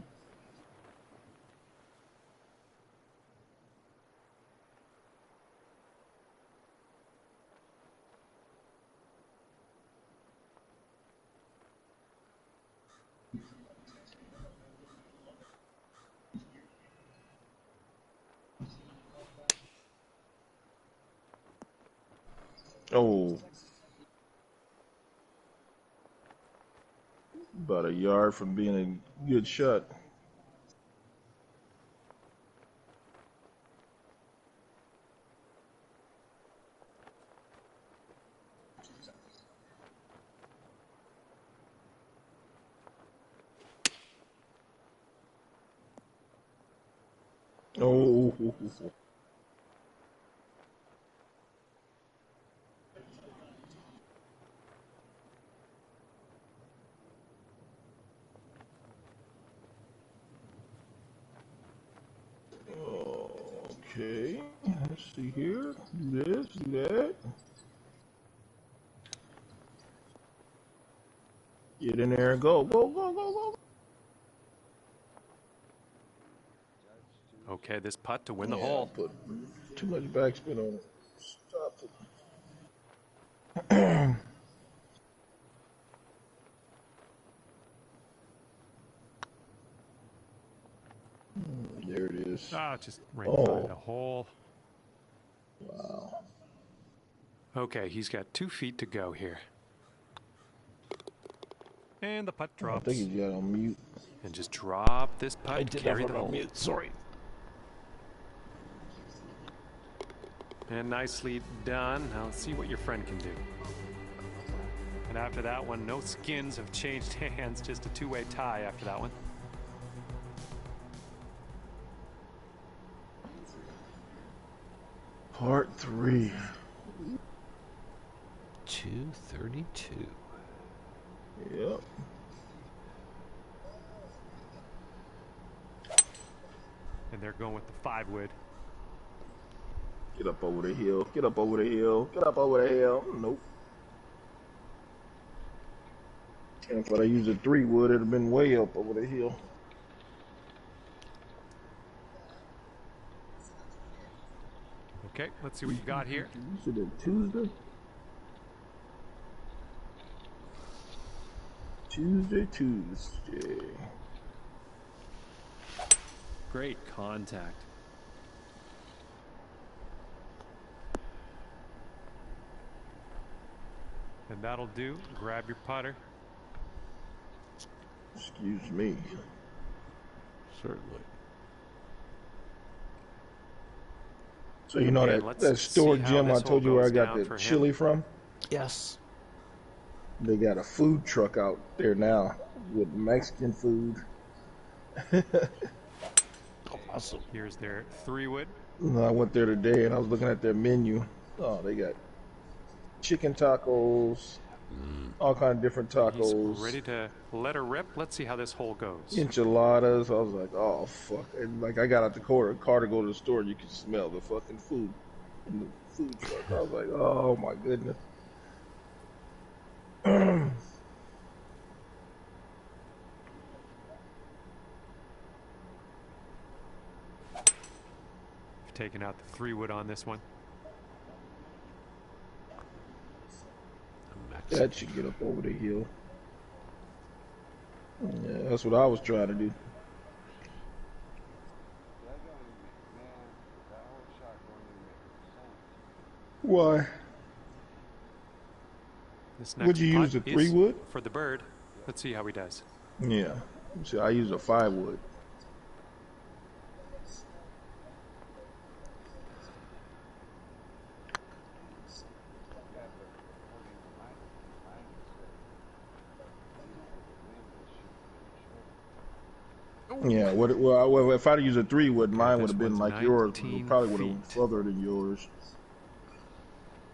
Oh. About a yard from being a good shot. Oh. Okay, let's see here. Do this, do that. Get in there and go. Go, go, go, go. Okay, this putt to win the Yeah, hole. put too much backspin on it. Stop it. There it is. Ah, just right by the Oh. hole. Wow. Okay, he's got 2 feet to go here. And the putt I drops. think he's got on mute. And just drop this putt. I did carry have the it on hole. mute. Sorry. And nicely done. Now let's see what your friend can do. And after that one, no skins have changed hands. Just a 2-way tie after that one. Part 3. 232. Yep. And they're going with the 5-wood. Get up over the hill. Get up over the hill. Get up over the hill. Nope. And if I used a 3-wood, it'd have been way up over the hill. Okay, let's see what you got here. You said it Tuesday? Tuesday. Great contact. And that'll do. Grab your putter. Excuse me. Certainly. So you know Okay, that let's store see how gym I this told hole you where I goes got down the for him. chili from? Yes. They got a food truck out there now with Mexican food. Awesome. Here's their 3-wood. I went there today and I was looking at their menu. Oh, they got chicken tacos, all kind of different He's tacos, ready to let her rip. Let's see how this hole goes. enchiladas. I was like, oh fuck! And like I got out the car to go to the store, and you could smell the fucking food in the food truck. I was like, oh my goodness. Taking out the 3-wood on this one. That should get up over the hill. Yeah, that's what I was trying to do. That don't even man, that whole shot don't even make sense. Why? This Would next you putt use a is 3-wood? for the bird. Let's see how he does. Yeah. See, I use a 5-wood. Yeah, well, if I'd used a 3-wood, mine would this have been one's like yours. 19 It probably would have feet. further than yours.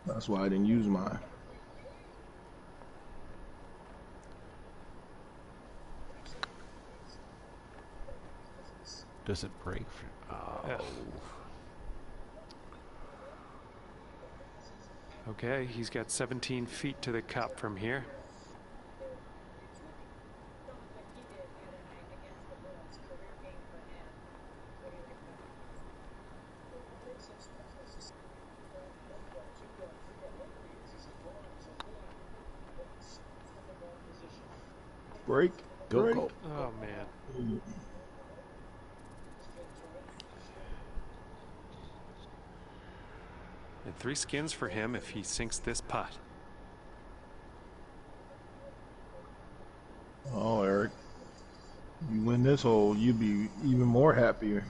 That's why I didn't use mine. Does it break? Yeah. Okay, he's got 17 feet to the cup from here. Break. Go, break. go. Oh, man. And 3 skins for him if he sinks this putt. Oh, Eric. You win this hole, you'd be even more happier.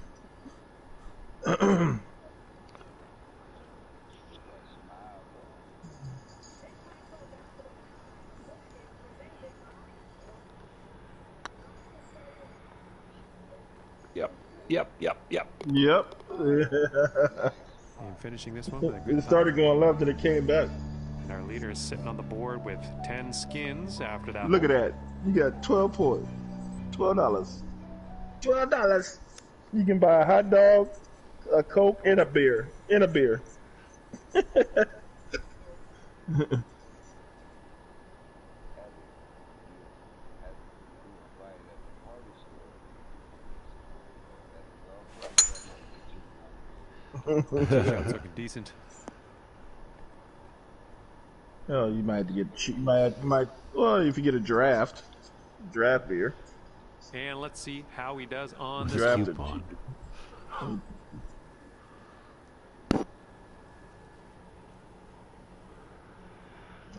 Yep. Yep. And finishing this one with a good It started going left and it came back. And our leader is sitting on the board with 10 skins after that. Look at that. You got 12 points. $12. $12. You can buy a hot dog, a Coke, and a beer. Shots looking decent. Oh, you might have to get. You might. Well, if you get a draft beer. And let's see how he does on this. Drafted. Coupon.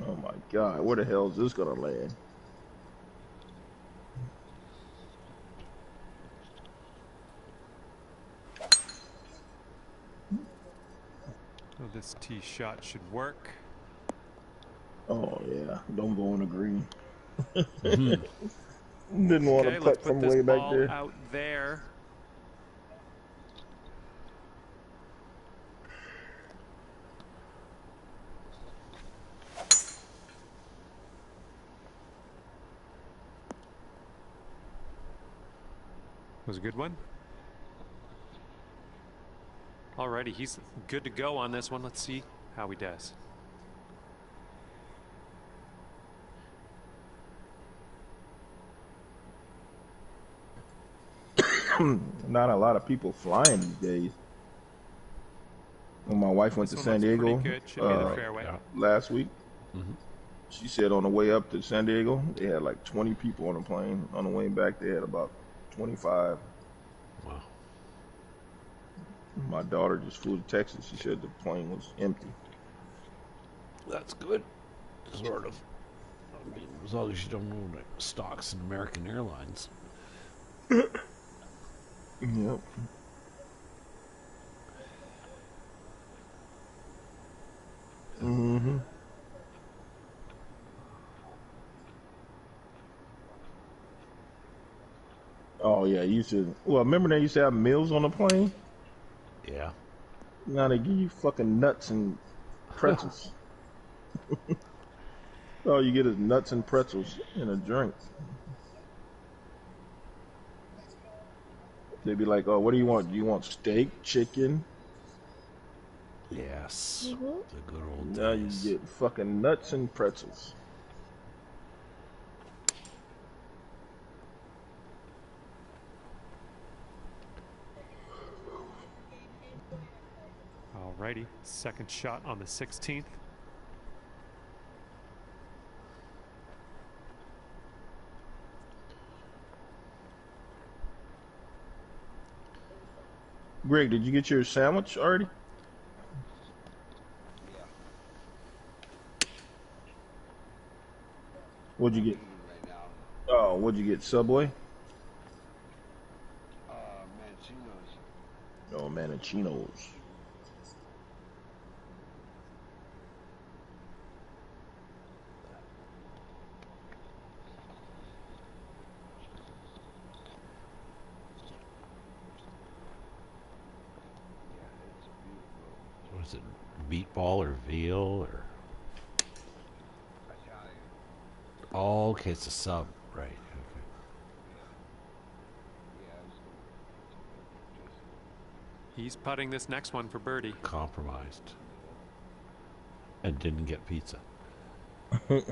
Oh my God, where the hell is this gonna land? Oh, this tee shot should work. Oh yeah, don't go on the green. Didn't want Okay, to let's putt put from this way back ball there. out there. Was a good one. Alrighty, he's good to go on this one. Let's see how he does. Not a lot of people flying these days. When my wife went This to one San looks pretty Diego good. Should be the fairway. last week, she said on the way up to San Diego, they had like 20 people on the plane. On the way back, they had about 25. Wow. My daughter just flew to Texas. She said the plane was empty. That's good. Sort of. I mean, as long as you don't own stocks in American Airlines. Yep. Mm-hmm. Oh yeah, you used to. Well, remember they used to have meals on the plane. Yeah. Now they give you fucking nuts and pretzels. All you get is nuts and pretzels and a drink. They'd be like, "Oh, what do you want? Do you want steak, chicken?" Yes. The good old Now you days. get fucking nuts and pretzels. Alrighty, second shot on the 16th. Greg, did you get your sandwich already? What'd you get? Right now, Oh, what'd you get? Subway? Mancino's. Oh, Mancinos. What is it? Meatball or veal or? Oh, okay, it's a sub, right? Okay. He's putting this next one for birdie. Compromised. And didn't get pizza. You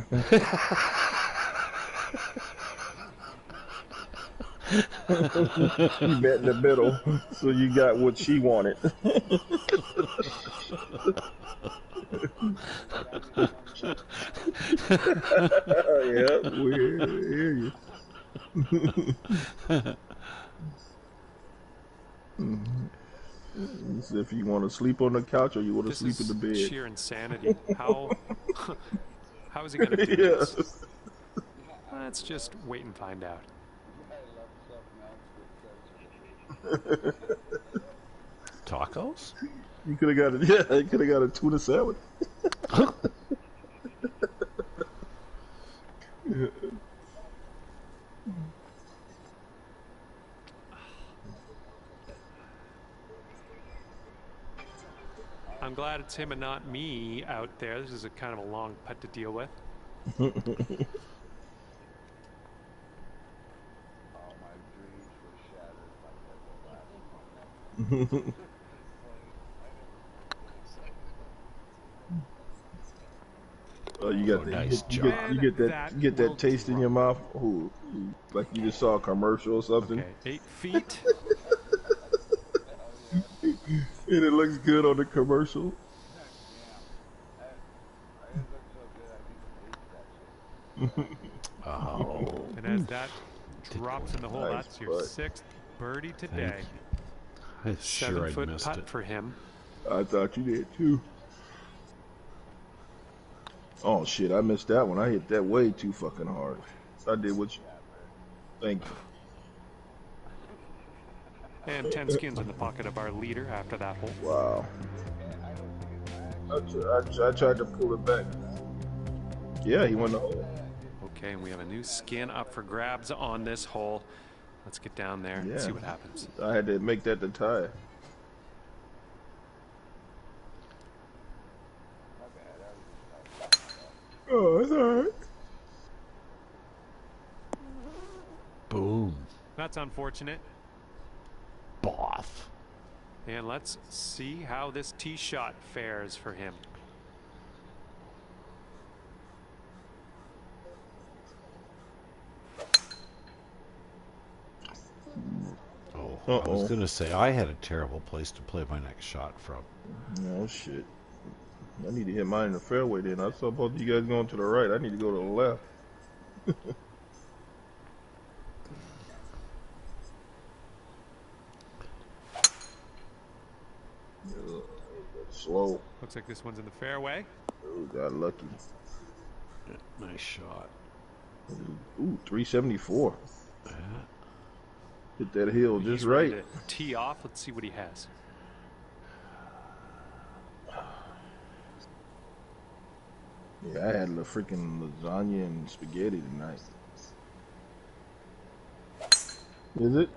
met in the middle, so you got what she wanted. Yeah, we hear you. So if you want to sleep on the couch or you want to This sleep in is the bed. sheer insanity. How is he going to do Yeah. this? Let's just wait and find out. Tacos? You could have got it. Yeah, you could have got a tuna sandwich. I'm glad it's him and not me out there. This is a kind of a long putt to deal with. All my dreams were shattered like that. Oh, you got Oh, that. nice you job. get that. That You get will that taste in your mouth. Ooh, like you just saw a commercial or something, Okay, 8 feet. and it looks good on the commercial. Oh, And as that drops in the hole, Nice that's your putt. 6th birdie today. I'm sure I 7-foot missed putt it. for him. I thought you did too. Oh shit! I missed that one. I hit that way too fucking hard. I did what you. Thank you. And 10 skins in the pocket of our leader after that hole. Wow. I tried to pull it back. Yeah, he won the hole. Okay, and we have a new skin up for grabs on this hole. Let's get down there and Yeah. see what happens. I had to make that the tie. Oh, that's alright. Boom. That's unfortunate. Boff. And let's see how this tee shot fares for him. Oh, I was going to say, I had a terrible place to play my next shot from. Oh, shit. I need to hit mine in the fairway then. I saw both of you guys going to the right. I need to go to the left. Slow. Looks like this one's in the fairway. Oh, got lucky. Yeah, nice shot. Ooh, 374. Yeah. Hit that hill just He's ready right. to tee off. Let's see what he has. Yeah, I had the freaking lasagna and spaghetti tonight. Is it?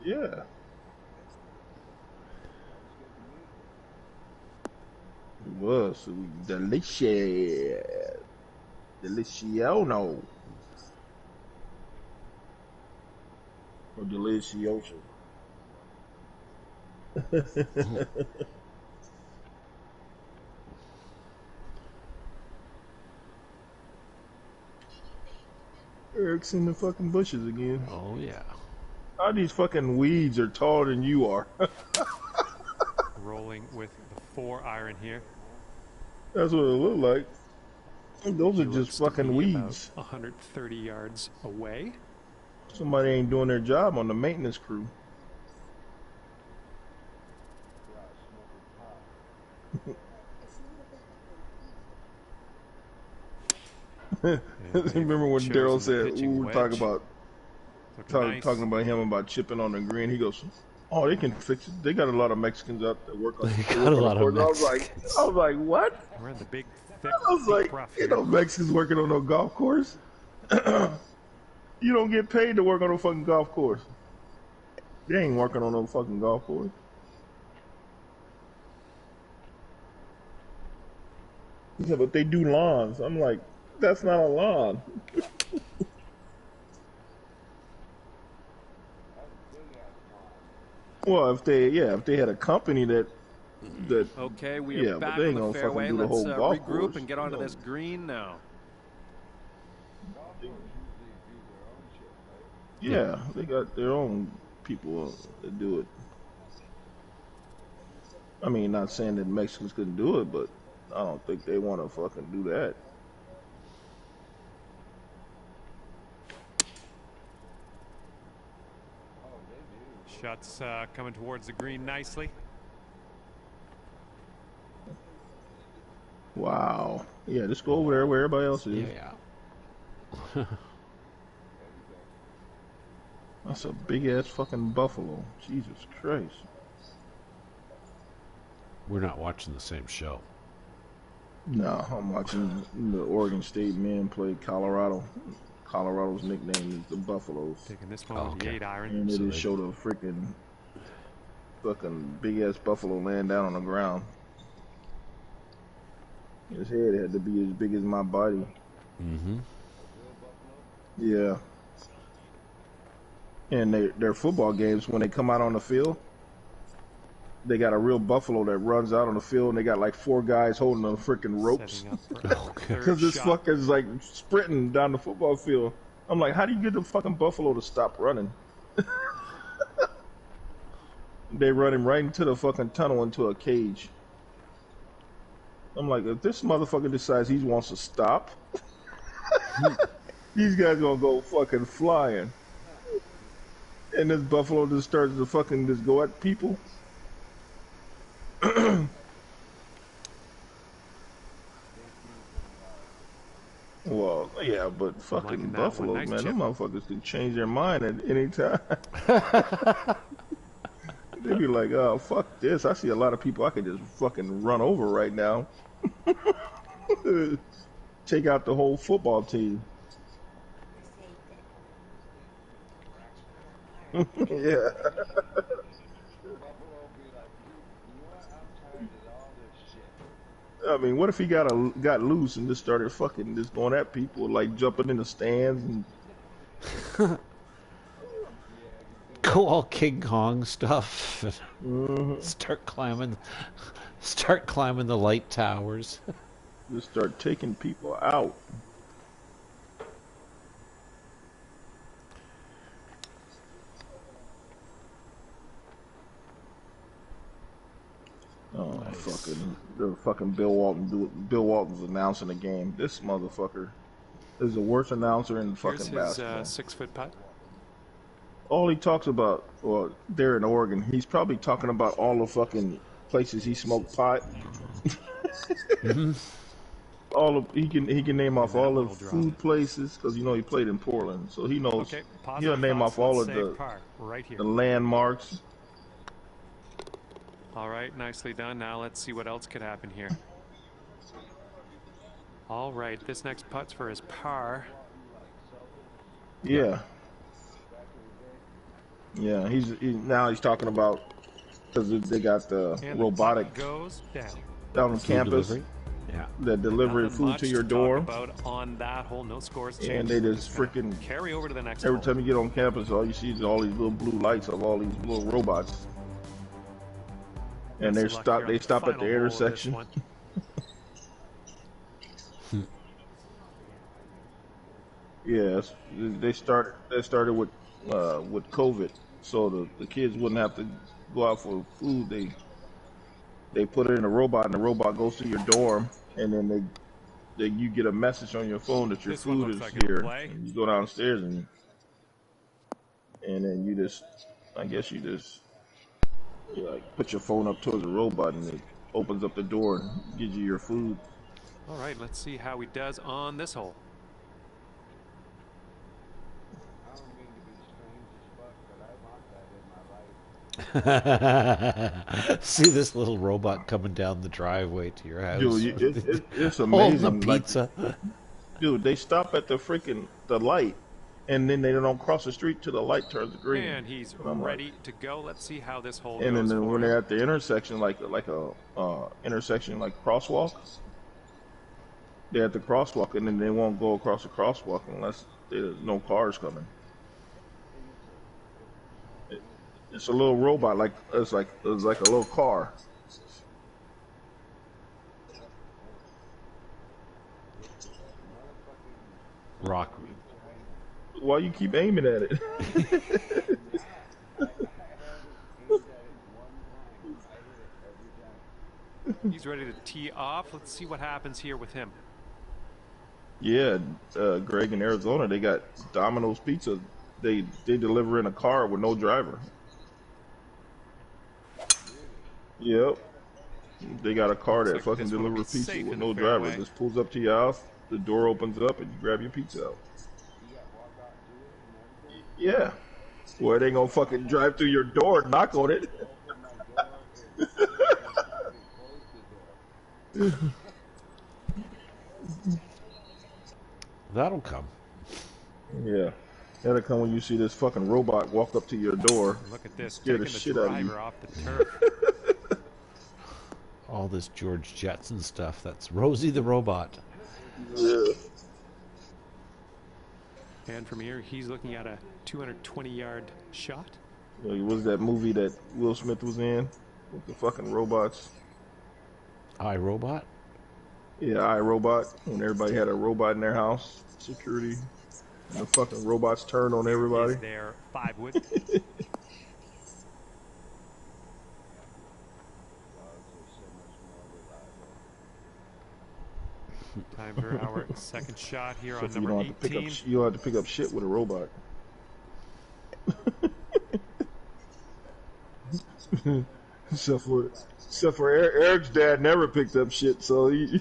Yeah. It was delicious. Delicioso. Or delicioso. Eric's in the fucking bushes again. Oh, yeah. How these fucking weeds are taller than you are? Rolling with the 4-iron here. That's what it looked like. Those are He just looks to fucking be about weeds. 130 yards away. Somebody ain't doing their job on the maintenance crew. Remember when Daryl said, "Ooh, talking about him about chipping on the green." He goes, "Oh, they can fix it. They got a lot of Mexicans out there work on. They got a lot of Mexicans. I was like, what? We're in the big, thick, I was like, rough you here. know, Mexicans working on no golf course. You don't get paid to work on a fucking golf course. They ain't working on no fucking golf course." He said, "But they do lawns." I'm like, that's not a lawn. Well, if they had a company that Okay, we Yeah, are but back they on ain't the gonna fucking fairway. do the Let's whole golf regroup course, and get onto you know. this green now. yeah, they got their own people that do it. I mean, not saying that Mexicans couldn't do it, but I don't think they want to fucking do that. Shots coming towards the green nicely. Wow. Yeah, just go over there where everybody else is. Yeah. That's a big ass fucking buffalo. Jesus Christ. We're not watching the same show. No, I'm watching the Oregon State men play Colorado. Colorado's nickname is the Buffaloes. Taking this one with the okay. 8-iron. And they So just showed a freaking fucking big ass buffalo laying down on the ground. His head had to be as big as my body. Mm-hmm. Yeah. And their football games, when they come out on the field, they got a real buffalo that runs out on the field, and they got like 4 guys holding the freaking ropes. Setting up for our Okay. third Because this shot. fucker's like sprinting down the football field. I'm like, how do you get the fucking buffalo to stop running? They run him right into the fucking tunnel into a cage. I'm like, if this motherfucker decides he wants to stop, these guys gonna go fucking flying. And this buffalo just starts to fucking just go at people. Well, yeah, but fucking liking that one. buffaloes, Nice man, chip. them motherfuckers can change their mind at any time. They be like, oh, fuck this. I see a lot of people I could just fucking run over right now. Take out the whole football team. Yeah. I mean, what if he got loose and just started fucking just going at people, like jumping in the stands and go all King Kong stuff. Start climbing the light towers. Just start taking people out. Oh, Nice. the fucking Bill Walton's announcing the game. This motherfucker is the worst announcer in Here's fucking his basketball. 6-foot putt. All he talks about, well, there in Oregon, he's probably talking about all the fucking places he smoked pot. He can name off all the food places because he played in Portland, so he knows. Okay, He'll name off all of the right here. the landmarks. All right, nicely done. Now let's see what else could happen here. All right, this next putt's for his par. Yeah. Yeah, now he's talking about because they got the And robotic the putt goes down on Food campus delivery. Yeah. that delivery Nothing food much to your talk door, about on that hole. No scores and changed. they We're just gonna freaking carry over to the next every hole. time you get on campus, all you see is all these little blue lights of all these little robots, and Best of luck here on they the stop at the final hole of this intersection. one. Yes, they started with COVID, so the kids wouldn't have to go out for food. They put it in a robot, and the robot goes to your dorm, and then you get a message on your phone that your This one food looks is like it'll here. play. And you go downstairs, and then you just you like put your phone up towards the robot, and it opens up the door and gives you your food. All right, let's see how he does on this hole. I don't mean to be strange as fuck, but I want that in my life. See this little robot coming down the driveway to your house. Dude, it's Holding amazing. the pizza. Dude, they stop at the light, and then they don't cross the street till the light turns green. And he's ready to go. Let's see how this hole And goes then for when him. they're at the intersection, like a intersection like crosswalk, they're at the crosswalk, and then they won't go across the crosswalk unless there's no cars coming. It's a little robot, it's like a little car. Rock. Why you keep aiming at it? He's ready to tee off. Let's see what happens here with him. Yeah, Greg, in Arizona, they got Domino's Pizza. They deliver in a car with no driver. Yep. They got a car that Looks like fucking this one will delivers be pizza safe with in no the driver. fairway. Just pulls up to your house, the door opens up, and you grab your pizza out. Yeah. Well, they ain't gonna fucking drive through your door and knock on it. That'll come. Yeah. That'll come when you see this fucking robot walk up to your door. Look at this. Scare the Taking shit the out of you. driver off the turf. All this George Jetson stuff. That's Rosie the robot. Yeah. And from here, he's looking at a 220-yard shot. What was that movie that Will Smith was in with the fucking robots? iRobot? Yeah, iRobot. When everybody had a robot in their house, security, and the fucking robots turned on everybody. Is there 5 wood? Time for our second shot here on Except you number don't have to 18. you don't have to pick up shit with a robot. except for Eric's dad never picked up shit, so he.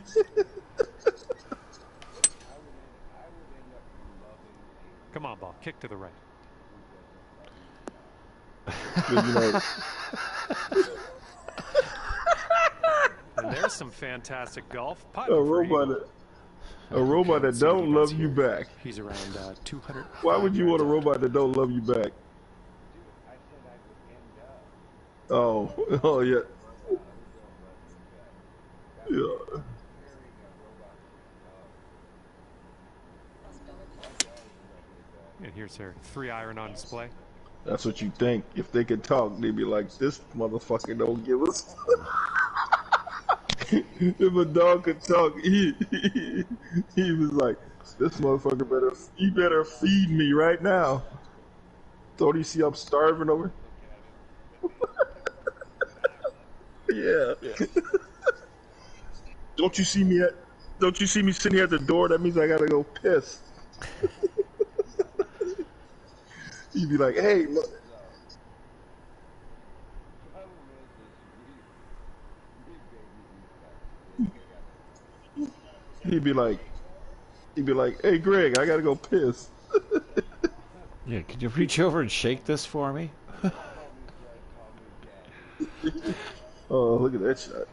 Come on, ball. Kick to the right. you know, And there's some fantastic golf. a robot that don't love you back. He's around 200. Why would you want a robot that don't love you back? Oh yeah. Yeah. And here's her 3-iron on display. That's what you think. If they could talk, they'd be like, "This motherfucker don't give us." If a dog could talk, he was like, "This motherfucker better feed me right now." Don't you see I'm starving over? Yeah. Don't you see me at? Don't you see me sitting here at the door? That means I gotta go piss. He'd be like, "Hey, look." He'd be like, "Hey, Greg, I gotta go piss." Yeah, could you reach over and shake this for me? Oh, look at that shot.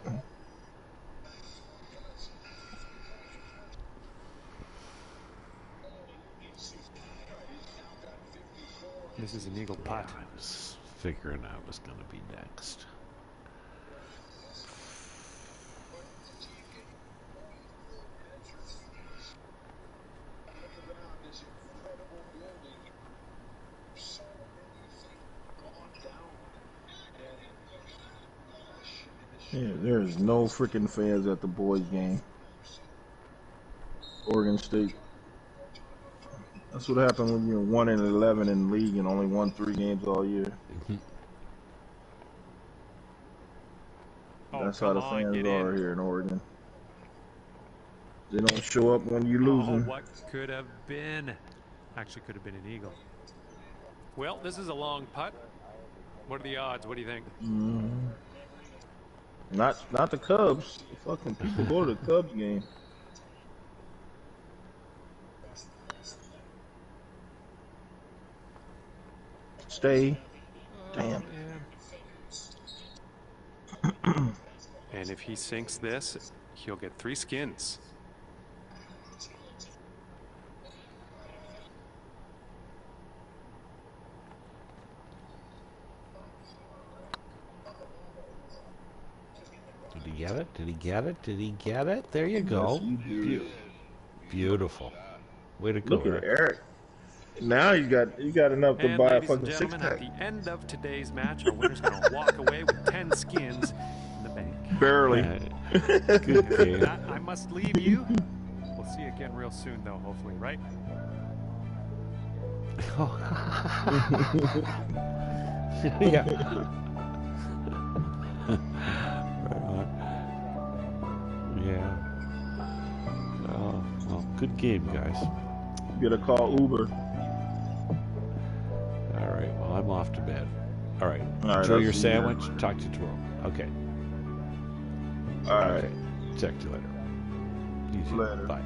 This is an eagle putt. I was figuring I was going to be next. Yeah, there's no freaking fans at the boys' game. Oregon State. That's what happened when you're 1-11 in the league and only won 3 games all year. Oh, That's how the come on, fans get are in. here in Oregon. They don't show up when you're Oh, losing. what could have been? Actually, could have been an eagle. Well, this is a long putt. What are the odds? What do you think? Not the Cubs. The fucking people go to the Cubs game. Stay. Damn. And if he sinks this, he'll get 3 skins. Did he get it? Did he get it? Did he get it? There you go. Yes, Beautiful. Way to go, look at Eric. Eric. Now you got enough to And buy a ladies and fucking gentlemen, at six-pack. the end of today's match, our winner's going to walk away with 10 skins in the bank. Barely. Good game. That, I must leave you. We'll see you again real soon, though, hopefully, right? Yeah. Yeah. Oh, well, good game, guys. Get a call Uber. All right. Well, I'm off to bed. All right. All right, Enjoy I'll your see you sandwich. Talk to you tomorrow. Okay. All right. Okay. Check you later. You too. Later. Bye.